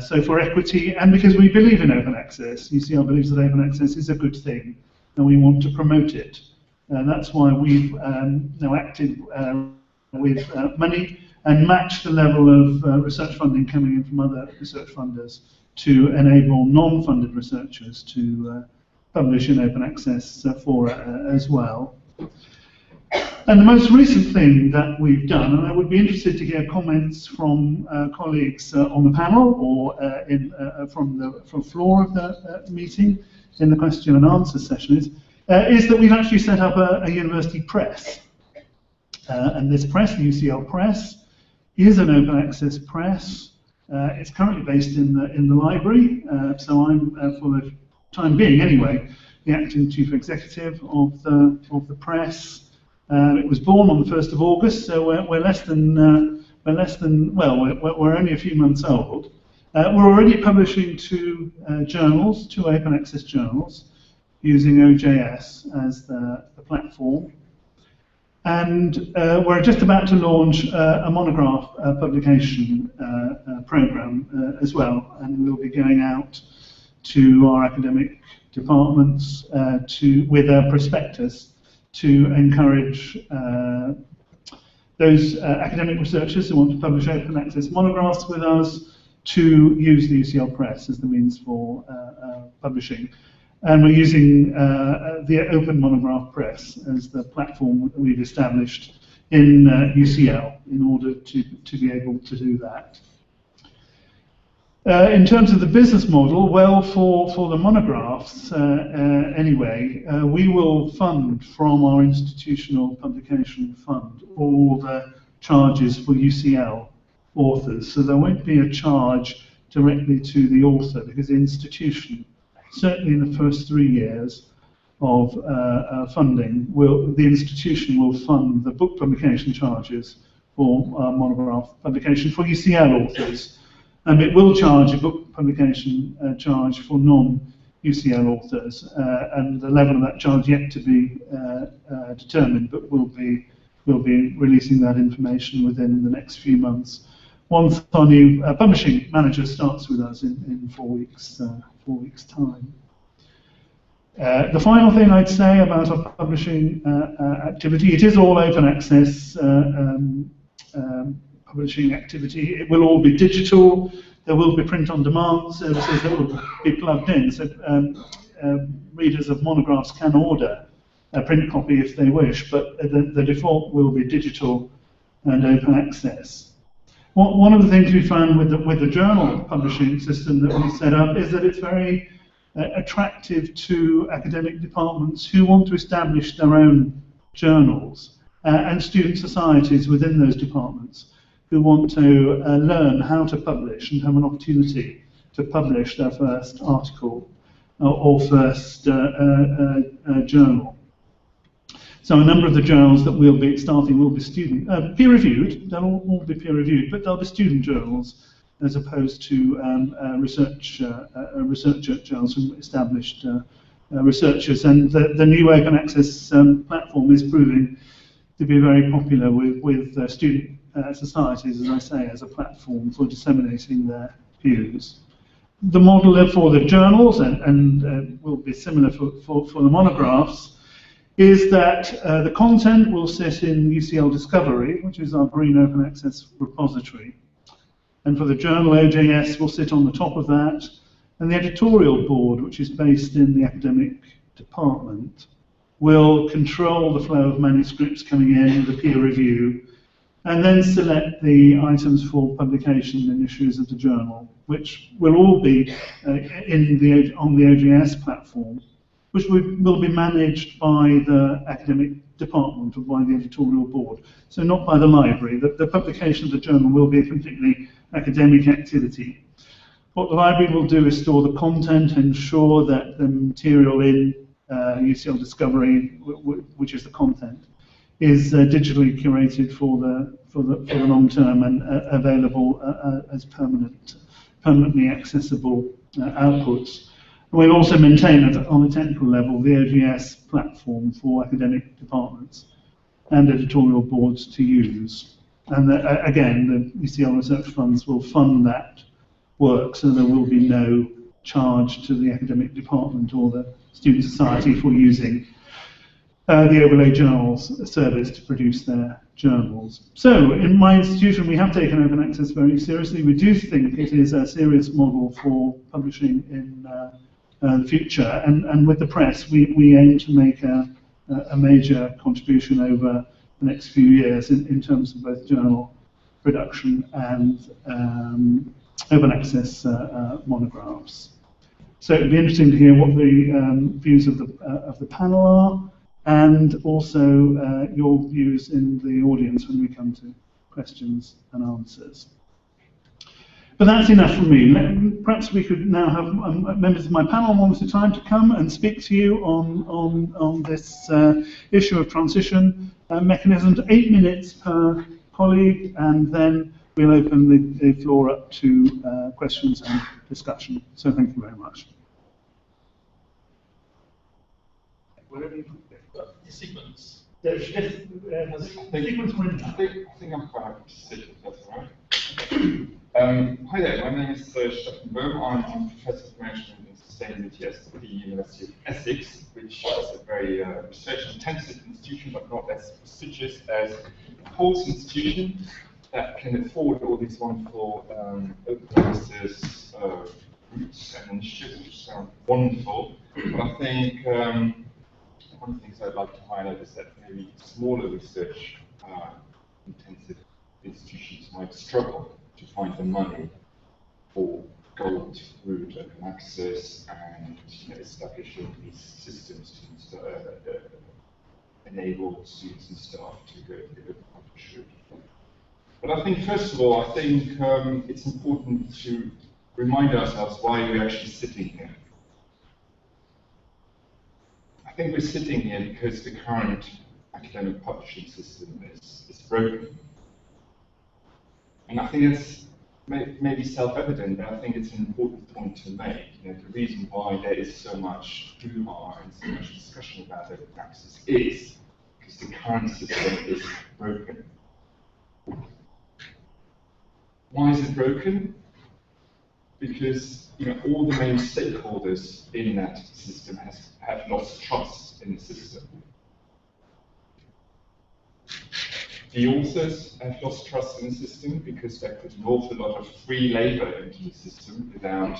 So for equity, and because we believe in open access, UCL believes that open access is a good thing, and we want to promote it. That's why we've now acted with money and matched the level of research funding coming in from other research funders to enable non-funded researchers to publish in open access fora as well. And the most recent thing that we've done, and I would be interested to hear comments from colleagues on the panel or from the floor of the meeting in the question and answer session, is that we've actually set up a university press. And this press, the UCL Press, is an open access press. It's currently based in the library, so I'm, for the time being anyway, the acting chief executive of the press. It was born on the 1st of August, so we're only a few months old. We're already publishing two journals, two open access journals, using OJS as the platform. And we're just about to launch a monograph publication program as well, and we'll be going out to our academic departments with a prospectus to encourage those academic researchers who want to publish open access monographs with us to use the UCL Press as the means for publishing. And we're using the Open Monograph Press as the platform that we've established in UCL in order to be able to do that. In terms of the business model, well, for the monographs, anyway, we will fund from our institutional publication fund all the charges for UCL authors. So there won't be a charge directly to the author because the institution, certainly in the first 3 years of funding, the institution will fund the book publication charges for monograph publication for UCL authors. And it will charge a book publication charge for non-UCL authors, and the level of that charge yet to be determined, but we'll be releasing that information within the next few months. Once our new publishing manager starts with us in 4 weeks' time. The final thing I'd say about our publishing activity, it is all open access publishing activity. It will all be digital. There will be print-on-demand services that will be plugged in. So readers of monographs can order a print copy if they wish, but the default will be digital and open access. One of the things we found with the journal publishing system that we set up is that it's very attractive to academic departments who want to establish their own journals and student societies within those departments who want to learn how to publish and have an opportunity to publish their first article or first journal. So a number of the journals that we'll be starting will be peer-reviewed. They'll all be peer-reviewed, but they'll be student journals as opposed to researcher journals from established researchers. And the new open access platform is proving to be very popular with student societies, as I say, as a platform for disseminating their views. The model for the journals, and will be similar for the monographs, is that the content will sit in UCL Discovery, which is our green open access repository. And for the journal, OJS will sit on the top of that, and the editorial board, which is based in the academic department, will control the flow of manuscripts coming in, the peer review, and then select the items for publication in issues of the journal, which will all be on the OJS platform, which will be managed by the academic department or by the editorial board, so not by the library. The publication of the journal will be a completely academic activity. What the library will do is store the content, ensure that the material in UCL Discovery, which is the content, is digitally curated for the long term and available as permanently accessible outputs. We'll also maintain on a technical level the OGS platform for academic departments and editorial boards to use. And again, the UCL research funds will fund that work, so there will be no charge to the academic department or the student society for using the Overlay Journals service to produce their journals. So, in my institution, we have taken open access very seriously. We do think it is a serious model for publishing in the future, and with the press, we aim to make a major contribution over the next few years in terms of both journal production and open access monographs. So it would be interesting to hear what the views of the panel are, and also your views in the audience when we come to questions and answers. But that's enough from me. Perhaps we could now have members of my panel one at a time to come and speak to you on this issue of transition mechanisms. 8 minutes per colleague, and then we'll open the floor up to questions and discussion. So thank you very much. Wherever you put the sequence. I think I'm quite happy to sit, if that's all right. Hi there, my name is Stefan Bohm. I'm Professor of Management and Sustainability at the University of Essex, which is a very research-intensive institution, but not as prestigious as Paul's institution that can afford all these wonderful open access routes and initiatives, which sound wonderful. But I think one of the things I'd like to highlight is that maybe smaller research intensive institutions might struggle to find the money for gold route open access and establishing these systems to enable students and staff to go through the publish route. But I think, first of all, I think it's important to remind ourselves why we're actually sitting here. I think we're sitting here because the current academic publishing system is broken. And I think it's maybe self-evident, but I think it's an important point to make. The reason why there is so much hoo-ha and so much discussion about open access is because the current system is broken. Why is it broken? Because all the main stakeholders in that system have lost trust in the system. The authors have lost trust in the system because they put an awful lot of free labor into the system without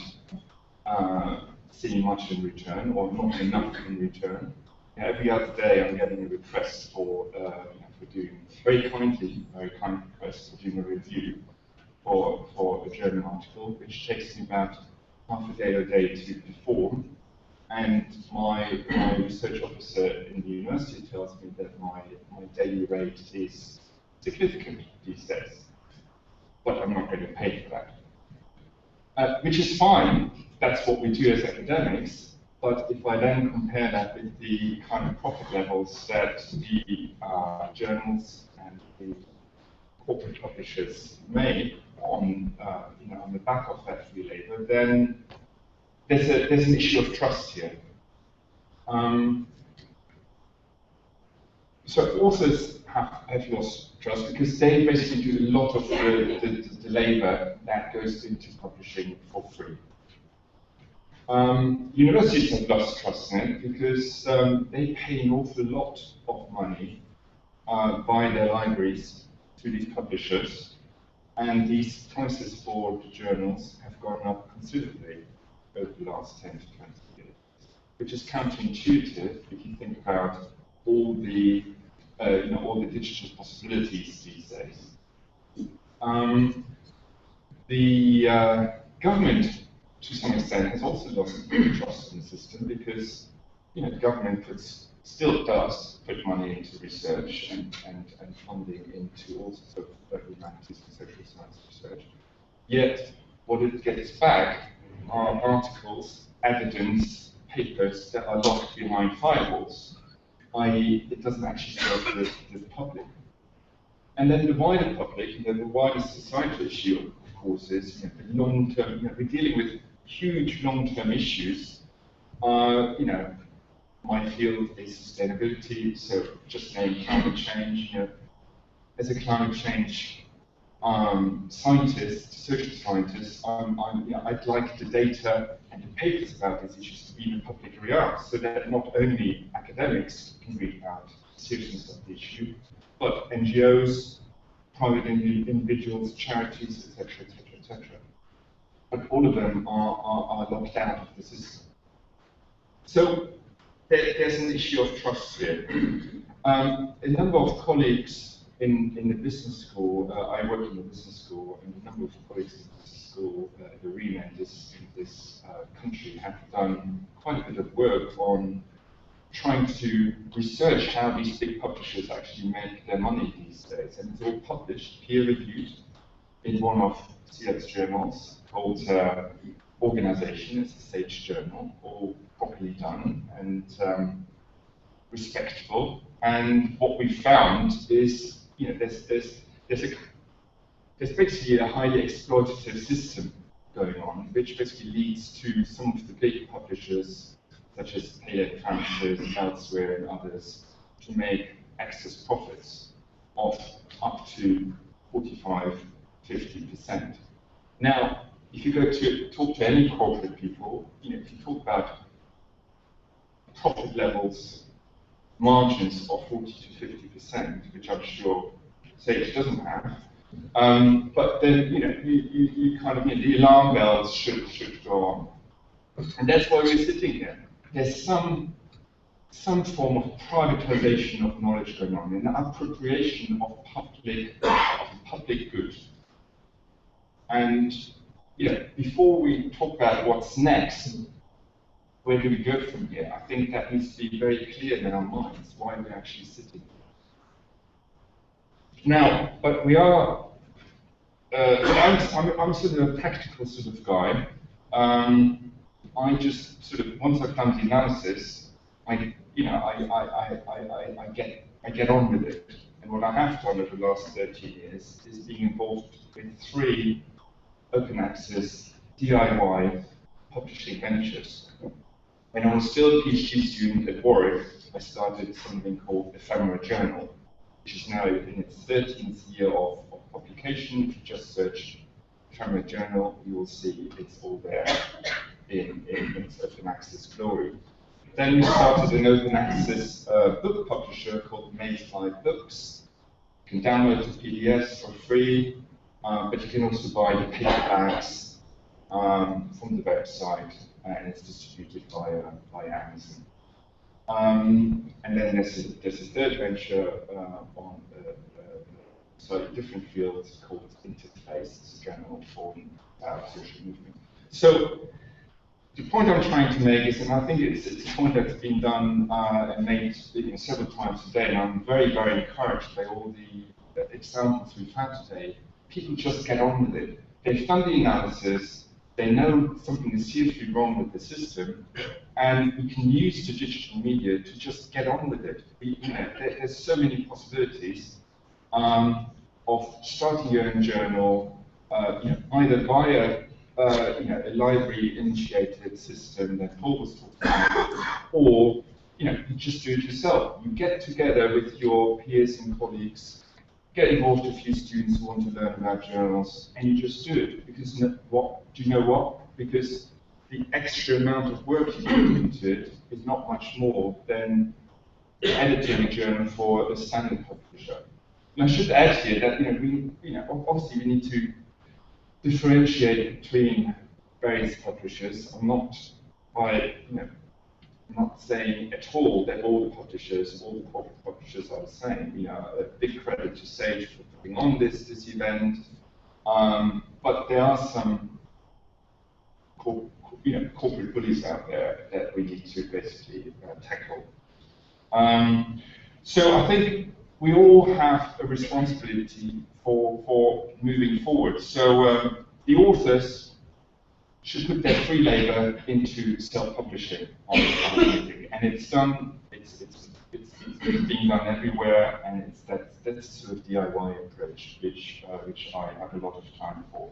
seeing much in return, or not enough in return. Every other day I'm getting a request for doing, very kind request for doing a review for a journal article, which takes me about half a day or a day to perform. And my research officer in the university tells me that my daily rate is significant these days, but I'm not going to pay for that. Which is fine, that's what we do as academics, but if I then compare that with the kind of profit levels that the journals and the corporate publishers make on the back of that free labor, then there's an issue of trust here. So authors have lost trust because they basically do a lot of the labor that goes into publishing for free. Universities have lost trust in it because they pay an awful lot of money by their libraries to these publishers, and these prices for the journals have gone up considerably over the last 10 to 20 years, which is counterintuitive if you think about all the digital possibilities these days. The government, to some extent, has also lost trust in the system because the government puts still does put money into research and funding into all sorts of humanities and social science research. Yet, what it gets back are articles, evidence, papers that are locked behind firewalls, i.e. it doesn't actually serve the public. And then the wider public, the wider societal issue, of course, is the long-term, we're dealing with huge long-term issues. My field is sustainability, so just name climate change. As a climate change scientist, social scientist, I'd like the data and the papers about these issues to be in the public realm, so that not only academics can read about the seriousness of the issue, but NGOs, private individuals, charities, etc., etc., etc. But all of them are locked out of the system. So there's an issue of trust here. A number of colleagues in the business school, I work in the business school, and a number of colleagues in the business school, the arena in this country have done quite a bit of work on trying to research how these big publishers actually make their money these days. And it's all published, peer-reviewed, in one of CL's journals called Organization. It's a Sage journal, all properly done and respectable. And what we found is, there's basically a highly exploitative system going on, which basically leads to some of the big publishers, such as Payet Francis, elsewhere, and others, to make excess profits of up to 45–50%. Now, if you go to talk to any corporate people, if you talk about profit levels, margins of 40–50%, which I'm sure Sage doesn't have, but then you kind of the alarm bells should go on, and that's why we're sitting here. There's some form of privatization of knowledge going on, an appropriation of public good. And before we talk about what's next, where do we go from here? I think that needs to be very clear in our minds why we're actually sitting here. Now, but we are. I'm sort of a practical sort of guy. I just sort of, once I've done the analysis, I get on with it. And what I have done over the last 13 years is being involved in 3 open access DIY publishing ventures. When I was still a PhD student at Warwick, I started something called Ephemera Journal, which is now in its 13th year of publication. If you just search Ephemera Journal, you will see it's all there in its open access glory. Then we started an open access book publisher called Mayfly Books. You can download the PDFs for free, but you can also buy the paperbacks from the website, and it's distributed by Amazon. And then there's a third venture on a slightly different field called Interface. It's a journal for social movement. So the point I'm trying to make is, and I think it's a point that's been done and made several times today, and I'm very, very encouraged by all the examples we've had today. People just get on with it. They've done the analysis, they know something is seriously wrong with the system, and we can use the digital media to just get on with it. There's so many possibilities of starting your own journal, either via a library-initiated system that Paul was talking about, or you just do it yourself. You get together with your peers and colleagues, get involved with a few students who want to learn about journals, and you just do it. Because do you know what? Because the extra amount of work you put into it is not much more than editing a journal for a standard publisher. And I should add here that obviously we need to differentiate between various publishers. I'm not saying at all that all the publishers, all the corporate publishers are the same. A big credit to Sage for putting on this event, but there are some corporate bullies out there that we need to basically tackle. So I think we all have a responsibility for moving forward. So the authors should put their free labor into self-publishing on anything, and it's done. It's being done everywhere, and that's sort of DIY approach, which I have a lot of time for.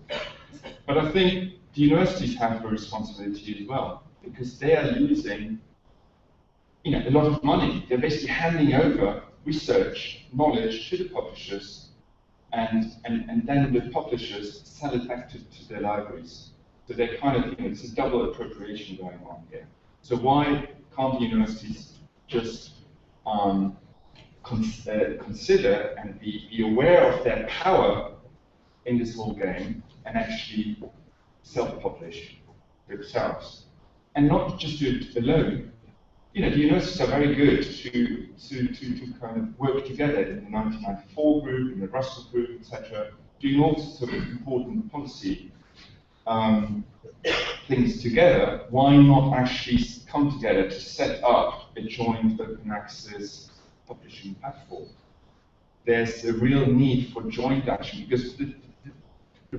But I think the universities have a responsibility as well, because they are losing, a lot of money. They're basically handing over research, knowledge to the publishers, and then the publishers sell it back to their libraries. So they're kind of, it's a double appropriation going on here. So why can't the universities just consider and be aware of their power in this whole game and actually self-publish themselves? And not just do it alone. The universities are very good to kind of work together in the 1994 group, in the Russell group, etc., doing all sorts of important policy things together. Why not actually come together to set up a joint open access publishing platform? There's a real need for joint action, because the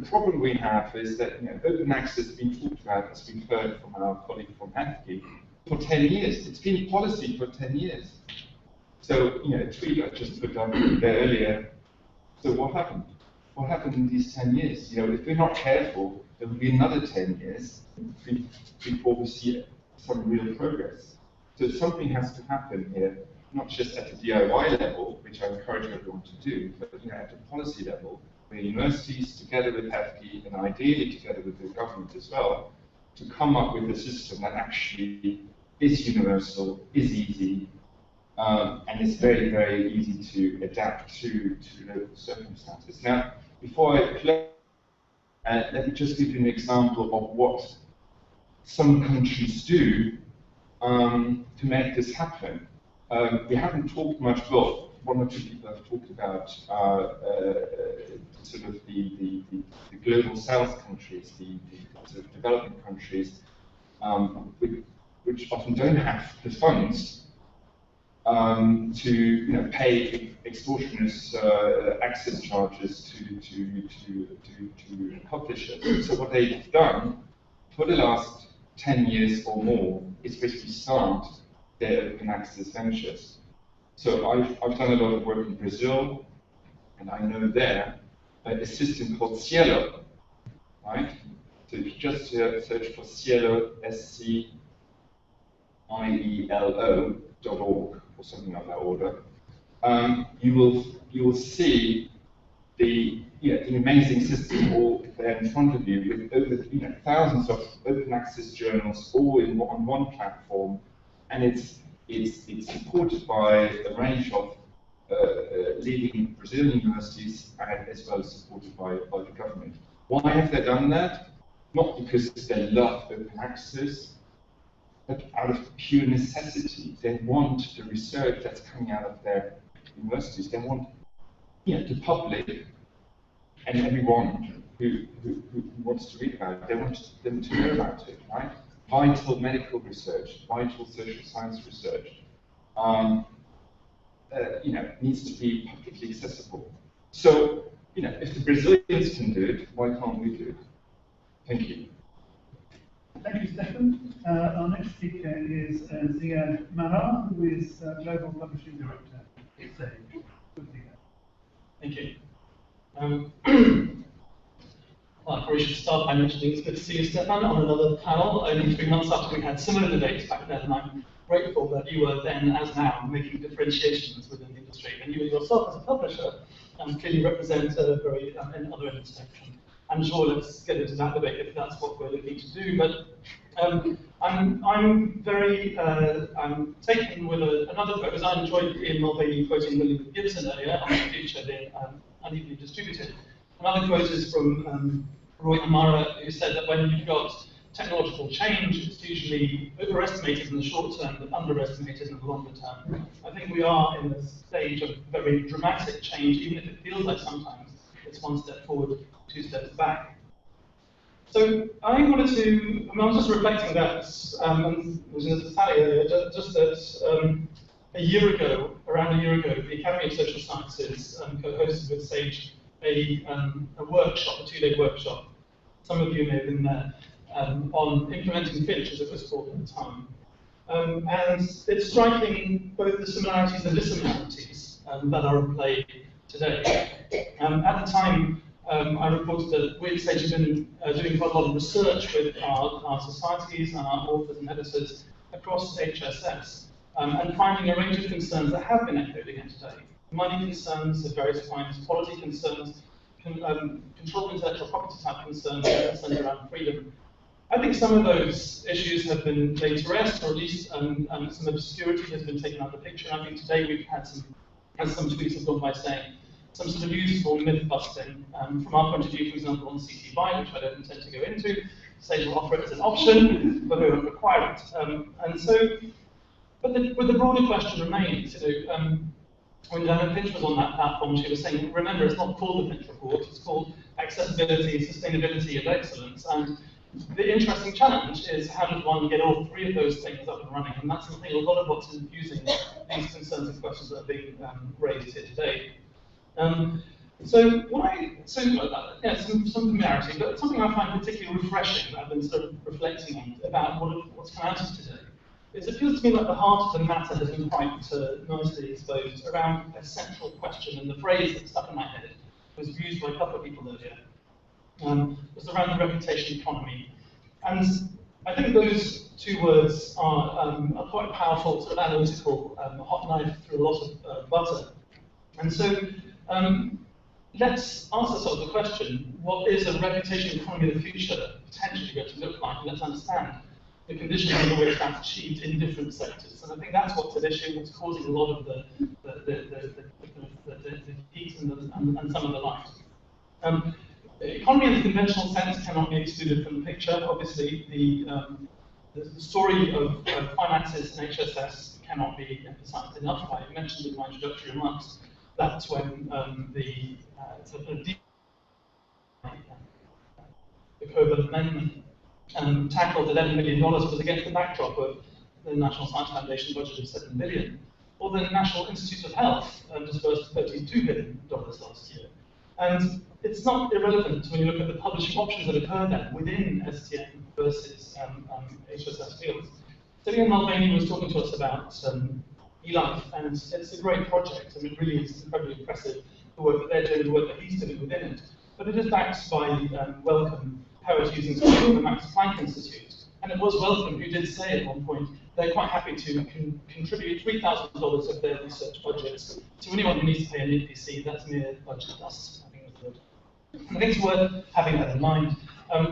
problem we have is that open access has been talked about, as we've heard from our colleague from HEFPI, for 10 years. It's been policy for 10 years. So, a tweet I just put up there earlier. So what happened? What happened in these 10 years? If we're not careful, there will be another 10 years before we see some real progress. So something has to happen here, not just at the DIY level, which I encourage everyone to do, but at the policy level, where universities, together with HEFPI, and ideally together with the government as well, to come up with a system that actually is universal, is easy, and is very, very easy to adapt to local circumstances. Now, before I close, let me just give you an example of what some countries do to make this happen. We haven't talked much, well, one or two people have talked about sort of the global south countries, the sort of developing countries, which often don't have the funds to pay extortionate access charges to publishers. So what they've done for the last 10 years or more is basically start their open access ventures. So I've done a lot of work in Brazil, and I know there a system called Cielo, right? So if you just search for Cielo, SCIELO.org, or something of that order, you will see the amazing system all there in front of you, with over thousands of open access journals all on one platform, and it's supported by a range of leading Brazilian universities, and as well as supported by the government. Why have they done that? Not because they love open access, but out of pure necessity. They want the research that's coming out of their universities. They want the public and everyone who wants to read about it, they want them to know about it, right? Vital medical research, vital social science research, needs to be publicly accessible. So, if the Brazilians can do it, why can't we do it? Thank you. Thank you, Stefan. Our next speaker is Ziad Marar, who is Global Publishing Director at Sage. Thank you. Well, I probably should start by mentioning it's good to see you, Stefan, on another panel, only 3 months after we had similar debates back then, and I'm grateful that you were then, as now, making differentiations within the industry, and you yourself, as a publisher, clearly represent a very other end of the spectrum. I'm sure let's get into that debate if that's what we're looking to do, but I'm very I'm taken with another quote, because I enjoyed Ian Mulvaney quoting William Gibson earlier on the future being unevenly distributed. Another quote is from Roy Amara, who said that when you've got technological change, it's usually overestimated in the short term, but underestimated in the longer term. I think we are in a stage of very dramatic change, even if it feels like sometimes it's one step forward, 2 steps back. So I wanted to, I was just reflecting that, and was in the tally earlier, just that around a year ago, the Academy of Social Sciences co-hosted with Sage a workshop, a 2-day workshop. Some of you may have been there, on implementing Finch, as it was called at the time. And it's striking both the similarities and dissimilarities that are at play today. At the time, I reported that we at Sage have been doing quite a lot of research with our societies and our authors and editors across HSS, and finding a range of concerns that have been echoed again today. Money concerns of various kinds, quality concerns, control of intellectual property type concerns, concerns around freedom. I think some of those issues have been laid to rest, or at least some obscurity has been taken out of the picture. And I think today we've had some, as some tweets have gone by saying, some sort of useful myth busting. From our point of view, for example, on CC BY, which I don't intend to go into, Sage will offer it as an option, but we won't require it. And so, but the broader question remains, when Diana Finch was on that platform, she was saying, remember, it's not called the Finch report, it's called accessibility, sustainability, and excellence. And the interesting challenge is how does one get all three of those things up and running? And that's something a lot of what's infusing these concerns and questions that are being raised here today. Some familiarity, but something I find particularly refreshing that I've been sort of reflecting on about what's come out of today is it feels to me like the heart of the matter has been quite nicely exposed around a central question, and the phrase that stuck in my head was used by a couple of people earlier. Was around the reputation economy. And I think those two words are quite powerful, sort of analytical, hot knife through a lot of butter. And so let's ask ourselves the question, what is a reputation economy of the future potentially going to look like? And let's understand the conditions under which that's achieved in different sectors. And I think that's what's at issue, what's causing a lot of the heat and some of the light. Economy in the conventional sense cannot be excluded from the picture. Obviously, the story of finances and HSS cannot be emphasized enough. I mentioned in my introductory remarks that's when the Coburn Amendment tackled $11 million was against the backdrop of the National Science Foundation budget of $7 billion, or the National Institute of Health disbursed $32 billion last year. And it's not irrelevant when you look at the publishing options that occur then within STM versus HSS fields. So Ian Mulvaney was talking to us about eLife, and it's a great project. I mean, it really is incredibly impressive, the work that they're doing, the work that he's doing within it. But it is backed by Wellcome, Power Using School, the Max Planck Institute. And it was Wellcome who did say at one point they're quite happy to contribute $3,000 of their research budgets to anyone who needs to pay an EPC. That's mere budget dust, I think is the word. I think it's worth having that in mind.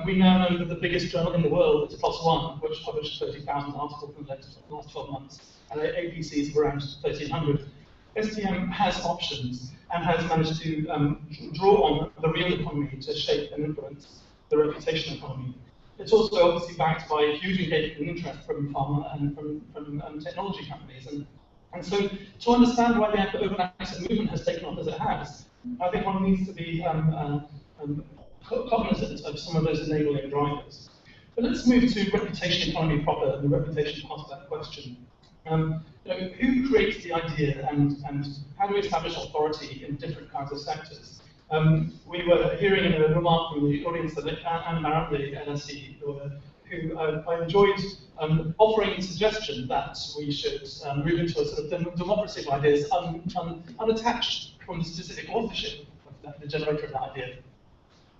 We now know that the biggest journal in the world is PLOS ONE, which published 30,000 articles in the last 12 months, and their APCs of around 1,300. STM has options and has managed to draw on the real economy to shape and influence the reputation economy. It's also obviously backed by a huge engagement and interest from pharma and from technology companies. And so to understand why the open access movement has taken off as it has, I think one needs to be cognizant of some of those enabling drivers. But let's move to reputation economy proper and the reputation part of that question. Who creates the idea and how do we establish authority in different kinds of sectors? We were hearing a remark from the audience that Anne Marant, the LSE, who I enjoyed offering the suggestion that we should move into a sort of democracy of ideas unattached from the specific authorship of the generator of that idea,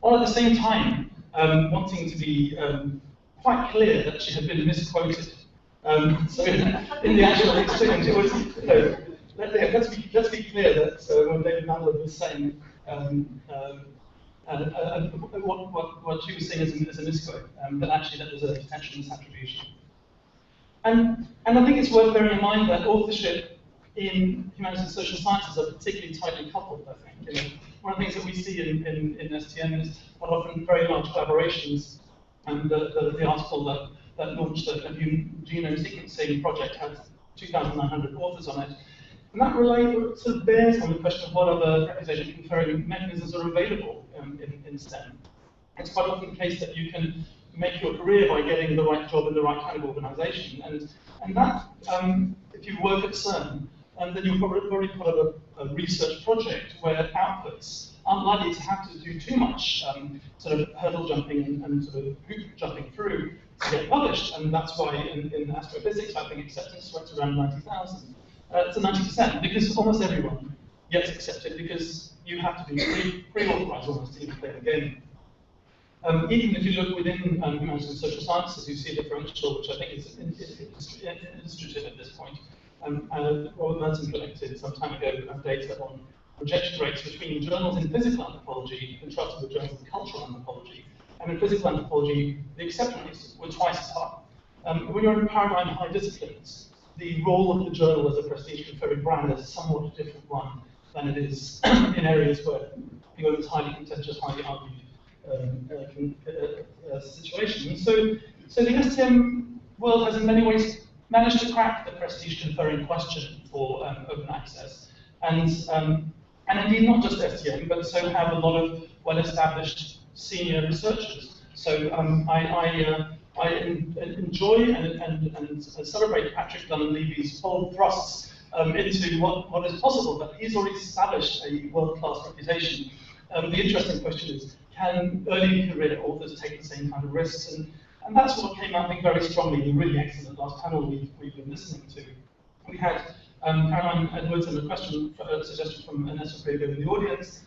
while at the same time wanting to be quite clear that she had been misquoted. So in the actual exchange, it was, let's be clear that when David Mandler was saying what she was saying as a misquote, that actually that was a potential misattribution. And I think it's worth bearing in mind that authorship in humanities and social sciences are particularly tightly coupled, I think. One of the things that we see in STM is quite often very large collaborations, and the article that launched a genome sequencing project has 2,900 authors on it. And that sort of bears on the question of what other reputation conferring mechanisms are available in STEM. It's quite often the case that you can make your career by getting the right job in the right kind of organisation. And that, if if you work at CERN, then you've already put up a research project where outputs aren't likely to have to do too much sort of hurdle jumping and sort of hoop jumping through to get published. And that's why in astrophysics, I think acceptance rate's around 90,000. It's a 90% because almost everyone gets accepted because you have to be pre-authorized almost to even play the game. Even if you look within humanities and social sciences, you see a differential, which I think is illustrative at this point. Robert Merton collected some time ago data on rejection rates between journals in physical anthropology contrasted with journals in cultural anthropology. And in physical anthropology, the acceptance rates were twice as high. When you're in paradigm high disciplines, the role of the journal as a prestige-conferring brand is a somewhat different one than it is in areas where you have this highly contentious, highly argued situation. So the STM world has in many ways managed to crack the prestige-conferring question for open access. And indeed not just STM, but so have a lot of well-established senior researchers. So I enjoy and celebrate Patrick Dunn-Levy's bold thrusts into what is possible, but he's already established a world-class reputation. The interesting question is, can early career authors take the same kind of risks? And that's what came out, I think, very strongly in the really excellent last panel we've been listening to. We had Caroline Edwards and a suggestion from Vanessa Priego in the audience,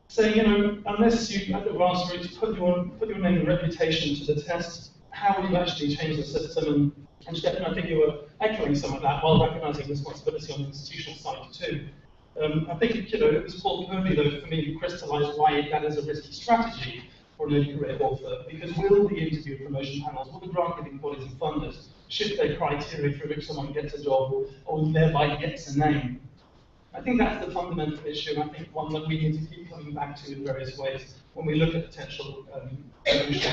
saying, you know, unless you at the grassroots put your name and reputation to the test, how will you actually change the system? And Stefan, I think you were echoing some of that while recognising responsibility on the institutional side too. I think, you know, it was Paul Kirby, though, for me, who crystallised why that is a risky strategy for an early career author, because will the interview and promotion panels, will the grant-giving bodies and funders shift their criteria through which someone gets a job or thereby gets a name? I think that's the fundamental issue, and I think one that we need to keep coming back to in various ways when we look at potential solutions.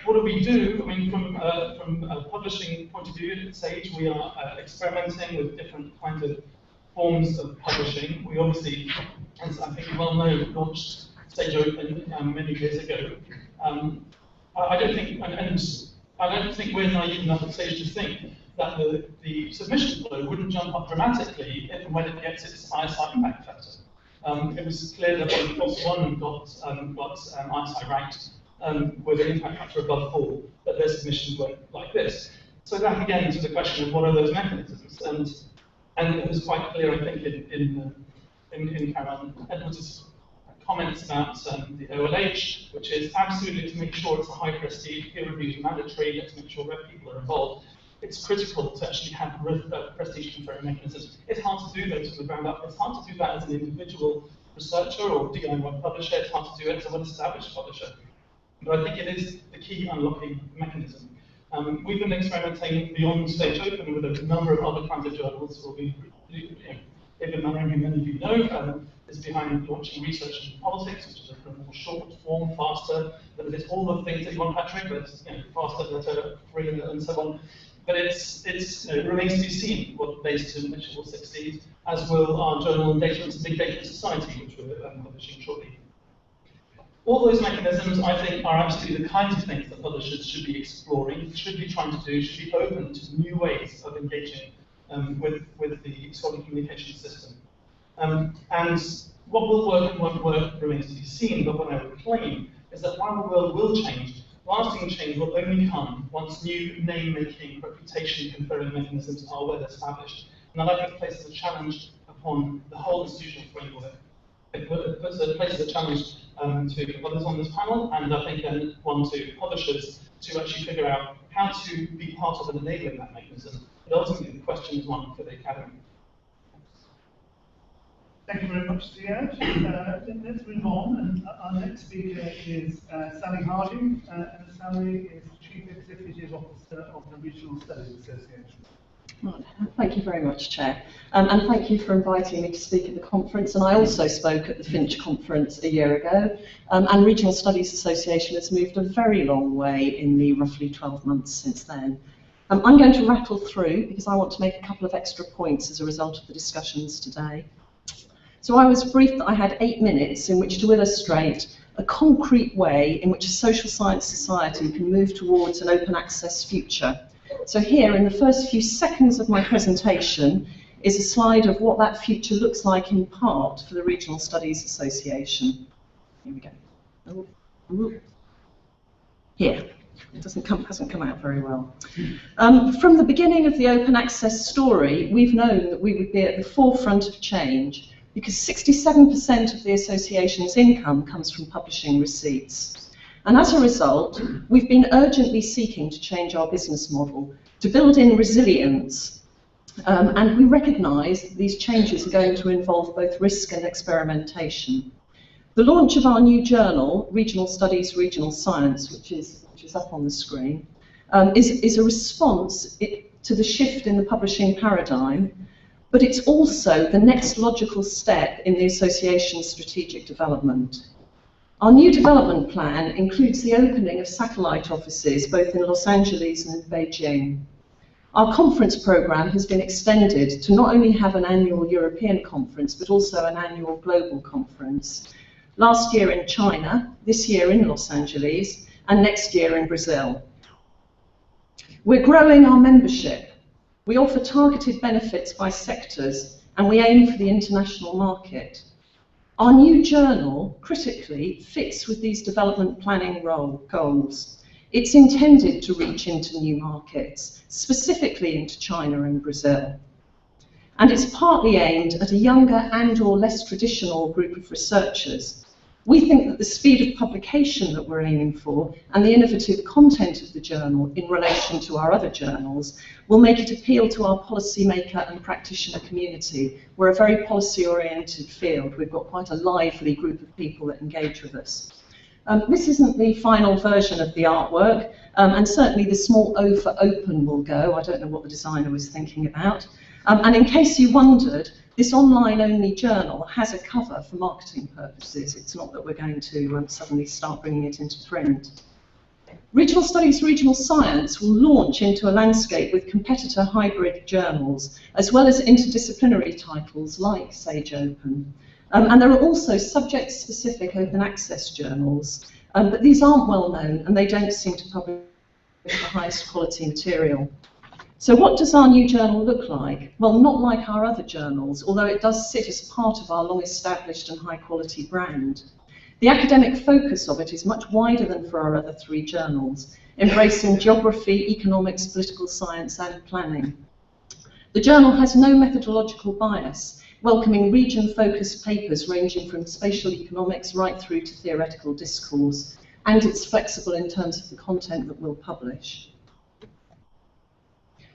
What do we do? I mean, from a publishing point of view, at Sage, we are experimenting with different kinds of forms of publishing. We obviously, as I think you well know, launched Sage Open many years ago. I don't think, and I don't think we're naive enough at Sage to think that the submission flow wouldn't jump up dramatically if and when it gets its ISI impact factor. It was clear that when PLOS One got ISI ranked with an impact factor above 4, that their submissions went like this. So that again to the question of what are those mechanisms, and it was quite clear, I think, in Caroline Edwards' comments about the OLH, which is absolutely to make sure it's a high prestige, peer review is mandatory, let's make sure that people are involved. It's critical to actually have prestige conferring mechanisms. It's hard to do those from the ground up. It's hard to do that as an individual researcher or DIY publisher. It's hard to do it as a well-established publisher. But I think it is the key unlocking mechanism. We've been experimenting beyond Sage Open with a number of other kinds of journals. David Mannering, who many of you know, is behind launching Research and Politics, which is a more short form, faster, that it is all the things that you want, Patrick, but it's faster, better, free, and so on. But it remains to be seen what ways to which it will succeed, as will our journal on data and big data society, which we're publishing shortly. All those mechanisms, I think, are absolutely the kinds of things that publishers should be exploring, should be trying to do, should be open to new ways of engaging with the scholarly communication system. And what will work and won't work remains to be seen, but what I would claim is that while the world will change, lasting change will only come once new name-making, reputation-conferring mechanisms are well established. And I think it places a challenge upon the whole institutional framework. It places a challenge to others on this panel, and I think then one to publishers to actually figure out how to be part of enabling that mechanism. But ultimately, the question is one for the academy. Thank you very much, Ziad. Let's move on, and our next speaker is Sally Harding, and Sally is Chief Executive Officer of the Regional Studies Association. Thank you very much, Chair. And thank you for inviting me to speak at the conference. And I also spoke at the Finch conference a year ago. And Regional Studies Association has moved a very long way in the roughly 12 months since then. I'm going to rattle through because I want to make a couple of extra points as a result of the discussions today. So I was briefed that I had 8 minutes in which to illustrate a concrete way in which a social science society can move towards an open access future So here, in the first few seconds of my presentation, is a slide of what that future looks like in part for the Regional Studies Association. Here we go. Ooh. Here. It hasn't come out very well. From the beginning of the open access story, we've known that we would be at the forefront of change because 67% of the association's income comes from publishing receipts. And as a result, we've been urgently seeking to change our business model, to build in resilience. And we recognise that these changes are going to involve both risk and experimentation. The launch of our new journal, Regional Studies, Regional Science, which is up on the screen, is a response to the shift in the publishing paradigm, but it's also the next logical step in the association's strategic development. Our new development plan includes the opening of satellite offices both in Los Angeles and in Beijing. Our conference programme has been extended to not only have an annual European conference, but also an annual global conference. Last year in China, this year in Los Angeles, and next year in Brazil. We're growing our membership. We offer targeted benefits by sectors, and we aim for the international market. Our new journal, critically, fits with these development planning goals. It's intended to reach into new markets, specifically into China and Brazil. And it's partly aimed at a younger and/or less traditional group of researchers. We think that the speed of publication that we're aiming for and the innovative content of the journal in relation to our other journals will make it appeal to our policymaker and practitioner community. We're a very policy-oriented field. We've got quite a lively group of people that engage with us. This isn't the final version of the artwork, and certainly the small O for open will go. I don't know what the designer was thinking about. And in case you wondered, this online-only journal has a cover for marketing purposes. It's not that we're going to suddenly start bringing it into print. Regional Studies, Regional Science will launch into a landscape with competitor hybrid journals, as well as interdisciplinary titles like Sage Open. And there are also subject-specific open access journals, but these aren't well known and they don't seem to publish the highest quality material. So what does our new journal look like? Well, not like our other journals, although it does sit as part of our long-established and high-quality brand. The academic focus of it is much wider than for our other three journals, embracing geography, economics, political science, and planning. The journal has no methodological bias, welcoming region-focused papers ranging from spatial economics right through to theoretical discourse, and it's flexible in terms of the content that we'll publish.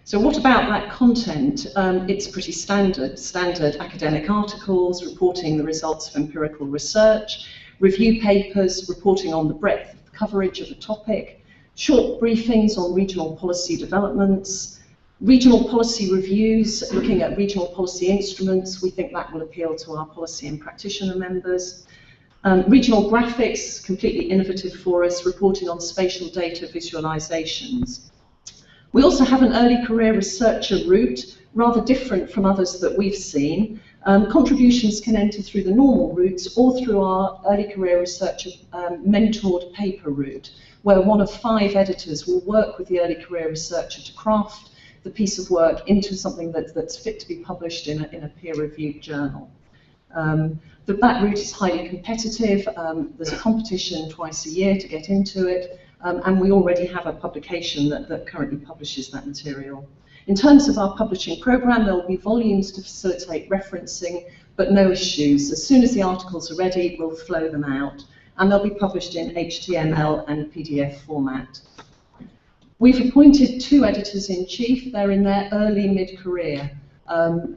So what about that content? It's pretty standard academic articles, reporting the results of empirical research, review papers, reporting on the breadth of coverage of a topic, short briefings on regional policy developments, regional policy reviews, looking at regional policy instruments. We think that will appeal to our policy and practitioner members. Regional graphics, completely innovative for us, reporting on spatial data visualizations. We also have an early career researcher route, rather different from others that we've seen. Contributions can enter through the normal routes or through our early career researcher mentored paper route, where one of 5 editors will work with the early career researcher to craft the piece of work into something that's fit to be published in a peer-reviewed journal. That route is highly competitive. There's a competition twice a year to get into it. And we already have a publication that currently publishes that material. In terms of our publishing programme, there will be volumes to facilitate referencing, but no issues. As soon as the articles are ready, we'll flow them out, and they'll be published in HTML and PDF format. We've appointed 2 editors-in-chief. They're in their early mid-career.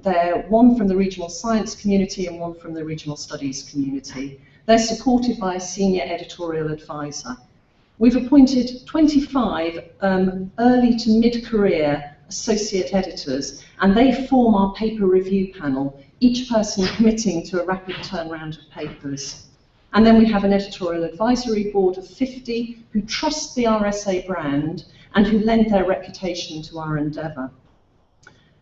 They're one from the regional science community and one from the regional studies community. They're supported by a senior editorial advisor. We've appointed 25 early to mid-career associate editors, and they form our paper review panel, each person committing to a rapid turnaround of papers. And then we have an editorial advisory board of 50 who trust the RSA brand and who lend their reputation to our endeavour.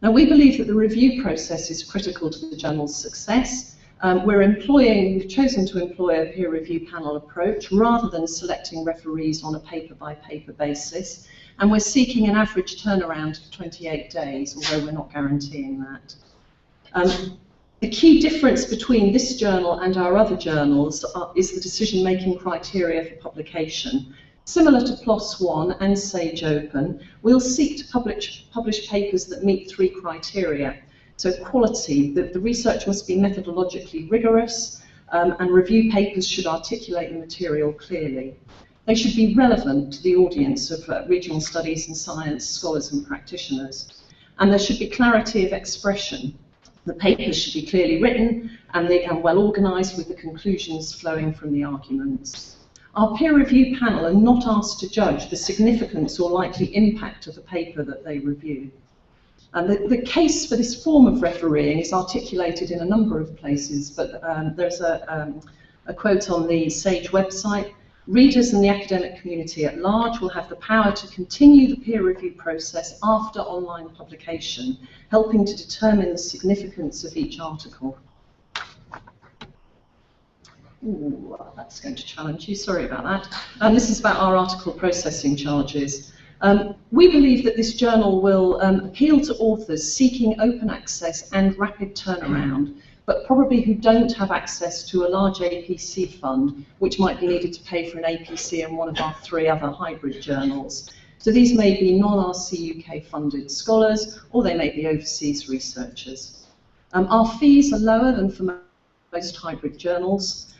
Now, we believe that the review process is critical to the journal's success. We've chosen to employ a peer review panel approach rather than selecting referees on a paper-by-paper basis. and we're seeking an average turnaround of 28 days, although we're not guaranteeing that. The key difference between this journal and our other journals is the decision-making criteria for publication. Similar to PLOS One and Sage Open, we'll seek to publish papers that meet 3 criteria. So quality, the research must be methodologically rigorous, and review papers should articulate the material clearly. They should be relevant to the audience of regional studies and science scholars and practitioners. And there should be clarity of expression. The papers should be clearly written and well organised, with the conclusions flowing from the arguments. Our peer review panel are not asked to judge the significance or likely impact of the paper that they review. And the case for this form of refereeing is articulated in a number of places, but there's a quote on the SAGE website. Readers and the academic community at large will have the power to continue the peer review process after online publication, helping to determine the significance of each article. Ooh, that's going to challenge you, sorry about that. This is about our article processing charges. We believe that this journal will appeal to authors seeking open access and rapid turnaround, but probably who don't have access to a large APC fund, which might be needed to pay for an APC in one of our 3 other hybrid journals. So these may be non-RC UK funded scholars, or they may be overseas researchers. Our fees are lower than for most hybrid journals.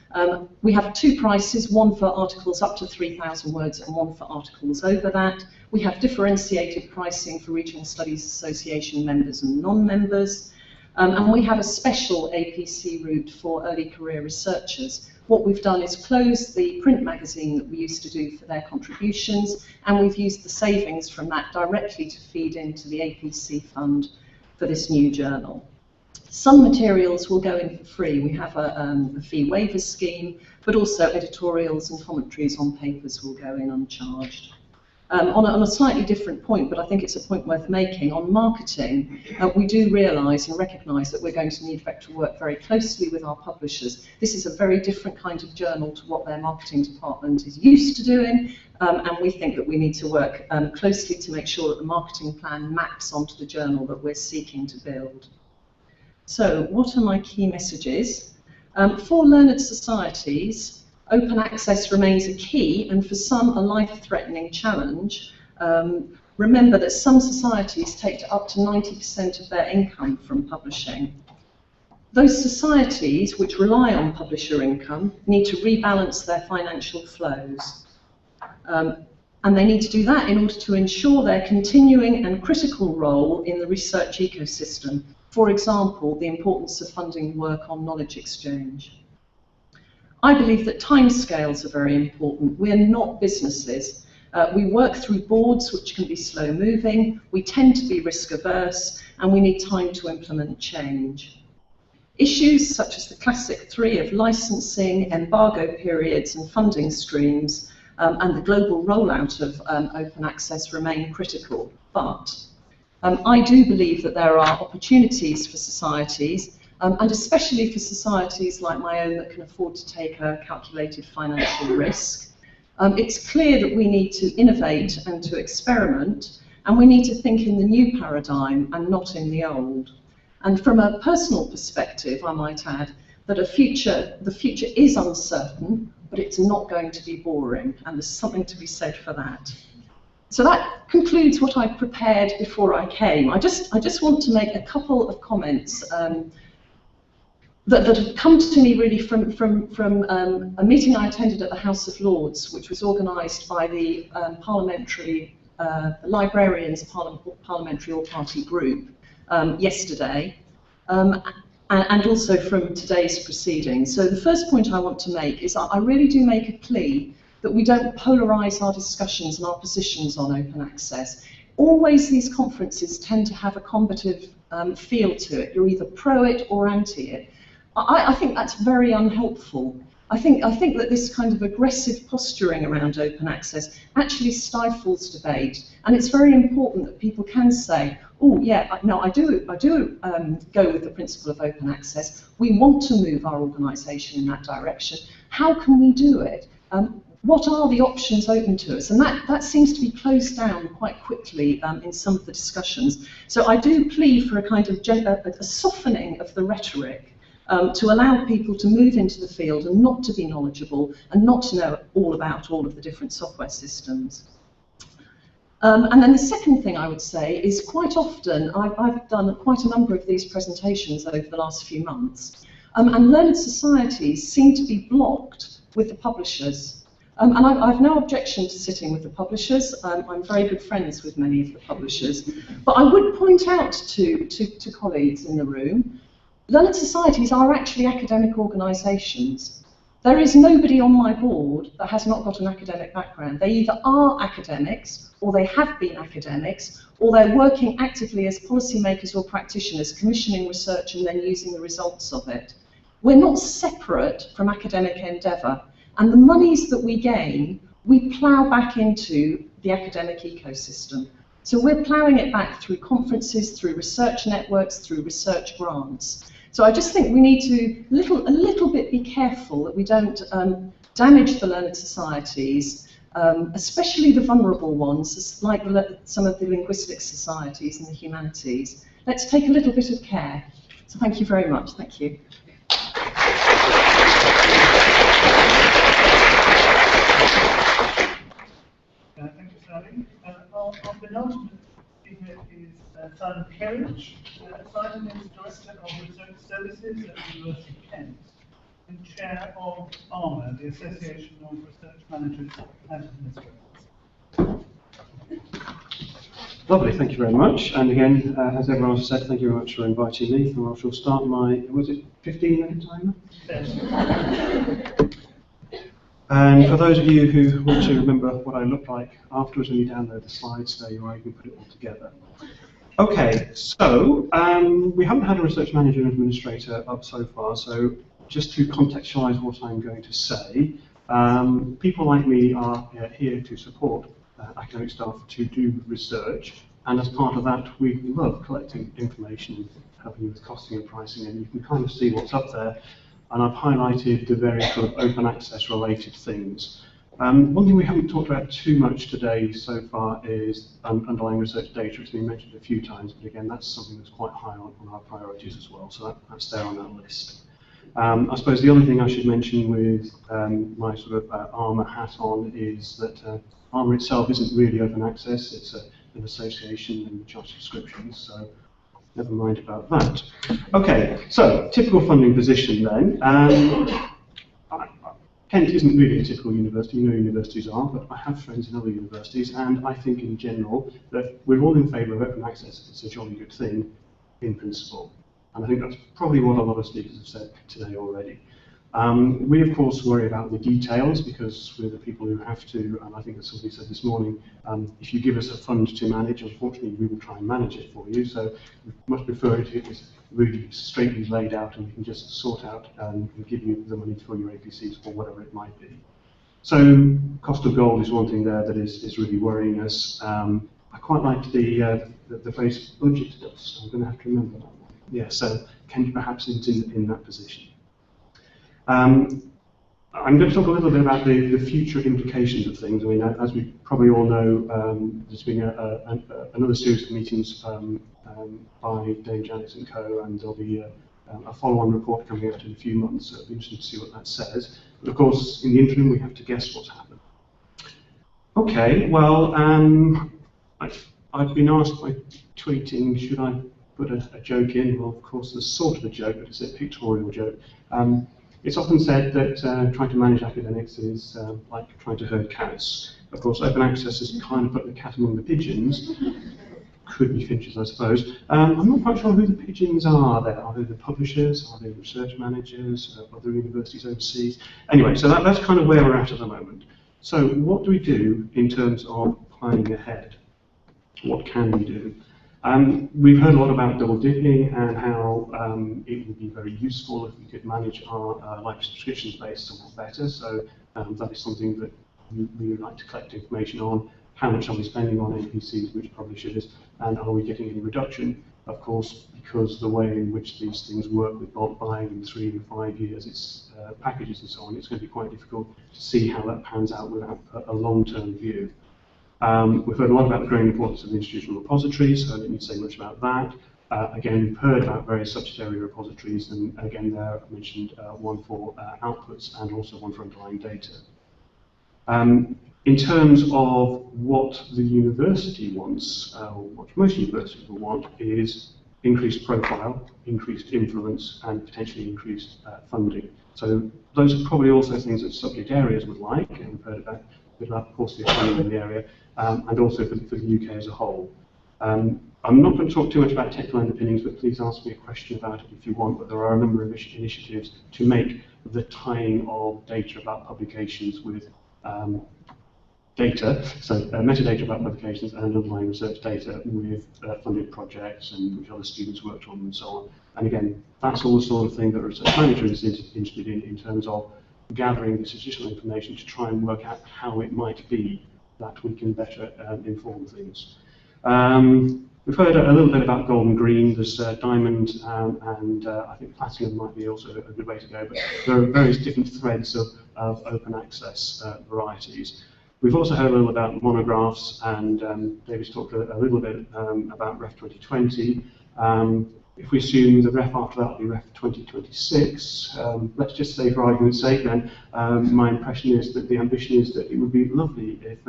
We have 2 prices, one for articles up to 3,000 words and one for articles over that. We have differentiated pricing for Regional Studies Association members and non-members. And we have a special APC route for early career researchers. What we've done is close the print magazine that we used to do for their contributions, and we've used the savings from that directly to feed into the APC fund for this new journal. Some materials will go in for free. We have a fee waiver scheme, but also editorials and commentaries on papers will go in uncharged. On a slightly different point, but I think it's a point worth making, on marketing, we do realise and recognise that we're going to need to work very closely with our publishers. This is a very different kind of journal to what their marketing department is used to doing, and we think that we need to work closely to make sure that the marketing plan maps onto the journal that we're seeking to build. So, what are my key messages? For learned societies, open access remains a key, and for some a life-threatening challenge. Remember that some societies take up to 90% of their income from publishing. Those societies which rely on publisher income need to rebalance their financial flows. And they need to do that in order to ensure their continuing and critical role in the research ecosystem. For example, the importance of funding work on knowledge exchange. I believe that timescales are very important. We're not businesses. We work through boards which can be slow moving, we tend to be risk averse, and we need time to implement change. Issues such as the classic 3 of licensing, embargo periods and funding streams, and the global rollout of open access remain critical. But I do believe that there are opportunities for societies, and especially for societies like my own that can afford to take a calculated financial risk. It's clear that we need to innovate and to experiment, and we need to think in the new paradigm and not in the old. And from a personal perspective, I might add that the future is uncertain, but it's not going to be boring, and there's something to be said for that. So that concludes what I prepared before I came. I just want to make a couple of comments that have come to me really from a meeting I attended at the House of Lords, which was organised by the Librarians Parliamentary All-Party Group yesterday, and also from today's proceedings. So the first point I want to make is I really do make a plea that we don't polarise our discussions and our positions on open access. Always these conferences tend to have a combative feel to it. You're either pro it or anti it. I think that's very unhelpful. I think that this kind of aggressive posturing around open access actually stifles debate, and it's very important that people can say, oh yeah, no, I do go with the principle of open access. We want to move our organisation in that direction. How can we do it? what are the options open to us? And that seems to be closed down quite quickly in some of the discussions. So I do plea for a kind of a softening of the rhetoric to allow people to move into the field and not to be knowledgeable and not to know all about all of the different software systems. And then the second thing I would say is quite often, I've done quite a number of these presentations over the last few months, and learned societies seem to be blocked with the publishers. And I've no objection to sitting with the publishers. I'm very good friends with many of the publishers. But I would point out to colleagues in the room, learned societies are actually academic organisations. There is nobody on my board that has not got an academic background. They either are academics, or they have been academics, or they're working actively as policymakers or practitioners, commissioning research and then using the results of it. We're not separate from academic endeavour, and the monies that we gain, we plough back into the academic ecosystem. So we're ploughing it back through conferences, through research networks, through research grants. So I just think we need to a little bit be careful that we don't damage the learned societies, especially the vulnerable ones, like some of the linguistic societies and the humanities. Let's take a little bit of care. So thank you very much. Thank you. Thank you, Sally. Our penultimate speaker is Simon Kerridge. Simon is Director of Research Services at the University of Kent and Chair of ARMA, the Association of Research Managers and Administrators. Lovely, thank you very much. And again, as everyone else said, thank you very much for inviting me. And I shall start my, was it 15-minute timer? Yes. And for those of you who want to remember what I look like afterwards when you download the slides, there you are, you can put it all together. Okay, so we haven't had a research manager and administrator up so far, so just to contextualise what I'm going to say, people like me are here to support academic staff to do research, and as part of that we love collecting information and helping you with costing and pricing, and you can kind of see what's up there. And I've highlighted the various sort of open access related things. One thing we haven't talked about too much today so far is underlying research data. It's been mentioned a few times, but again, that's something that's quite high on our priorities as well, so that's there on that list. I suppose the other thing I should mention with my sort of ARMA hat on is that ARMA itself isn't really open access, it's an association and charge subscriptions, so never mind about that. Okay, so typical funding position then. Kent isn't really a typical university, you know universities are, but I have friends in other universities, and I think in general that we're all in favour of open access. It's a jolly good thing in principle. And I think that's probably what a lot of speakers have said today already. We of course worry about the details because we're the people who have to, and I think as somebody said this morning, if you give us a fund to manage, unfortunately we will try and manage it for you, so we much prefer it if it is really straightly laid out and we can just sort out and give you the money for your APCs or whatever it might be. So cost of gold is one thing there that is really worrying us. I quite liked the phrase budget dust. I'm going to have to remember that one. Yeah, so Kent perhaps in that position. I'm going to talk a little bit about the future implications of things. I mean, as we probably all know, there's been another series of meetings by Dame Janet and co, and there'll be a follow-on report coming out in a few months, so it'll be interesting to see what that says. But of course, in the interim, we have to guess what's happened. Okay, well, I've been asked by tweeting, should I put a joke in? Well, of course, there's sort of a joke, but it's a pictorial joke. It's often said that trying to manage academics is like trying to herd cats. Of course, open access is kind of put the cat among the pigeons. Could be finches, I suppose. I'm not quite sure who the pigeons are there. Are they the publishers? Are they research managers? Other universities overseas? Anyway, so that's kind of where we're at the moment. So what do we do in terms of planning ahead? What can we do? We've heard a lot about double dipping and how it would be very useful if we could manage our library subscriptions base somewhat better. So that is something that we would like to collect information on. How much are we spending on APCs, which publishers, and are we getting any reduction? Of course, because the way in which these things work with bulk buying in 3 and 5 years, it's packages and so on, it's going to be quite difficult to see how that pans out without a long-term view. We've heard a lot about the growing importance of the institutional repositories, so I don't need to say much about that. Again, we've heard about various subsidiary repositories, and again there I mentioned one for outputs and also one for underlying data. In terms of what the university wants, what most universities will want is increased profile, increased influence, and potentially increased funding. So those are probably also things that subject areas would like, and we've heard about a bit about the paucity of funding in the area, and also for the UK as a whole. I'm not going to talk too much about technical underpinnings, but please ask me a question about it if you want, but there are a number of initiatives to make the tying of data about publications with data, so metadata about publications and underlying research data with funded projects and which other students worked on and so on. And again, that's all the sort of thing that a research manager is interested in terms of gathering this additional information to try and work out how it might be that we can better inform things. We've heard a little bit about gold and green. There's diamond and I think platinum might be also a good way to go, but there are various different threads of open access varieties. We've also heard a little about monographs, and David's talked a little bit about REF 2020. If we assume the REF after that will be REF 2026, let's just say for argument's sake then, my impression is that the ambition is that it would be lovely if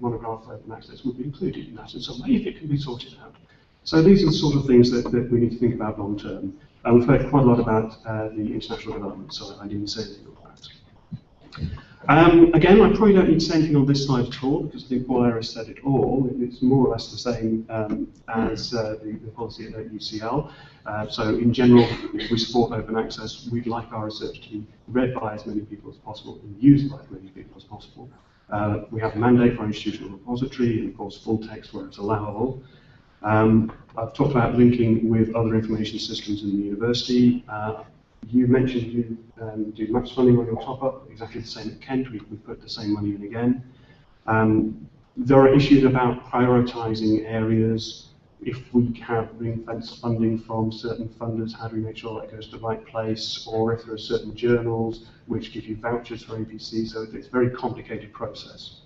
monograph open access would be included in that in some way, if it can be sorted out. So these are the sort of things that we need to think about long term. We've heard quite a lot about the international development, so I didn't say anything about that. Again, I probably don't need to say anything on this slide at all, because I think Paul Harris said it all. It's more or less the same as the policy at UCL. So in general, if we support open access, we'd like our research to be read by as many people as possible and used by as many people as possible. We have a mandate for our institutional repository, and of course full text where it's allowable. I've talked about linking with other information systems in the university. You mentioned you do match funding on your top-up, exactly the same at Kent. We put the same money in again. There are issues about prioritising areas. If we have ring-fence funding from certain funders, how do we make sure that goes to the right place? Or if there are certain journals which give you vouchers for APC, so it's a very complicated process.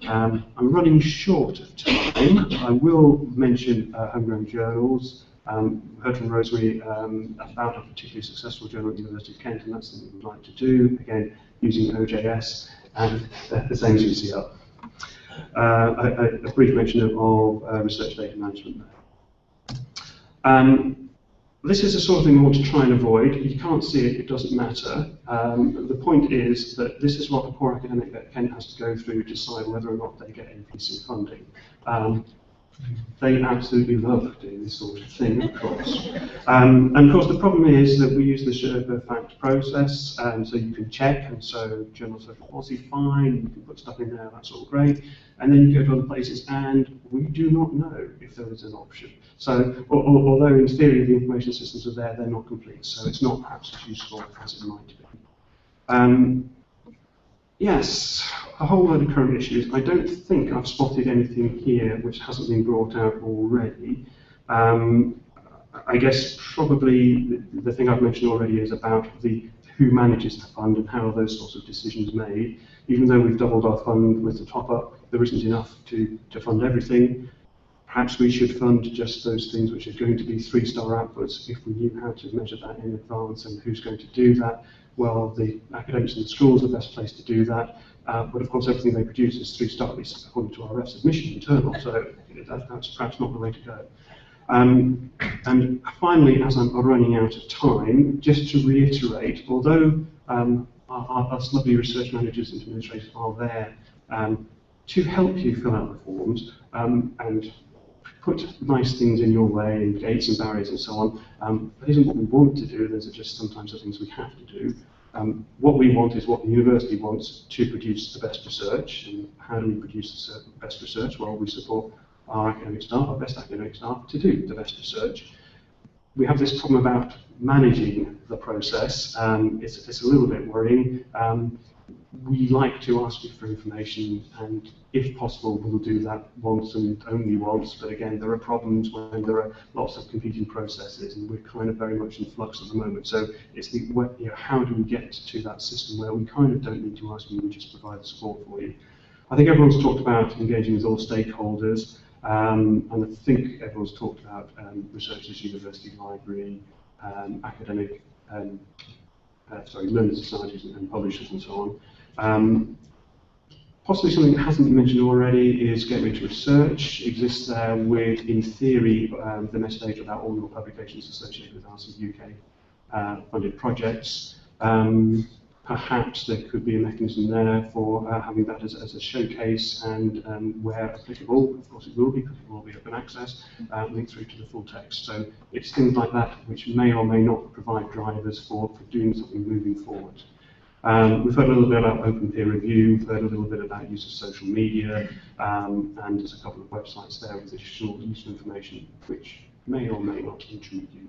I'm running short of time. I will mention homegrown journals. Heard from Rosemary about a particularly successful journal at the University of Kent, and that's something we'd like to do, again, using OJS and the same as UCL. A brief mention of research data management there. This is the sort of thing we want to try and avoid. You can't see it, it doesn't matter. The point is that this is what the core academic at Kent has to go through to decide whether or not they get APC funding. They absolutely love doing this sort of thing, of course. And of course the problem is that we use the Sherpa fact process, so you can check, and so Journal of Social Policy, fine, you can put stuff in there, that's all great. And then you go to other places and we do not know if there is an option. So, although in theory the information systems are there, they're not complete, so it's not perhaps as useful as it might be. Yes, a whole load of current issues. I don't think I've spotted anything here which hasn't been brought out already. I guess probably the thing I've mentioned already is about who manages the fund and how are those sorts of decisions made. Even though we've doubled our fund with the top-up, there isn't enough to fund everything. Perhaps we should fund just those things which are going to be 3-star outputs if we knew how to measure that in advance and who's going to do that. Well, the academics and the schools are the best place to do that. But of course, everything they produce is 3-star, at least according to our REF submission internal, so that's perhaps not the way to go. And finally, as I'm running out of time, just to reiterate, although our lovely research managers and administrators are there to help you fill out the forms and put nice things in your way, and gates and barriers and so on, that isn't what we want to do, those are just sometimes the things we have to do. What we want is what the university wants, to produce the best research. And how do we produce the best research? Well, we support our academic staff, our best academic staff, to do the best research. We have this problem about managing the process. It's a little bit worrying. we like to ask you for information, and if possible, we'll do that once and only once. But again, there are problems when there are lots of competing processes, and we're kind of very much in flux at the moment. So it's the, you know, how do we get to that system where we kind of don't need to ask you, we just provide the support for you. I think everyone's talked about engaging with all stakeholders, and I think everyone's talked about researchers, university library, academic, learning societies and publishers and so on. Possibly something that hasn't been mentioned already is Gateway to Research. Exists there with, in theory, the metadata about all your publications associated with LSE UK funded projects. Perhaps there could be a mechanism there for having that as a showcase, and where applicable, of course it will be, because it will be open access, linked through to the full text. So it's things like that which may or may not provide drivers for doing something moving forward. We've heard a little bit about open peer review, we've heard a little bit about use of social media, and there's a couple of websites there with additional useful information which may or may not intrigue you.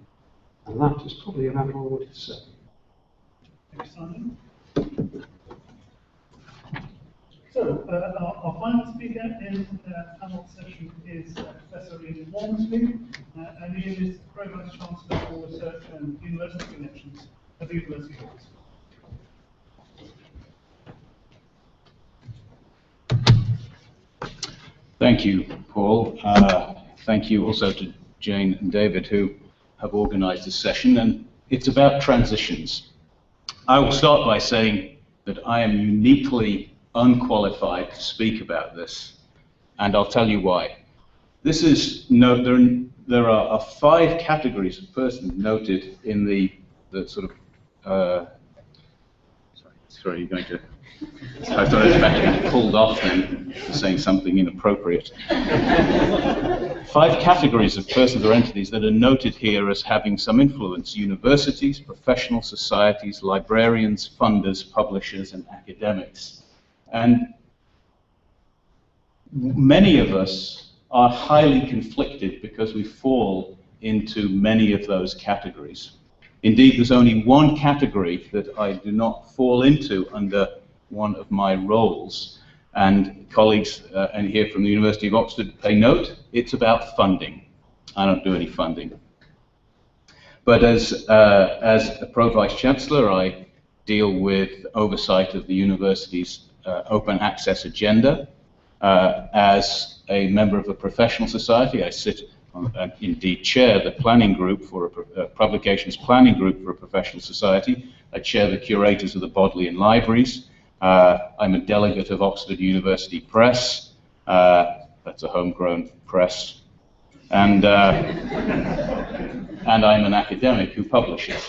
And that is probably about all I wanted to say. Thanks, Simon. So, our final speaker in the panel session is Professor Ian Walmsley, and he is Provost Chancellor for Research and University Connections at the University of Oxford. Thank you, Paul. Thank you also to Jane and David, who have organised this session, and it's about transitions. I will start by saying that I am uniquely unqualified to speak about this, and I'll tell you why. This is there are 5 categories of persons noted in the sort of sorry, you're going to. I thought I was about to be pulled off then for saying something inappropriate. 5 categories of persons or entities that are noted here as having some influence: universities, professional societies, librarians, funders, publishers, and academics. And many of us are highly conflicted because we fall into many of those categories. Indeed, there's only one category that I do not fall into under one of my roles, and colleagues and here from the University of Oxford pay note, it's about funding. I don't do any funding. But as a Pro-Vice Chancellor, I deal with oversight of the university's open access agenda. As a member of a professional society, I sit on, indeed chair the planning group for a publications planning group for a professional society. I chair the curators of the Bodleian Libraries. I'm a delegate of Oxford University Press. That's a homegrown press. And I'm an academic who publishes.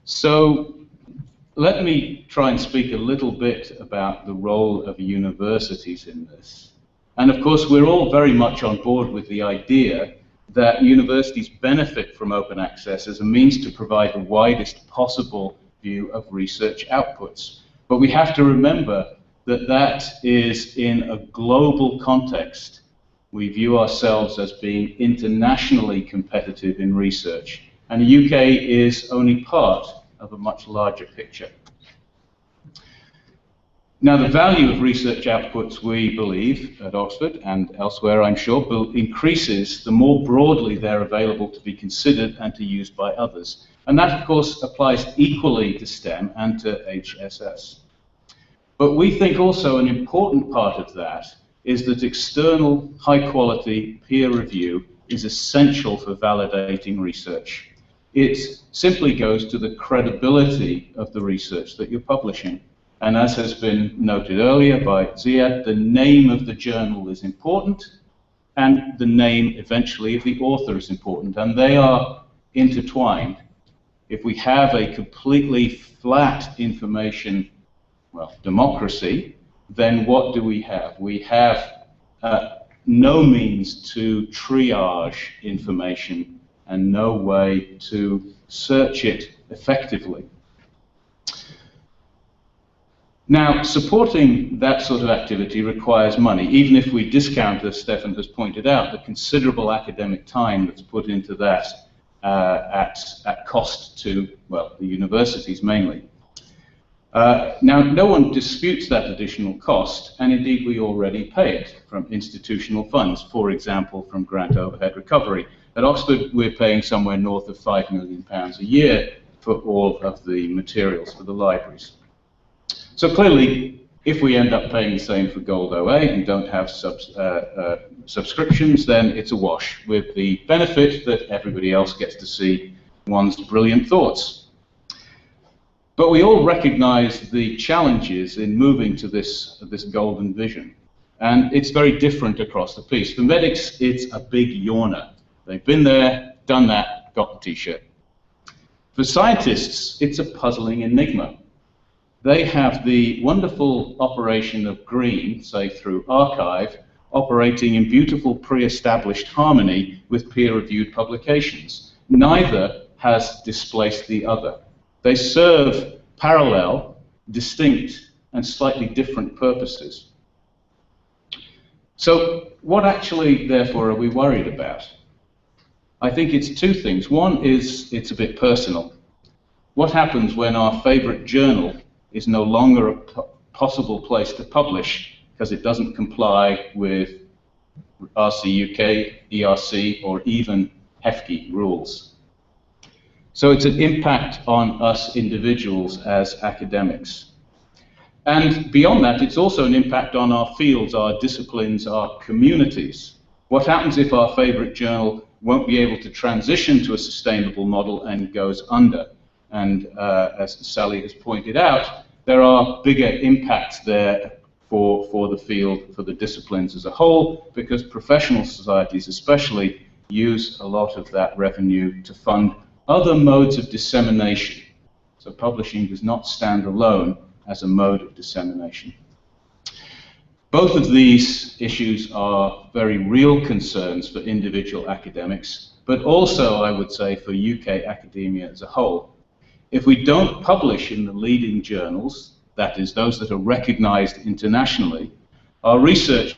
So let me try and speak a little bit about the role of universities in this. And of course, we're all very much on board with the idea that universities benefit from open access as a means to provide the widest possible view of research outputs. But we have to remember that that is in a global context. We view ourselves as being internationally competitive in research, and the UK is only part of a much larger picture. Now, the value of research outputs, we believe, at Oxford and elsewhere, I'm sure, increases the more broadly they're available to be considered and to use by others. And that, of course, applies equally to STEM and to HSS. But we think also an important part of that is that external, high-quality peer review is essential for validating research. It simply goes to the credibility of the research that you're publishing. And as has been noted earlier by Ziad, the name of the journal is important, and the name, eventually, of the author is important, and they are intertwined. If we have a completely flat information, well, democracy, then what do we have? We have no means to triage information and no way to search it effectively. Now, supporting that sort of activity requires money, even if we discount, as Stefan has pointed out, the considerable academic time that's put into that at cost to, well, the universities mainly. Now, no one disputes that additional cost, and indeed we already pay it from institutional funds, for example, from grant overhead recovery. At Oxford, we're paying somewhere north of £5 million a year for all of the materials for the libraries. So clearly, if we end up paying the same for Gold OA and don't have subscriptions, then it's a wash, with the benefit that everybody else gets to see one's brilliant thoughts. But we all recognize the challenges in moving to this golden vision. And it's very different across the piece. For medics, it's a big yawner. They've been there, done that, got the T-shirt. For scientists, it's a puzzling enigma. They have the wonderful operation of green, say through archive, operating in beautiful pre-established harmony with peer-reviewed publications. Neither has displaced the other. They serve parallel, distinct, and slightly different purposes. So what actually, therefore, are we worried about? I think it's two things. One is it's a bit personal. What happens when our favorite journal is no longer a possible place to publish because it doesn't comply with RC UK, ERC, or even HEFCE rules? So it's an impact on us individuals as academics. And beyond that, it's also an impact on our fields, our disciplines, our communities. What happens if our favorite journal won't be able to transition to a sustainable model and goes under? And as Sally has pointed out, there are bigger impacts there for the field, for the disciplines as a whole, because professional societies especially use a lot of that revenue to fund other modes of dissemination. So publishing does not stand alone as a mode of dissemination. Both of these issues are very real concerns for individual academics, but also, I would say, for UK academia as a whole. If we don't publish in the leading journals, that is, those that are recognized internationally, our research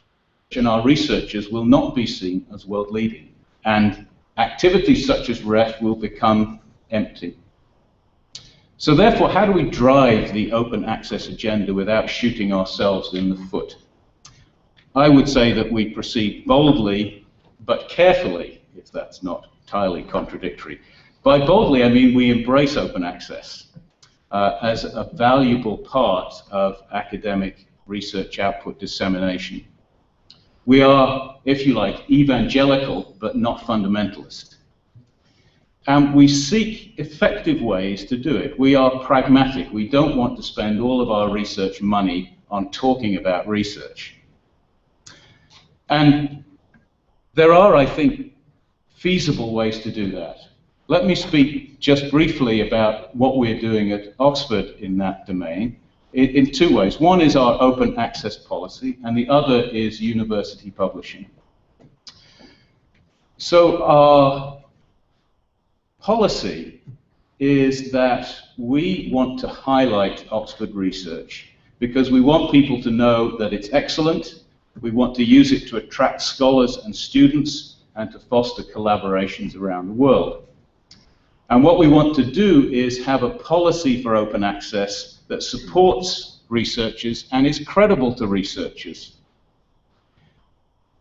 and our researchers will not be seen as world leading, and activities such as REF will become empty. So therefore, how do we drive the open access agenda without shooting ourselves in the foot? I would say that we proceed boldly, but carefully, if that's not entirely contradictory. By boldly, I mean we embrace open access as a valuable part of academic research output dissemination. We are, if you like, evangelical, but not fundamentalist. And we seek effective ways to do it. We are pragmatic. We don't want to spend all of our research money on talking about research. And there are, I think, feasible ways to do that. Let me speak just briefly about what we're doing at Oxford in that domain in two ways. One is our open access policy, and the other is university publishing. So our policy is that we want to highlight Oxford research because we want people to know that it's excellent. We want to use it to attract scholars and students and to foster collaborations around the world. And what we want to do is have a policy for open access that supports researchers and is credible to researchers.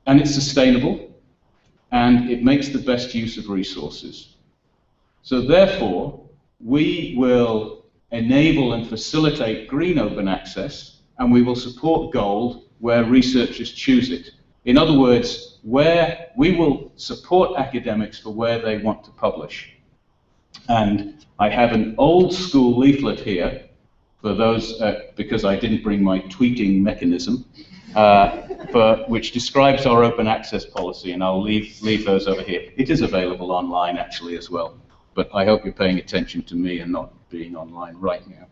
And it's sustainable, and it makes the best use of resources. So therefore, we will enable and facilitate green open access, and we will support gold where researchers choose it. In other words, where we will support academics for where they want to publish. And I have an old school leaflet here for those, because I didn't bring my tweeting mechanism, which describes our open access policy, and I'll leave those over here. It is available online actually as well, but I hope you're paying attention to me and not being online right now.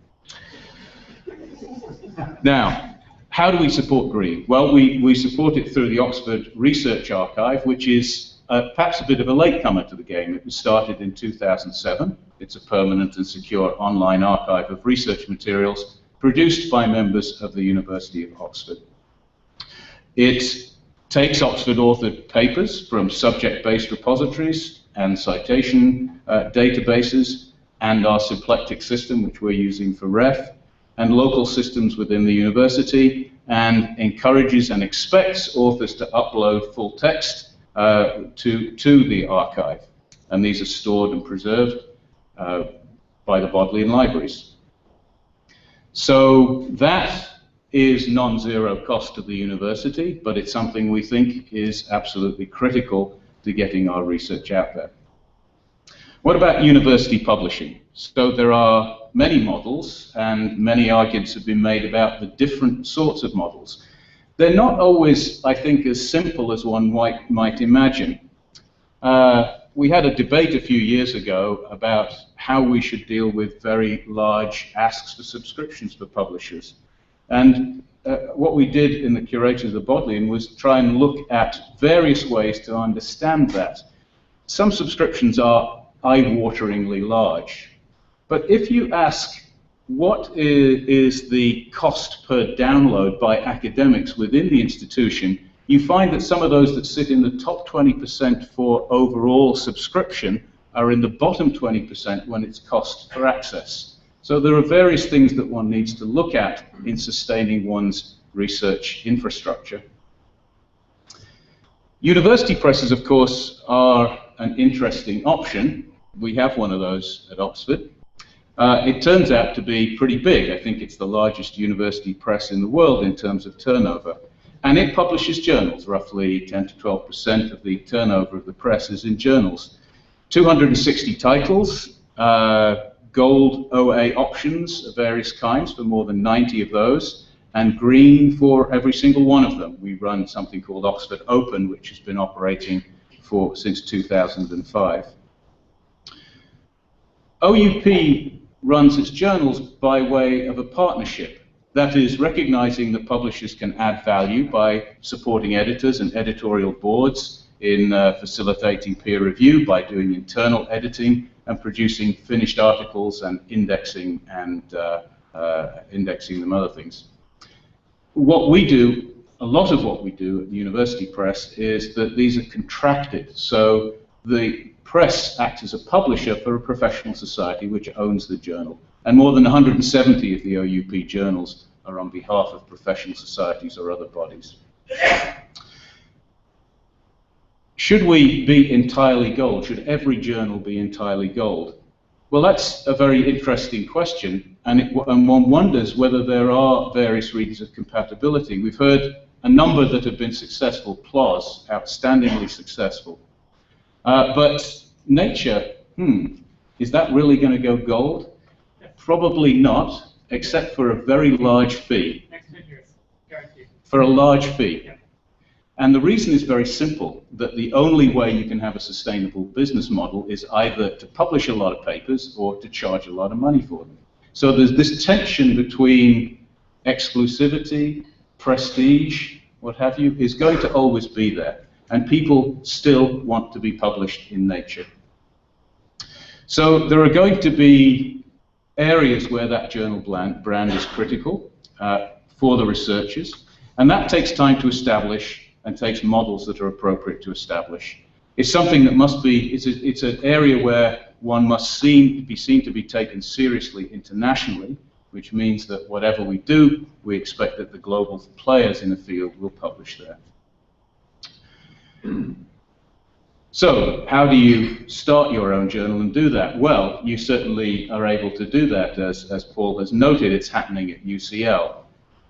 Now, how do we support green? Well, we support it through the Oxford Research Archive, which is perhaps a bit of a latecomer to the game. It was started in 2007. It's a permanent and secure online archive of research materials produced by members of the University of Oxford. It takes Oxford-authored papers from subject-based repositories and citation databases and our symplectic system, which we're using for REF, and local systems within the university, and encourages and expects authors to upload full text to the archive. And these are stored and preserved by the Bodleian libraries. So that is non-zero cost to the university, but it's something we think is absolutely critical to getting our research out there. What about university publishing? So there are many models, and many arguments have been made about the different sorts of models. They're not always, I think, as simple as one might imagine. We had a debate a few years ago about how we should deal with very large asks for subscriptions for publishers. And what we did in the Curator of the Bodleian was try and look at various ways to understand that. Some subscriptions are eye-wateringly large. But if you ask what is the cost per download by academics within the institution, you find that some of those that sit in the top 20% for overall subscription are in the bottom 20% when it's cost for access. So there are various things that one needs to look at in sustaining one's research infrastructure. University presses, of course, are an interesting option. We have one of those at Oxford. It turns out to be pretty big. I think it's the largest university press in the world in terms of turnover. And it publishes journals. Roughly 10 to 12% of the turnover of the press is in journals. 260 titles, gold OA options of various kinds for more than 90 of those, and green for every single one of them. We run something called Oxford Open, which has been operating since 2005. OUP runs its journals by way of a partnership. That is, recognizing that publishers can add value by supporting editors and editorial boards in facilitating peer review, by doing internal editing and producing finished articles and indexing them other things. What we do, a lot of what we do at the University Press, is that these are contracted. So the press acts as a publisher for a professional society which owns the journal. And more than 170 of the OUP journals are on behalf of professional societies or other bodies. Should we be entirely gold? Should every journal be entirely gold? Well, that's a very interesting question, and one wonders whether there are various reasons of compatibility. We've heard a number that have been successful, PLOS, outstandingly successful. But Nature, is that really going to go gold? Probably not, except for a very large fee. Next 10 years, guaranteed. For a large fee. Yeah. And the reason is very simple, that the only way you can have a sustainable business model is either to publish a lot of papers or to charge a lot of money for them. So there's this tension between exclusivity, prestige, what have you, is going to always be there. And people still want to be published in Nature. So there are going to be areas where that journal brand is critical for the researchers, and that takes time to establish and takes models that are appropriate to establish. It's something that must be, it's an area where one must be seen to be taken seriously internationally, which means that whatever we do, we expect that the global players in the field will publish there. So, how do you start your own journal and do that? Well, you certainly are able to do that, as Paul has noted, it's happening at UCL.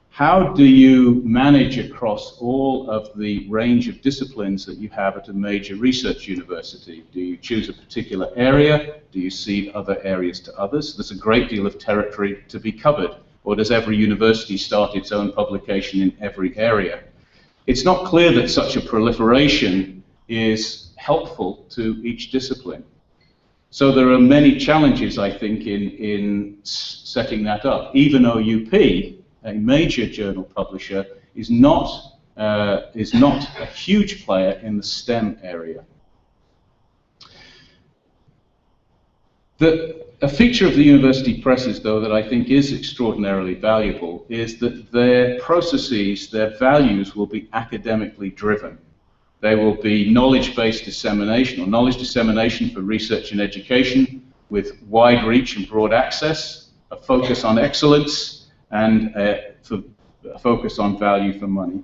How do you manage across all of the range of disciplines that you have at a major research university? Do you choose a particular area? Do you cede other areas to others? There's a great deal of territory to be covered. Or does every university start its own publication in every area? It's not clear that such a proliferation is helpful to each discipline. So there are many challenges, I think, in setting that up. Even OUP, a major journal publisher, is not a huge player in the STEM area. A feature of the university presses, though, that I think is extraordinarily valuable is that their processes, their values will be academically driven. They will be knowledge-based dissemination, or knowledge dissemination for research and education with wide reach and broad access, a focus on excellence, and for a focus on value for money.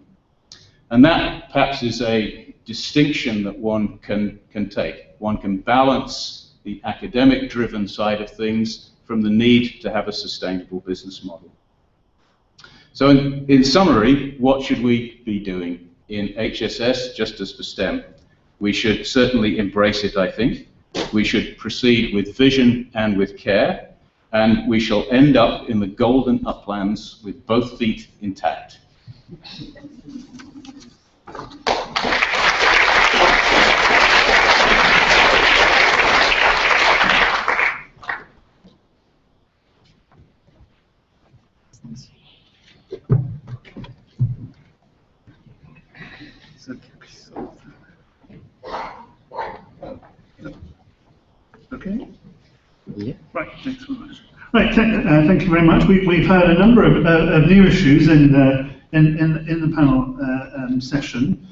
And that perhaps is a distinction that one can take. One can balance the academic-driven side of things from the need to have a sustainable business model. So in summary, what should we be doing in HSS, just as for STEM? We should certainly embrace it, I think. We should proceed with vision and with care, and we shall end up in the golden uplands with both feet intact. Okay. Yeah. Right. Thanks very much. Right. Thank you very much. We've heard a number of new issues in the panel session.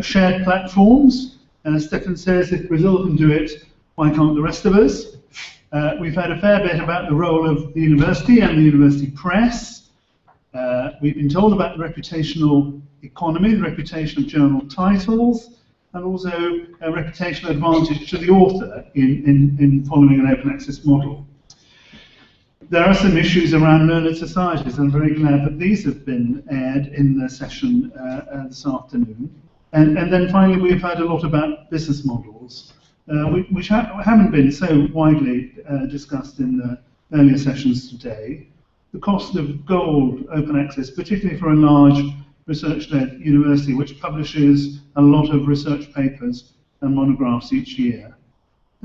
Shared platforms. Stefan says if Brazil can do it, why can't the rest of us? We've heard a fair bit about the role of the university and the university press. We've been told about the reputational economy, the reputation of journal titles, and also a reputational advantage to the author in following an open access model. There are some issues around learned societies, and I'm very glad that these have been aired in the session this afternoon. And then finally, we've heard a lot about business models, which haven't been so widely discussed in the earlier sessions today. The cost of gold open access, particularly for a large research-led university which publishes a lot of research papers and monographs each year.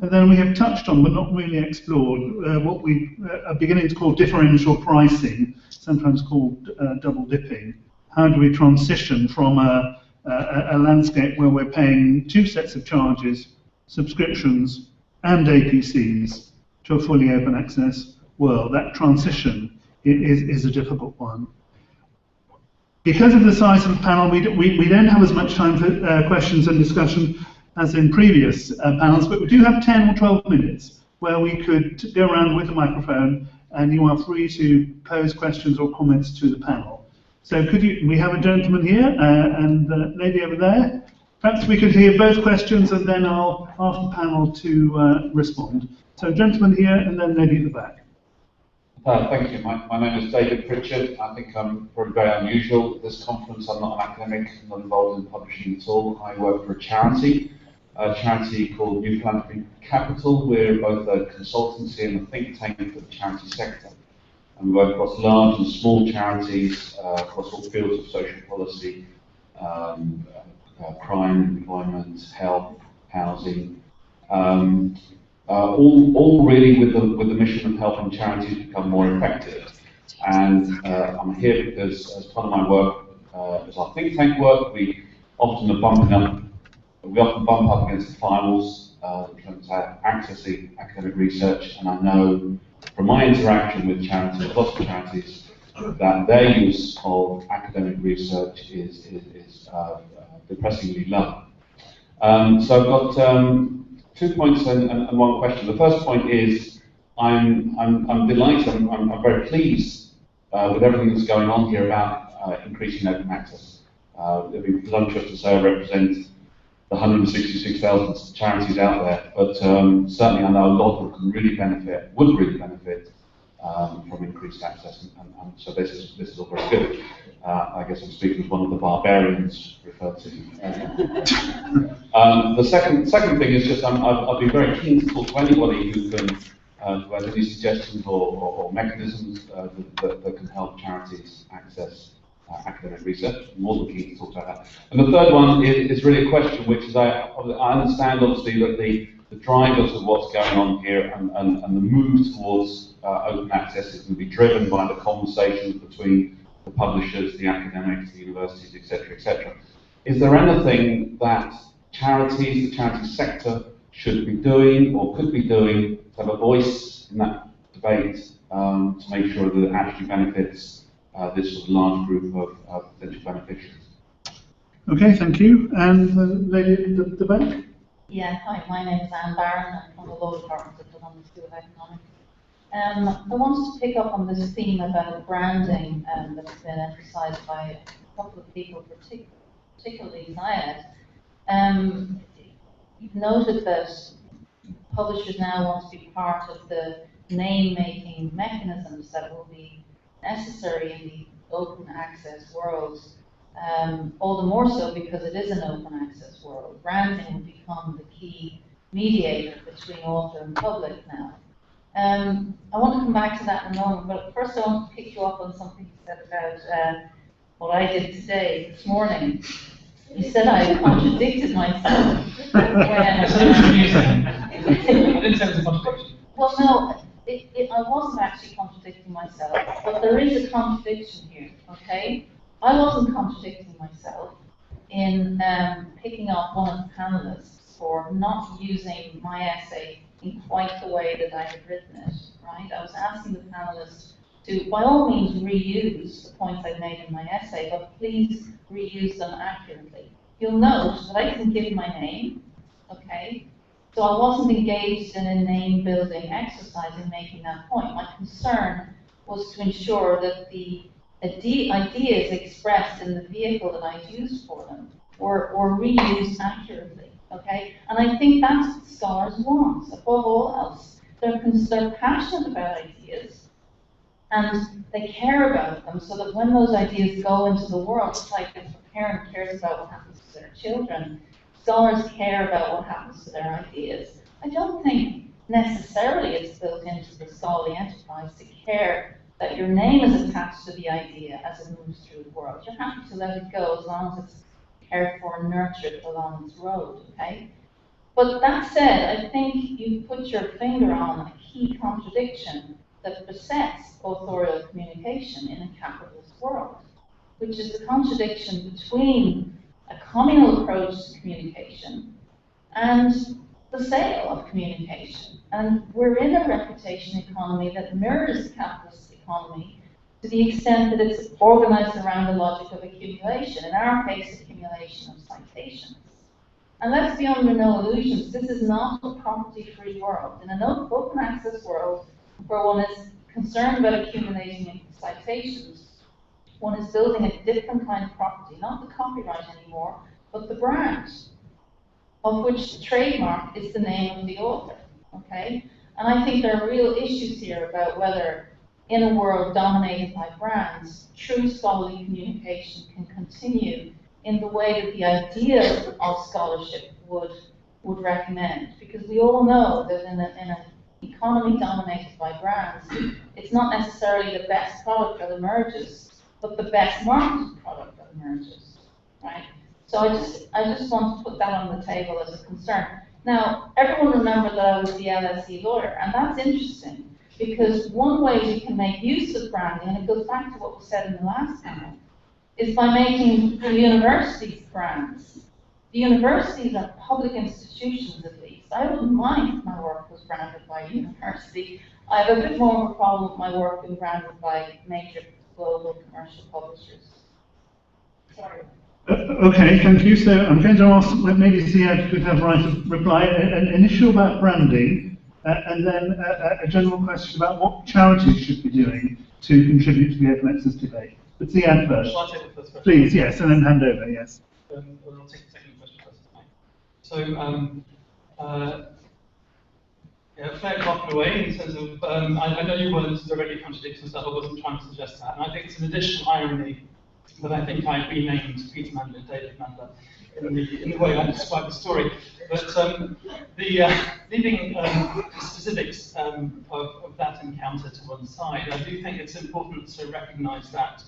And then we have touched on, but not really explored, what we are beginning to call differential pricing, sometimes called double dipping. How do we transition from a landscape where we're paying two sets of charges, subscriptions and APCs, to a fully open access world? That transition is a difficult one. Because of the size of the panel, we don't have as much time for questions and discussion as in previous panels, but we do have 10 or 12 minutes where we could go around with a microphone and you are free to pose questions or comments to the panel. So we have a gentleman here and a lady over there. Perhaps we could hear both questions and then I'll ask the panel to respond. So gentleman here and then lady at the back. Thank you. My name is David Pritchard. I think I'm probably very unusual at this conference. I'm not an academic, I'm not involved in publishing at all. I work for a charity called New Philanthropy Capital. We're both a consultancy and a think tank for the charity sector. And we work across large and small charities, across all fields of social policy, crime, employment, health, housing. All really with the mission of helping charities become more effective. And I'm here because, as part of my work, as our think tank work, we often bump up against the finals in terms of accessing academic research. And I know from my interaction with charities, lots of charities, that their use of academic research is depressingly low. So I've got 2 points and one question. The first point is I'm delighted, I'm very pleased with everything that's going on here about increasing open access. It'd be presumptuous to say I represent the 166,000 charities out there, but certainly I know a lot of them can really benefit, would really benefit from increased access, and so this is all very good. I guess I'm speaking as one of the barbarians referred to. The second thing is just I'd be very keen to talk to anybody who has any suggestions or mechanisms that can help charities access academic research. I'm more than keen to talk about that. And the third one is really a question, which is I understand obviously that the drivers of what's going on here and the move towards open access is going to be driven by the conversations between the publishers, the academics, the universities, etc., etc. Is there anything that charities, the charity sector, should be doing or could be doing to have a voice in that debate to make sure that it actually benefits this sort of large group of potential beneficiaries? Okay, thank you. And the lady at the back? Yeah, hi, my name is Anne Barron. I'm from the Law Department at the London School of Economics. I wanted to pick up on this theme about branding that's been emphasised by a couple of people, particularly Syed. You've noted that publishers now want to be part of the name-making mechanisms that will be necessary in the open access world, all the more so because it is an open access world. Branding will become the key mediator between author and public now. I want to come back to that in a moment, but first I want to pick you up on something you said about what I did today, this morning. You said I contradicted myself. Well, no, I wasn't actually contradicting myself, but there is a contradiction here, okay? I wasn't contradicting myself in picking up one of the panelists for not using my essay in quite the way that I had written it, right? I was asking the panelists to, by all means, reuse the points I made in my essay, but please reuse them accurately. You'll note that I didn't give my name, okay? So I wasn't engaged in a name-building exercise in making that point. My concern was to ensure that the ideas expressed in the vehicle that I used for them were reused accurately, okay? And I think that's what scholars want, above all else. They're passionate about ideas, and they care about them, so that when those ideas go into the world, it's like if a parent cares about what happens to their children, scholars care about what happens to their ideas. I don't think necessarily it's built into the scholarly enterprise to care that your name is attached to the idea as it moves through the world. You're happy to let it go as long as it's cared for and nurtured along its road, okay? But that said, I think you put your finger on a key contradiction that besets authorial communication in a capitalist world, which is the contradiction between a communal approach to communication and the sale of communication. And we're in a reputation economy that mirrors the capitalist economy to the extent that it's organized around the logic of accumulation, in our case, accumulation of citations. And let's be under no illusions, this is not a property-free world. In an open access world where one is concerned about accumulating citations, one is building a different kind of property, not the copyright anymore, but the brand, of which the trademark is the name of the author, okay? And I think there are real issues here about whether, in a world dominated by brands, true scholarly communication can continue in the way that the idea of scholarship would recommend. Because we all know that in an economy dominated by brands, it's not necessarily the best product that emerges, but the best marketed product that emerges, right? So I just want to put that on the table as a concern. Now, everyone remember that I was the LSE lawyer, and that's interesting, because one way we can make use of branding, and it goes back to what was said in the last panel, is by making the universities brands. The universities are public institutions, at least. I wouldn't mind if my work was branded by a university. I have a bit more of a problem with my work being branded by major global commercial publishers. Sorry. Okay, thank you. So I'm going to ask, maybe Ziad could have right of reply, an issue about branding, and then a general question about what charities should be doing to contribute to the open access debate. But Ziad first. Shall I take the first question? Please, yes, and then hand over, yes. I'll take the second question first. So, yeah, fair clock away in terms of, I know you weren't directly contradicting stuff, I wasn't trying to suggest that, and I think it's an additional irony that I think I renamed Peter Mandler and David Mandler in the way I describe the story. But leaving the specifics of that encounter to one side, I do think it's important to recognise that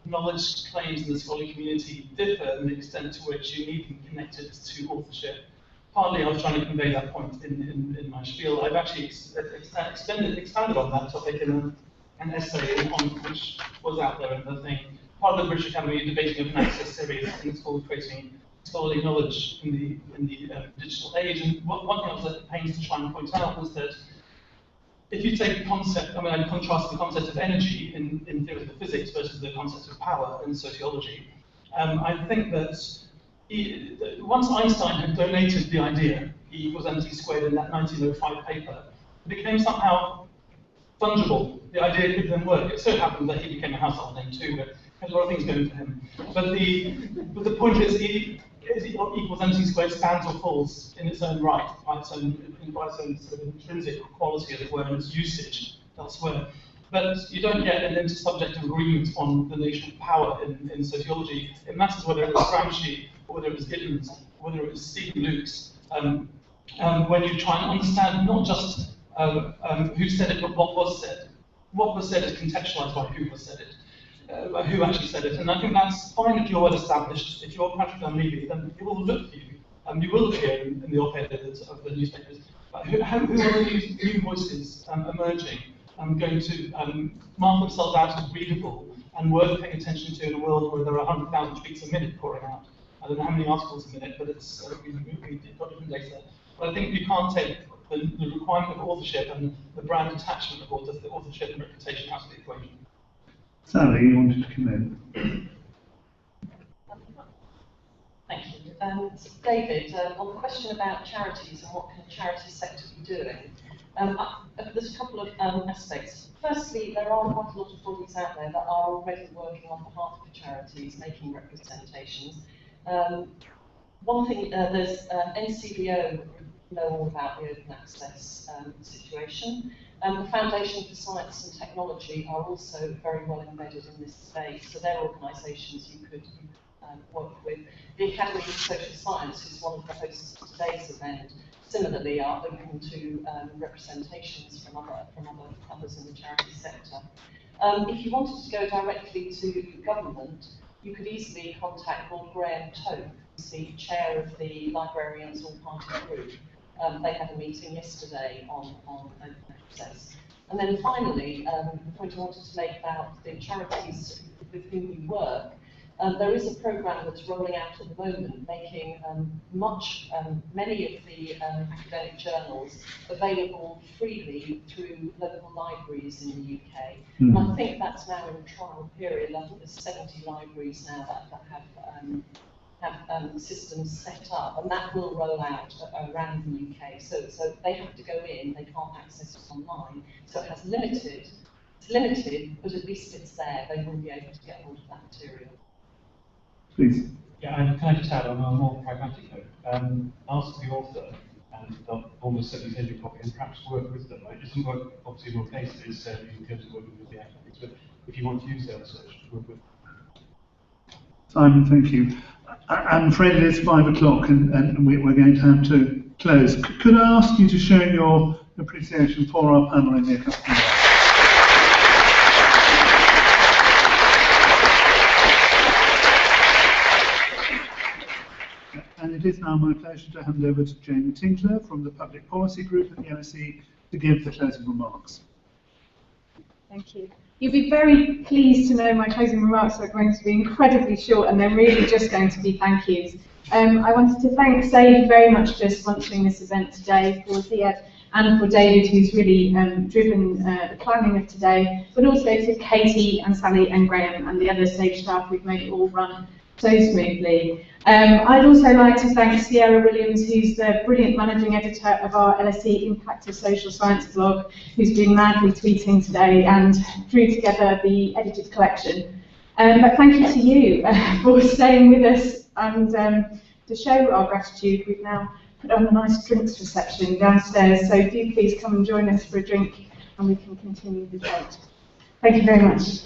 knowledge claims in the scholarly community differ in the extent to which you need them connected to authorship. Partly I was trying to convey that point in my spiel. I've actually expanded on that topic in an essay which was out there in the thing. Part of the British Academy Debating Open Access series, and it's called Creating Scholarly Knowledge in the Digital Age. And one thing I was at pains to try and point out was that if you take the concept, I contrast the concept of energy in theoretical physics versus the concept of power in sociology. I think that once Einstein had donated the idea, E equals mc squared, in that 1905 paper, it became somehow fungible. The idea could then work. It so happened that he became a household name too, but had a lot of things going for him. But the point is, E equals MC squared stands or falls in its own right, by its own sort of intrinsic quality, as it were, in its usage elsewhere. But you don't get an inter-subject agreement on the nature of power in sociology. It matters whether it was Gramsci, or whether it was Giddens, or whether it was Stephen Luke's. When you try and understand not just who said it, but what was said. What was said is contextualized by who was said it, who actually said it. And I think that's fine if you're well established. If you're Patrick Dunleavy, then people will look for you. You will appear in the op-ed of the newspapers. But who are the new voices emerging? Going to mark themselves out as readable and worth paying attention to in a world where there are 100,000 tweets a minute pouring out. I don't know how many articles a minute, but it's we've got different data. But I think you can't take the requirement of authorship and the brand attachment of authorship and reputation out of the equation. Sally, you wanted to come in. Thank you. David, on the question about charities and what can the charity sector be doing, there's a couple of aspects. Firstly, there are quite a lot of bodies out there that are already working on behalf of charities, making representations. One thing, there's NCBO know all about the open access situation. The Foundation for Science and Technology are also very well embedded in this space, so they're organisations you could work with. The Academy of Social Science, who's one of the hosts of today's event, similarly are open to representations from others in the charity sector. If you wanted to go directly to government, you could easily contact Lord Graham Tope, who's the chair of the Librarians All-Party Group. They had a meeting yesterday on open access. And then finally, the point I wanted to make about the charities with whom we work, there is a programme that's rolling out at the moment, making many of the academic journals available freely through local libraries in the UK. And I think that's now in trial period. I think there's 70 libraries now that have systems set up, and that will roll out around the UK. So they have to go in, they can't access it online. So it has it's limited, but at least it's there. They will be able to get hold of that material. Please. Yeah, and can I just add on a more pragmatic note? Ask the author, and they'll almost certainly send you a copy, and perhaps work with them. It doesn't work, obviously, in all cases, in terms of working with the academics, but if you want to use their research, work with them. Simon, thank you. I'm afraid it is 5 o'clock and we're going to have to close. Could I ask you to show your appreciation for our panel in the accompanying? And it is now my pleasure to hand over to Jamie Tinkler from the Public Policy Group at the LSE to give the closing remarks. Thank you. You'll be very pleased to know my closing remarks are going to be incredibly short, and they're really just going to be thank yous. I wanted to thank Save very much for sponsoring this event today, for Ziad and for David, who's really driven the planning of today, but also to Katie and Sally and Graham and the other Save staff who've made it all run so smoothly. I'd also like to thank Sierra Williams, who's the brilliant managing editor of our LSE Impact of Social Science blog, who's been madly tweeting today and drew together the edited collection. But thank you to you for staying with us and to show our gratitude. We've now put on a nice drinks reception downstairs, so do please come and join us for a drink and we can continue the debate. Thank you very much.